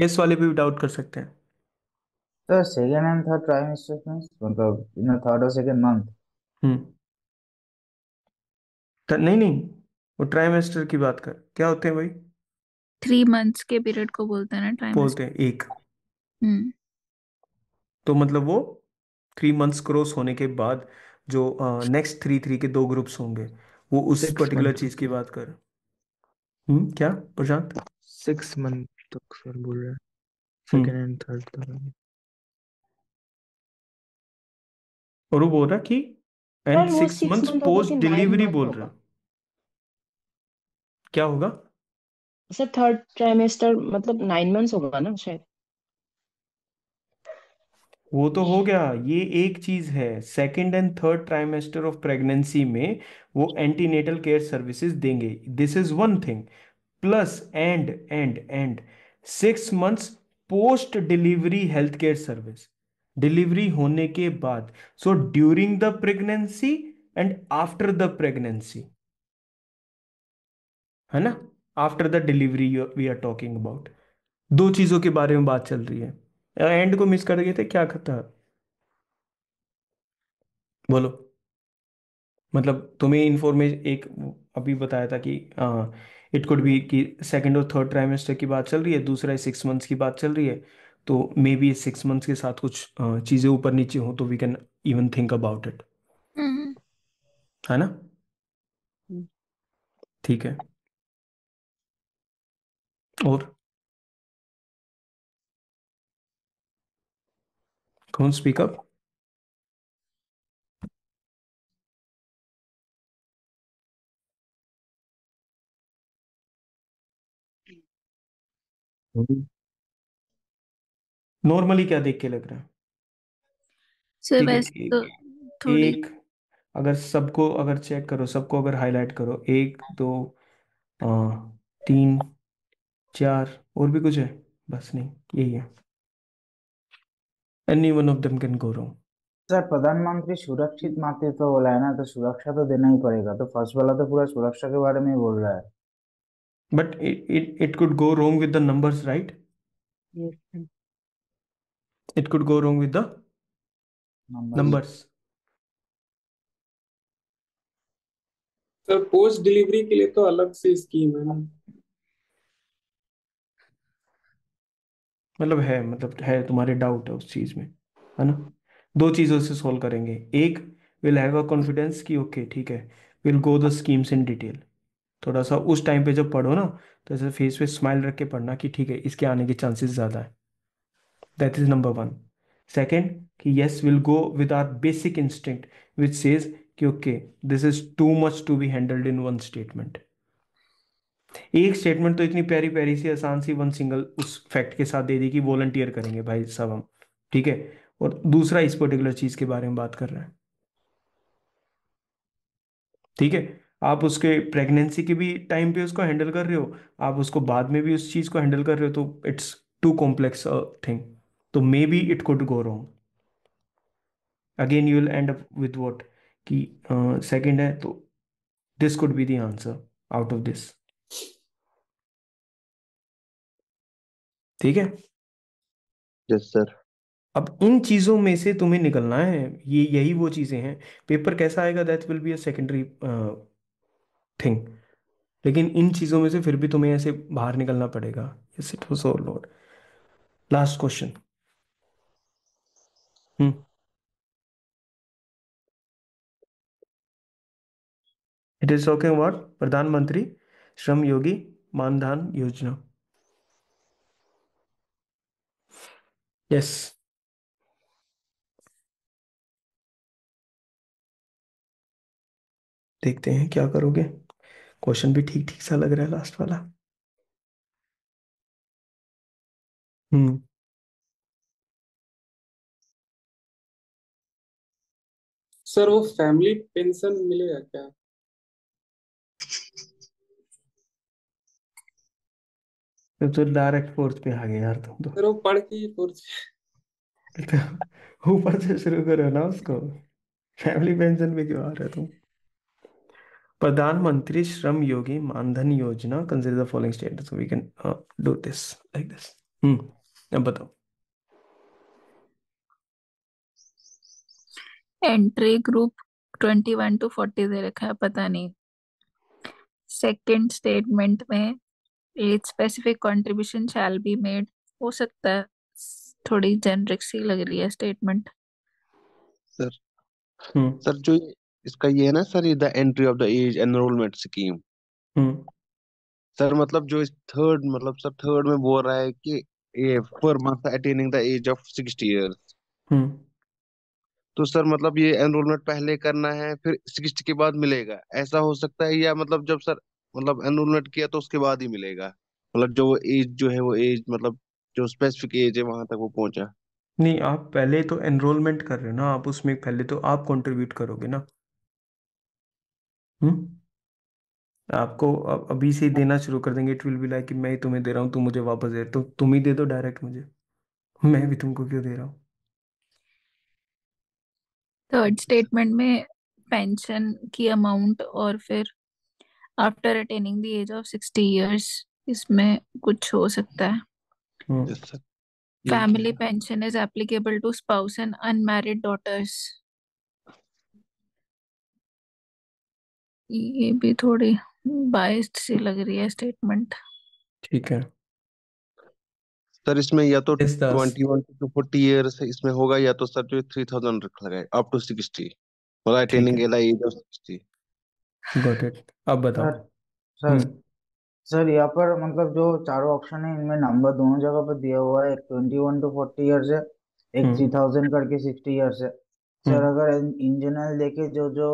Speaker 1: इस वाले पे भी डाउट कर सकते हैं।
Speaker 6: तो सेकेंड एंड थर्ड ट्राइमेस्टर मतलब इन थर्ड और सेकेंड मंथ।
Speaker 1: हम्म नहीं नहीं, वो ट्राइमेस्टर की बात कर, क्या होते हैं भाई?
Speaker 2: 3 months के पीरियड को बोलते हैं ना
Speaker 1: बोलते
Speaker 2: ट्राइमेस्टर।
Speaker 1: हैं एक।
Speaker 2: हम्म
Speaker 1: तो मतलब वो 3 मंथ्स क्रॉस होने के बाद जो नेक्स्ट थ्री थ्री के दो ग्रुप्स होंगे, वो उस
Speaker 11: 6 मंथ
Speaker 1: पर्टिकुलर चीज की बात कर। क्या प्रशांत?
Speaker 11: 6 मंथ तक सर बोल रहे हैं,
Speaker 1: हम्म
Speaker 11: सेकेंड एंड थर्ड तक।
Speaker 1: और वो बोल रहा कि एंड
Speaker 9: सर वो
Speaker 1: 6 मंथ्स
Speaker 9: 6 मंथ होगा
Speaker 1: पोस्ट
Speaker 9: कि नाइन
Speaker 1: डिलीवरी
Speaker 9: मंथ
Speaker 1: बोल
Speaker 9: होगा?
Speaker 1: रहा। क्या होगा?
Speaker 9: सर थर्ड ट्राइमेस्टर मतलब 9 मंथ्स होगा ना शायद।
Speaker 1: वो तो हो गया, ये एक चीज है। Second and third trimester of pregnancy में वो एंटीनेटल केयर सर्विसेज देंगे, this is one thing. Plus and 6 months post delivery health care service, delivery होने के बाद। So during the pregnancy and after the pregnancy, है ना, after the delivery we are talking about. दो चीजों के बारे में बात चल रही है। एंड को मिस कर गए थे, क्या था? बोलो। मतलब तुम्हें इंफॉर्मेशन एक अभी बताया था कि इट कुड बी कि सेकंड और थर्ड ट्राइमेस्टर की बात चल रही है, दूसरा 6 मंथ्स की बात चल रही है। तो मे बी 6 मंथ्स के साथ कुछ चीज़ें ऊपर नीचे हो तो we can even think about it,
Speaker 2: hmm
Speaker 1: है ना?
Speaker 9: हम्म।
Speaker 1: ठीक है। और कौन स्पीक अप? नॉर्मली क्या देख के लग रहा है?
Speaker 2: सिर्फ
Speaker 1: ठीक है,
Speaker 2: ऐसे तो थोड़ी।
Speaker 1: एक अगर सबको अगर चेक करो, सबको अगर हाईलाइट करो, एक दो आ, तीन चार, और भी कुछ है? बस नहीं, यही है। Any one of them can go wrong.
Speaker 6: Sir प्रधानमंत्री सुरक्षित मातृत्व बोला है ना, तो सुरक्षा तो देना ही पड़ेगा, तो फर्स्ट वाला तो पूरा सुरक्षा के बारे में ही बोल रहा है।
Speaker 1: But it could go wrong with the numbers, right?
Speaker 9: Yes.
Speaker 1: It could go wrong with the
Speaker 6: number.
Speaker 1: numbers.
Speaker 3: Sir post delivery के लिए तो अलग से स्कीम है ना।
Speaker 1: मतलब है तुम्हारे डाउट है उस चीज में, है ना? दो चीजों से सॉल्व करेंगे। एक, विल हैव अ कॉन्फिडेंस कि ओके ठीक है, will go the schemes in detail. थोड़ा सा उस टाइम पे जब पढ़ो ना, तो ऐसे फेस पे स्माइल रख के पढ़ना कि ठीक है, इसके आने के चांसेस ज्यादा है। That is number one. Second, कि yes will go with our basic instinct which says कि okay, this is too much to be handled in one statement. एक स्टेटमेंट तो इतनी प्यारी प्यारी सी आसान सी वन सिंगल उस फैक्ट के साथ दे दी कि वॉलंटियर करेंगे भाई साहब हम, ठीक है। और दूसरा इस पर्टिकुलर चीज के बारे में बात कर रहे हैं, ठीक है। आप उसके प्रेगनेंसी के भी टाइम पे उसको हैंडल कर रहे हो, आप उसको बाद में भी उस चीज को हैंडल कर रहे हो, तो इट्स टू कॉम्प्लेक्स थिंग। तो may be it could go wrong. Again you will end up with what, कि सेकंड है, तो this could be the answer out of this. ठीक है।
Speaker 4: Yes sir.
Speaker 1: अब इन चीजों में से तुम्हें निकलना है, ये यही वो चीजें हैं। पेपर कैसा आएगा that will be a secondary thing, लेकिन इन चीजों में से फिर भी तुम्हें ऐसे बाहर निकलना पड़ेगा। Yes it was all Lord. Last question. Hmm it is talking about प्रधानमंत्री श्रम योगी मानधन योजना। यस। देखते हैं क्या करोगे। क्वेश्चन भी ठीक ठीक सा लग रहा है लास्ट वाला। हम्म
Speaker 3: सर वो फैमिली पेंशन मिलेगा क्या?
Speaker 1: तो डायरेक्ट फोर्थ पे आ गए यार तुम तो।
Speaker 3: सर वो पढ़ के ही फोर्थ।
Speaker 1: ऊपर से शुरू करो ना उसको। फैमिली पेंशन पे क्यों आ रहे हो तुम? प्रधानमंत्री श्रम Yogi Maandhan Yojana consider the following status, we can do this like this. अब बताओ।
Speaker 2: एंट्री ग्रुप 21 to 40 दे रखा है, पता नहीं। सेकंड स्टेटमेंट में as specific contribution shall be made, हो सकता है। थोड़ी जेनरिक सी लग रही है स्टेटमेंट।
Speaker 4: सर
Speaker 1: हम्म
Speaker 4: सर जो इसका ये है ना सर, ये the entry of the age enrolment scheme.
Speaker 1: हम्म
Speaker 4: सर मतलब जो इस थर्ड, मतलब सर थर्ड में बोल रहा है कि ये per month attaining the age of 60 years।
Speaker 1: हम्म
Speaker 4: तो सर मतलब ये एनरोलमेंट पहले करना है फिर 60 के बाद मिलेगा, ऐसा हो सकता है? या मतलब जब सर मतलब एनरोलमेंट किया तो उसके बाद ही मिलेगा, मतलब जो एज जो है वो एज मतलब जो स्पेसिफिक एज है वहां तक वो पहुंचा।
Speaker 1: नहीं, आप पहले तो एनरोलमेंट कर रहे हो ना, आप उसमें पहले तो आप कंट्रीब्यूट करोगे ना। हम्म आपको अभी से ही देना शुरू कर देंगे, इट विल बी लाइक कि मैं ही तुम्हें दे रहा हूँ, तुम मुझे वापस दे, तो तुम ही दे दो डायरेक्ट मुझे, मैं भी तुमको क्यों दे रहा हूँ?
Speaker 2: थर्ड स्टेटमेंट में पेंशन की अमाउंट और फिर after attaining the age of 60 years, इसमें कुछ हो सकता है।
Speaker 1: हम्म
Speaker 4: यस सर, यही
Speaker 2: फैमिली
Speaker 4: कह
Speaker 2: pension is applicable to spouse and unmarried daughters, ये भी थोड़ी बाइस्ड सी लग रही है स्टेटमेंट।
Speaker 1: ठीक है।
Speaker 4: सर इसमें या तो
Speaker 1: इस दास
Speaker 4: 21 to 40 years इसमें होगा, या तो सर जो 3000 रखा गया अप टू 60, मतलब
Speaker 1: ठीक
Speaker 4: अटेनिंग
Speaker 1: है,
Speaker 4: एज ऑफ 60।
Speaker 1: Got it. अब बताओ।
Speaker 6: सर सर
Speaker 1: हम्म
Speaker 6: सर यहाँ पर मतलब जो चारों ऑप्शन है इनमें नंबर दोनों जगह पर दिया हुआ है, एक 21 to 40 years है, एक
Speaker 1: हम्म
Speaker 6: 3000 करके 60 years है। सर
Speaker 1: हम्म
Speaker 6: अगर इन जनरल देखे जो जो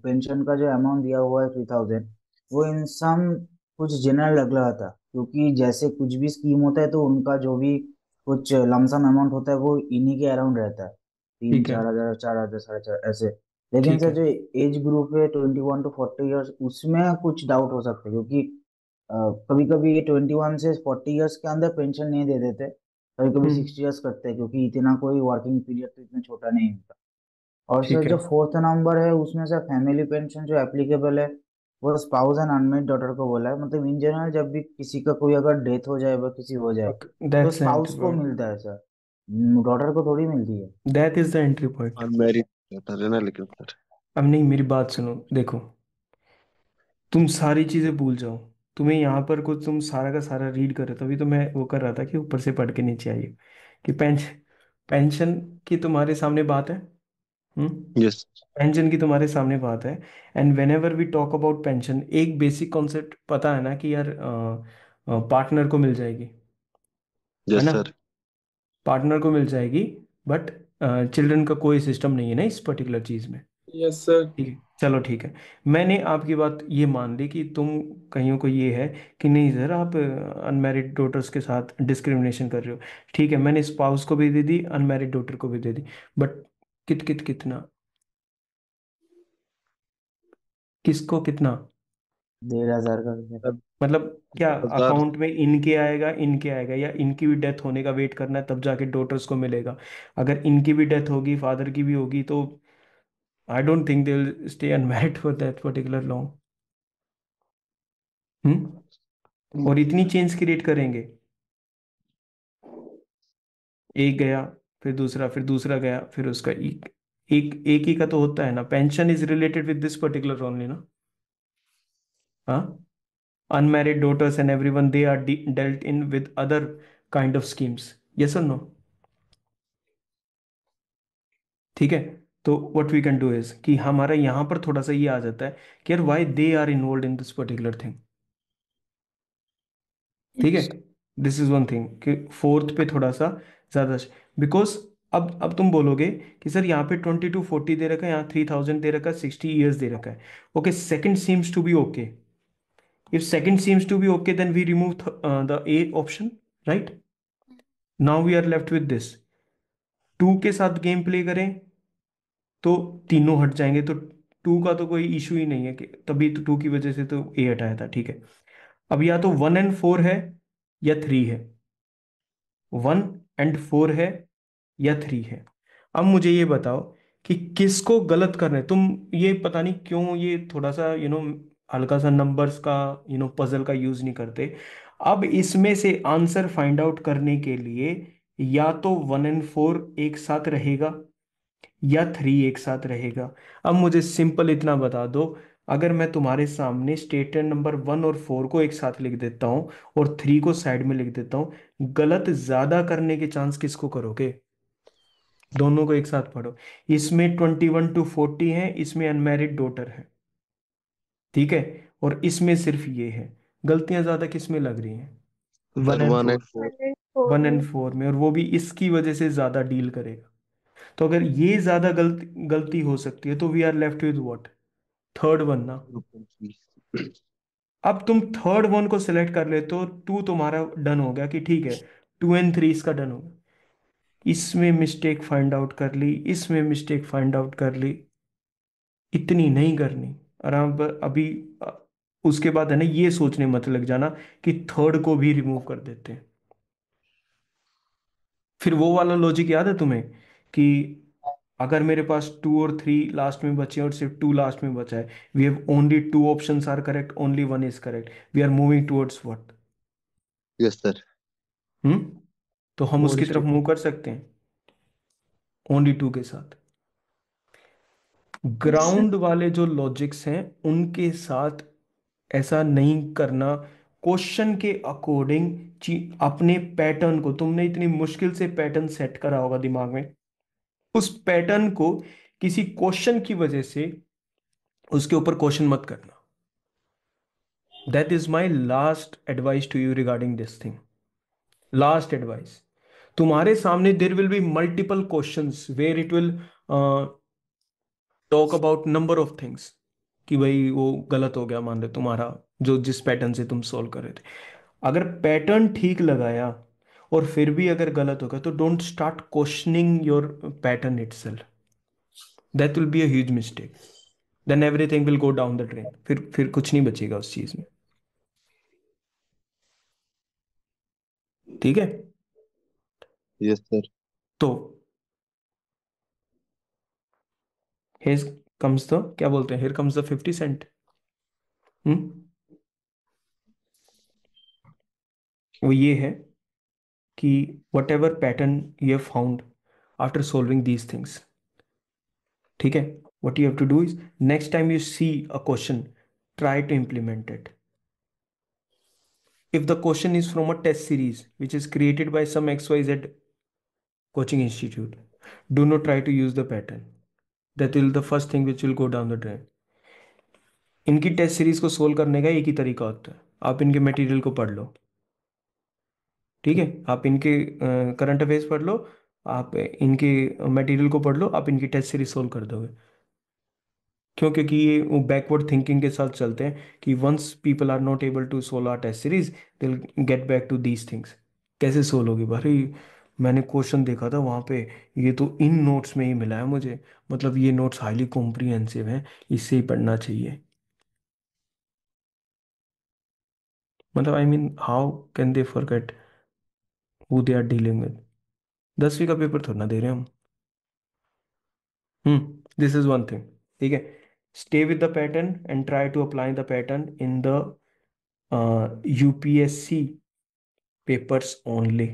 Speaker 6: पेंशन का जो अमाउंट दिया हुआ है 3000, वो इन सम कुछ जनरल लग रहा था, क्योंकि जैसे कुछ भी स्कीम होता है तो उनका जो भी कुछ लमसम अमाउंट होता है वो इन्हीं के अराउंड रहता है, तीन
Speaker 1: ठीक है,
Speaker 6: 4000 4000 4,500 ऐसे। लेकिन
Speaker 1: ठीक
Speaker 6: सर
Speaker 1: है,
Speaker 6: जो एज ग्रुप है 21 to 40 years, उसमें कुछ डाउट हो सकता है, क्योंकि कभी कभी ये 21 से 40 years के अंदर पेंशन नहीं दे देते, कभी कभी
Speaker 1: हम्म
Speaker 6: 60 years करते हैं, क्योंकि इतना कोई वर्किंग पीरियड तो इतना छोटा नहीं होता। और सर
Speaker 1: ठीक है।
Speaker 6: जो फोर्थ नंबर है उसमें सर फैमिली पेंशन जो एप्लीकेबल है वो स्पाउस एंड अनमेरिड डॉटर को बोला है, मतलब इन जनरल जब भी किसी का कोई अगर डेथ हो जाए, किसी हो जाए, तो
Speaker 1: दैट्स द
Speaker 6: स्पाउस
Speaker 1: एंट्री
Speaker 6: को
Speaker 1: पॉइंट,
Speaker 6: मिलता है सर, डॉटर को थोड़ी मिलती है।
Speaker 1: That is the entry point.
Speaker 4: Unmarried रहता है ना, लेकिन सर
Speaker 1: अब नहीं, मेरी बात सुनो, देखो, तुम सारी चीजें भूल जाओ, तुम्हें यहाँ पर कुछ, तुम सारा का सारा रीड कर रहे हो, तभी तो मैं वो कर रहा था कि ऊपर से पढ़ के नीचे आइए कि पेंशन की तुम्हारे सामने बात है। हम्म
Speaker 4: यस।
Speaker 1: पेंशन की तुम्हारे सामने बात है। And whenever we talk about pension, एक बेसिक कॉन्सेप्ट पता है ना कि यार पार्टनर को मिल जाएगी, है
Speaker 4: यस
Speaker 1: ना?
Speaker 4: सर।
Speaker 1: पार्टनर को मिल जाएगी, बट चिल्ड्रन का कोई सिस्टम नहीं है ना इस पर्टिकुलर चीज में।
Speaker 3: Yes sir.
Speaker 1: ठीक है, चलो ठीक है। मैंने आपकी बात ये मान ली कि तुम कहीं को ये है कि नहीं सर, आप अनमैरिड डॉटर्स के साथ डिस्क्रिमिनेशन कर रहे हो। ठीक है, मैंने स्पाउस को भी दे दी, अनमैरिड डॉटर को भी दे दी, बट कितना, किसको कितना?
Speaker 6: 1,500 का सर।
Speaker 4: सर
Speaker 1: मतलब क्या
Speaker 4: 1000।
Speaker 1: अकाउंट में इनके आएगा, या इनकी भी डेथ होने का वेट करना है तब जाके डॉटर्स को मिलेगा? अगर इनकी भी डेथ होगी, फादर की भी होगी, तो I don't think they will stay unmarried for that particular long. और इतनी चेंज क्रिएट करेंगे, एक गया, फिर दूसरा गया, फिर उसका एक ही का तो होता है ना, pension is related with this particular only ना। हाँ, unmarried daughters and everyone, they are dealt in with other kind of schemes, yes or no? ठीक है, तो what we can do is कि हमारा यहाँ पर थोड़ा सा ये आ जाता है कि यार why they are involved in this particular thing। ठीक है, दिस इज वन थिंग कि फोर्थ पे थोड़ा सा ज्यादा, बिकॉज अब तुम बोलोगे कि सर यहाँ पे 22 to 40 दे रखा है, यहाँ 3000 दे रखा है, 60 years दे रखा है। Okay, second seems to be okay. If second seems to be okay, then we remove the A option, right? Now we are left with this, two के साथ गेम प्ले करें तो तीनों हट जाएंगे, तो टू का तो कोई इशू ही नहीं है, कि तभी तो टू की वजह से तो ए हटाया था। ठीक है, अब या तो 1 and 4 है या 3 है, 1 and 4 है या 3 है। अब मुझे ये बताओ कि किसको गलत करना है। तुम ये पता नहीं क्यों ये थोड़ा सा हल्का सा नंबर्स का पजल का यूज नहीं करते। अब इसमें से आंसर फाइंड आउट करने के लिए या तो 1 और 4 एक साथ रहेगा या 3 एक साथ रहेगा। अब मुझे सिंपल इतना बता दो, अगर मैं तुम्हारे सामने स्टेटमेंट नंबर 1 और 4 को एक साथ लिख देता हूं और 3 को साइड में लिख देता हूं, गलत ज्यादा करने के चांस किसको करोगे? दोनों को एक साथ पढ़ो। इसमें 21 to 40 है, इसमें अनमैरिड डॉटर है, ठीक है, और इसमें सिर्फ ये है। गलतियां ज्यादा किस में लग रही हैं?
Speaker 11: One
Speaker 4: sir
Speaker 11: and
Speaker 4: one
Speaker 11: four
Speaker 4: and four
Speaker 8: 104
Speaker 1: one and
Speaker 8: में।
Speaker 1: फोर में, और वो भी इसकी वजह से ज्यादा डील करेगा। तो अगर ये ज्यादा गलती हो सकती है तो we are left with what? Third one ना। अब तुम थर्ड वन को सिलेक्ट कर ले तो 2 तुम्हारा डन हो गया कि ठीक है, 2 and 3 इसका डन हो गया। इसमें मिस्टेक फाइंड आउट कर ली, इसमें मिस्टेक फाइंड आउट कर ली, इतनी नहीं करनी। आराम पर अभी उसके बाद है ना, ये सोचने मत लग जाना कि थर्ड को भी रिमूव कर देते हैं। फिर वो वाला लॉजिक याद है तुम्हें कि अगर मेरे पास 2 और 3 लास्ट में बचे और सिर्फ 2 लास्ट में बचा है, we have only 2 options are correct, only 1 is correct, we are moving towards what?
Speaker 4: Yes sir.
Speaker 1: Hmm तो हम
Speaker 11: फोर
Speaker 1: उसकी तरफ
Speaker 11: स्टेटमेंट।
Speaker 1: मूव कर सकते हैं ओनली 2 के साथ।
Speaker 2: Yes sir.
Speaker 1: ग्राउंड वाले जो लॉजिक्स हैं उनके साथ ऐसा नहीं करना। क्वेश्चन के अकॉर्डिंग अपने पैटर्न को, तुमने इतनी मुश्किल से पैटर्न सेट करा होगा दिमाग में, उस पैटर्न को किसी क्वेश्चन की वजह से उसके ऊपर क्वेश्चन मत करना। That is my last advice to you regarding this thing. Last advice. तुम्हारे सामने there will be multiple questions where it will talk about number of things, कि भाई वो गलत हो गया मान लो तुम्हारा, जो जिस पैटर्न से तुम सॉल्व कर रहे थे। अगर पैटर्न ठीक लगाया और फिर भी अगर गलत हो गया तो don't start questioning your pattern itself. That will be a huge mistake. Then everything will go down the drain, फिर कुछ नहीं बचेगा उस चीज में। ठीक है।
Speaker 4: Yes sir.
Speaker 1: तो हेयर कम्स द, क्या बोलते हैं, हेयर कम्स द 50 सेंट। हम्म वो ये है कि whatever pattern you have found after solving these things, ठीक है, what you have to do is next time you see a question, try to implement it. If the question is from a test series which is created by some XYZ coaching institute, do not try to use the pattern. That will the first thing which will go down the drain. इनकी test series को solve करने का एक ही तरीका होता है, आप इनके मटेरियल को पढ़ लो, ठीक है, आप इनके करंट अफेयर्स पढ़ लो, आप इनके मटेरियल को पढ़ लो, आप इनकी टेस्ट सीरीज सोल्व कर दोगे। क्यों? क्योंकि ये वो बैकवर्ड थिंकिंग के साथ चलते हैं कि once people are not able to solve our test series they will get back to these things. कैसे सोल्व होगी भाई? मैंने क्वेश्चन देखा था वहाँ पे, ये तो इन नोट्स में ही मिला है मुझे, मतलब ये नोट्स हाईली कॉम्प्रिहेंसिव हैं, इससे ही पढ़ना चाहिए। मतलब I mean how can they forget who they are dealing with? 10वीं का पेपर थोड़ा ना दे रहे हैं हम। दिस इज वन थिंग, ठीक है। Stay with the pattern and try to apply the pattern in the UPSC papers only.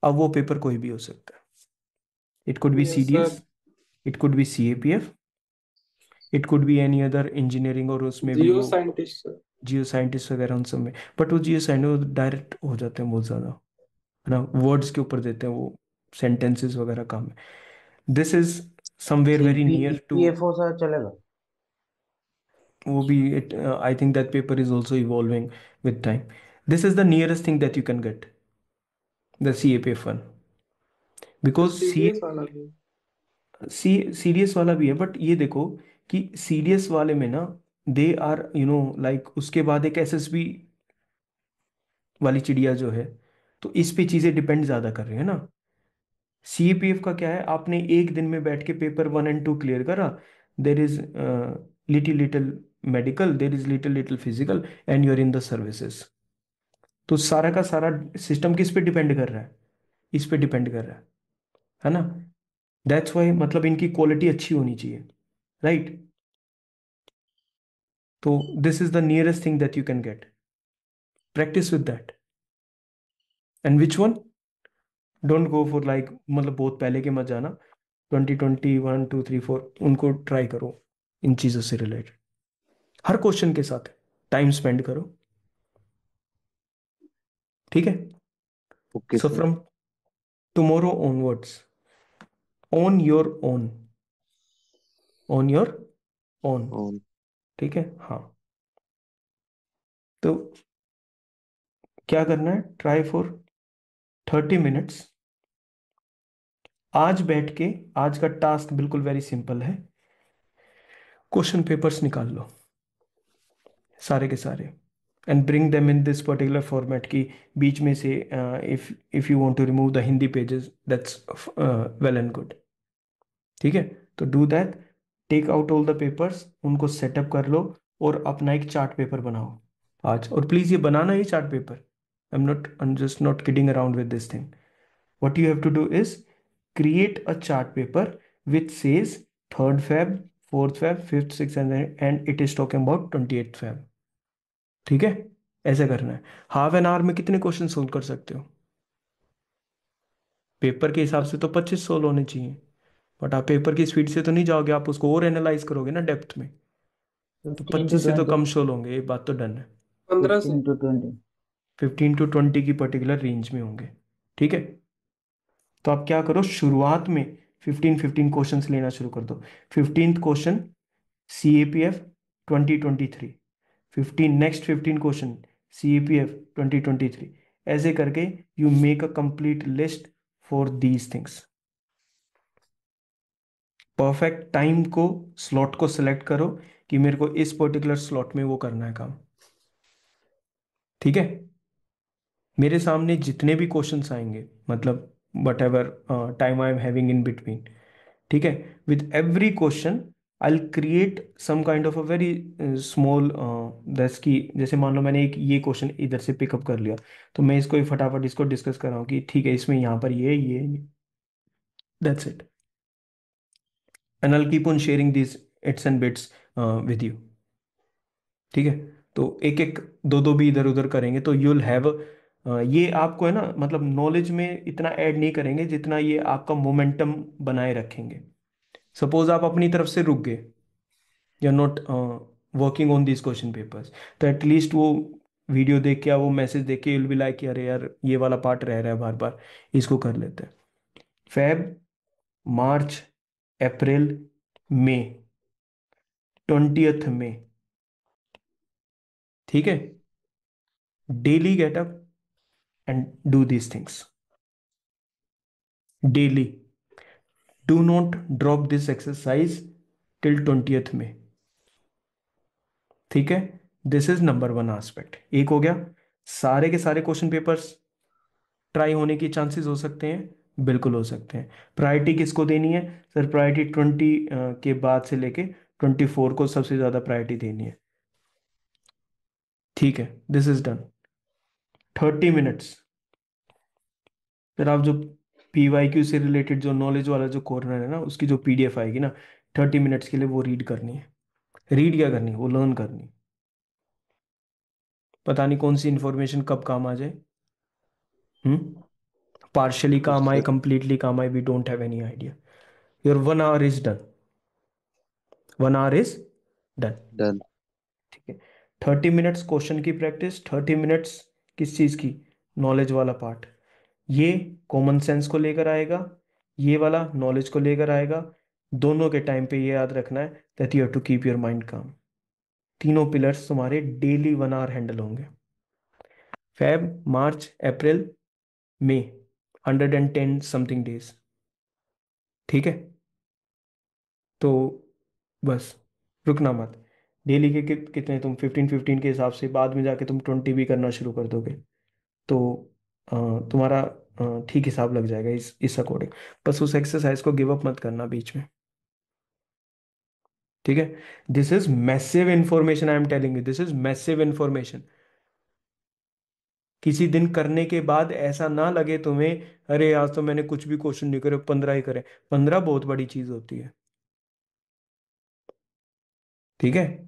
Speaker 1: अब वो पेपर कोई भी हो सकता है, it could be
Speaker 3: yes sir.
Speaker 1: CDS, it could be CAPF, it could be any other engineering, और उसमें भी
Speaker 3: जियो
Speaker 1: वो
Speaker 3: साइंटिस्ट सर।
Speaker 1: जियो साइंटिस्ट वगैरह उन सब में। बट वो जियो साइंटिस्ट डायरेक्ट हो जाते हैं बहुत ज़्यादा, है ना, वर्ड्स के ऊपर देते हैं वो, सेंटेंसेस वगैरह काम है। This is somewhere very near to,
Speaker 6: CPFO sir चलेगा?
Speaker 1: वो भी it, I think that paper is also evolving with time. This is the nearest thing that you can get, the CAPF one,
Speaker 3: sir
Speaker 1: because C
Speaker 3: CDS वाला भी।
Speaker 1: CDS वाला भी है। But ये देखो कि सीडीएस वाले में ना, दे आर लाइक, उसके बाद एक एसएसबी वाली चिड़िया जो है, तो इस पे चीजें डिपेंड ज्यादा कर रही है ना। सीएपीएफ का क्या है, आपने एक दिन में बैठ के पेपर 1 and 2 क्लियर करा, there is little little medical, there is little little physical, and you are in the services. तो सारा का सारा सिस्टम किस पे डिपेंड कर रहा है? इस पे डिपेंड कर रहा है ना। दैट्स वाई, मतलब इनकी क्वालिटी अच्छी होनी चाहिए, राइट? तो this is the nearest thing that you can gate, practice with that. And which one, don't go for like, मतलब बहुत पहले के मत जाना, 2021 2 3 4 उनको ट्राई करो इन चीज़ों से रिलेटेड, हर क्वेश्चन के साथ टाइम स्पेंड करो, ठीक है?
Speaker 4: Okay
Speaker 1: so
Speaker 4: sir.
Speaker 1: From tomorrow onwards, on your own, on your own,
Speaker 4: on.
Speaker 1: ठीक है? हाँ, तो क्या करना है, ट्राई फॉर 30 मिनट्स। आज बैठ के, आज का टास्क बिल्कुल वेरी सिंपल है, क्वेश्चन पेपर्स निकाल लो सारे के सारे, and bring them in this particular format की बीच में से, if you want to remove the Hindi pages, that's well and good, ठीक है? तो do that, take out all the papers, उनको सेटअप कर लो, और अपना एक चार्ट पेपर बनाओ आज। और प्लीज ये बनाना ही chart paper, I am just not kidding around with this thing. What you have to do is create a chart paper which says 3rd Feb, 4th Feb, 5th, 6th, and it is talking about 28th Feb, ठीक है? ऐसे करना है। Half an hour में कितने question solve कर सकते हो? पेपर के हिसाब से तो 25 सोल्व होने चाहिए, बट आप पेपर की स्पीड से तो नहीं जाओगे, आप उसको और एनालाइज करोगे ना डेप्थ में, तो
Speaker 6: 15 to
Speaker 1: 25 से तो
Speaker 6: 20,
Speaker 1: कम सोल्व होंगे, ये बात तो डन है।
Speaker 3: 15 से।
Speaker 6: 15 to 20।
Speaker 1: 15 to 20 की पर्टिकुलर रेंज में होंगे, ठीक है? तो आप क्या करो, शुरुआत में 15 क्वेश्चंस लेना शुरू कर दो। 15th question CAPF 2023, 15 question CAPF 2023, ऐसे करके you make a complete list for these things. Perfect time को, स्लॉट को सिलेक्ट करो कि मेरे को इस पर्टिकुलर स्लॉट में वो करना है काम, ठीक है? मेरे सामने जितने भी क्वेश्चंस आएंगे, मतलब whatever time I am having in between, ठीक है, with every question I create some kind of a very small दस की, जैसे मान लो मैंने एक ये क्वेश्चन इधर से पिकअप कर लिया, तो मैं इसको ही फटाफट इसको डिस्कस कर रहा हूँ कि ठीक है, इसमें यहाँ पर ये, that's it, and I keep on sharing this it's and bits with you, ठीक है? तो एक एक दो दो भी इधर उधर करेंगे तो यूल हैव, ये आपको है ना, मतलब नॉलेज में इतना ऐड नहीं करेंगे जितना ये आपका मोमेंटम बनाए रखेंगे। सपोज आप अपनी तरफ से रुक गए, you are not working on this question papers, तो एटलीस्ट वो वीडियो देख के या वो मैसेज देख के यूल बी लाइक, अरे यार ये वाला पार्ट रह रहा है बार बार, इसको कर लेते हैं। फेब, मार्च, अप्रैल, मई, 20th में, ठीक है? Daily get up and do these things daily, do not drop this exercise till 20th में, ठीक है? This is number one aspect. एक हो गया, सारे के सारे क्वेश्चन पेपर्स ट्राई होने की चांसेस हो सकते हैं, बिल्कुल हो सकते हैं। प्रायोरिटी किसको देनी है सर? प्रायोरिटी 20 के बाद से लेके 24 को सबसे ज्यादा प्रायोरिटी देनी है, ठीक है? This is done. 30 मिनट्स, फिर आप जो PYQ से रिलेटेड जो नॉलेज वाला जो कॉर्नर है ना, उसकी जो PDF आएगी ना, 30 मिनट्स के लिए वो रीड करनी है। रीड क्या करनी है? वो लर्न करनी है। पता नहीं कौन सी इंफॉर्मेशन कब काम आ जाए, पार्शली
Speaker 4: यस
Speaker 1: काम आए,
Speaker 4: सर।
Speaker 1: कंप्लीटली काम आए, we don't have any idea. Your 1 hour is done, 1 hour is done,
Speaker 4: done.
Speaker 1: ठीक है? 30 मिनट्स क्वेश्चन की प्रैक्टिस, 30 मिनट्स किस चीज की? नॉलेज वाला पार्ट। ये कॉमन सेंस को लेकर आएगा, ये वाला नॉलेज को लेकर आएगा। दोनों के टाइम पे ये याद रखना है that you have to keep your mind calm. तीनों पिलर्स तुम्हारे डेली 1 hour हैंडल होंगे। फेब, मार्च, अप्रैल, मई, 110 समथिंग डेज, ठीक है? तो बस रुकना मत। डेली के कितने, तुम 15 के हिसाब से बाद में जाके तुम 20 भी करना शुरू कर दोगे, तो तुम्हारा ठीक हिसाब लग जाएगा इस अकॉर्डिंग। बस उस एक्सरसाइज को गिव अप मत करना बीच में, ठीक है? This is massive information, I am telling you, this is massive information. किसी दिन करने के बाद ऐसा ना लगे तुम्हें अरे आज तो मैंने कुछ भी क्वेश्चन नहीं करे, 15 ही करे। 15 बहुत बड़ी चीज होती है। ठीक है।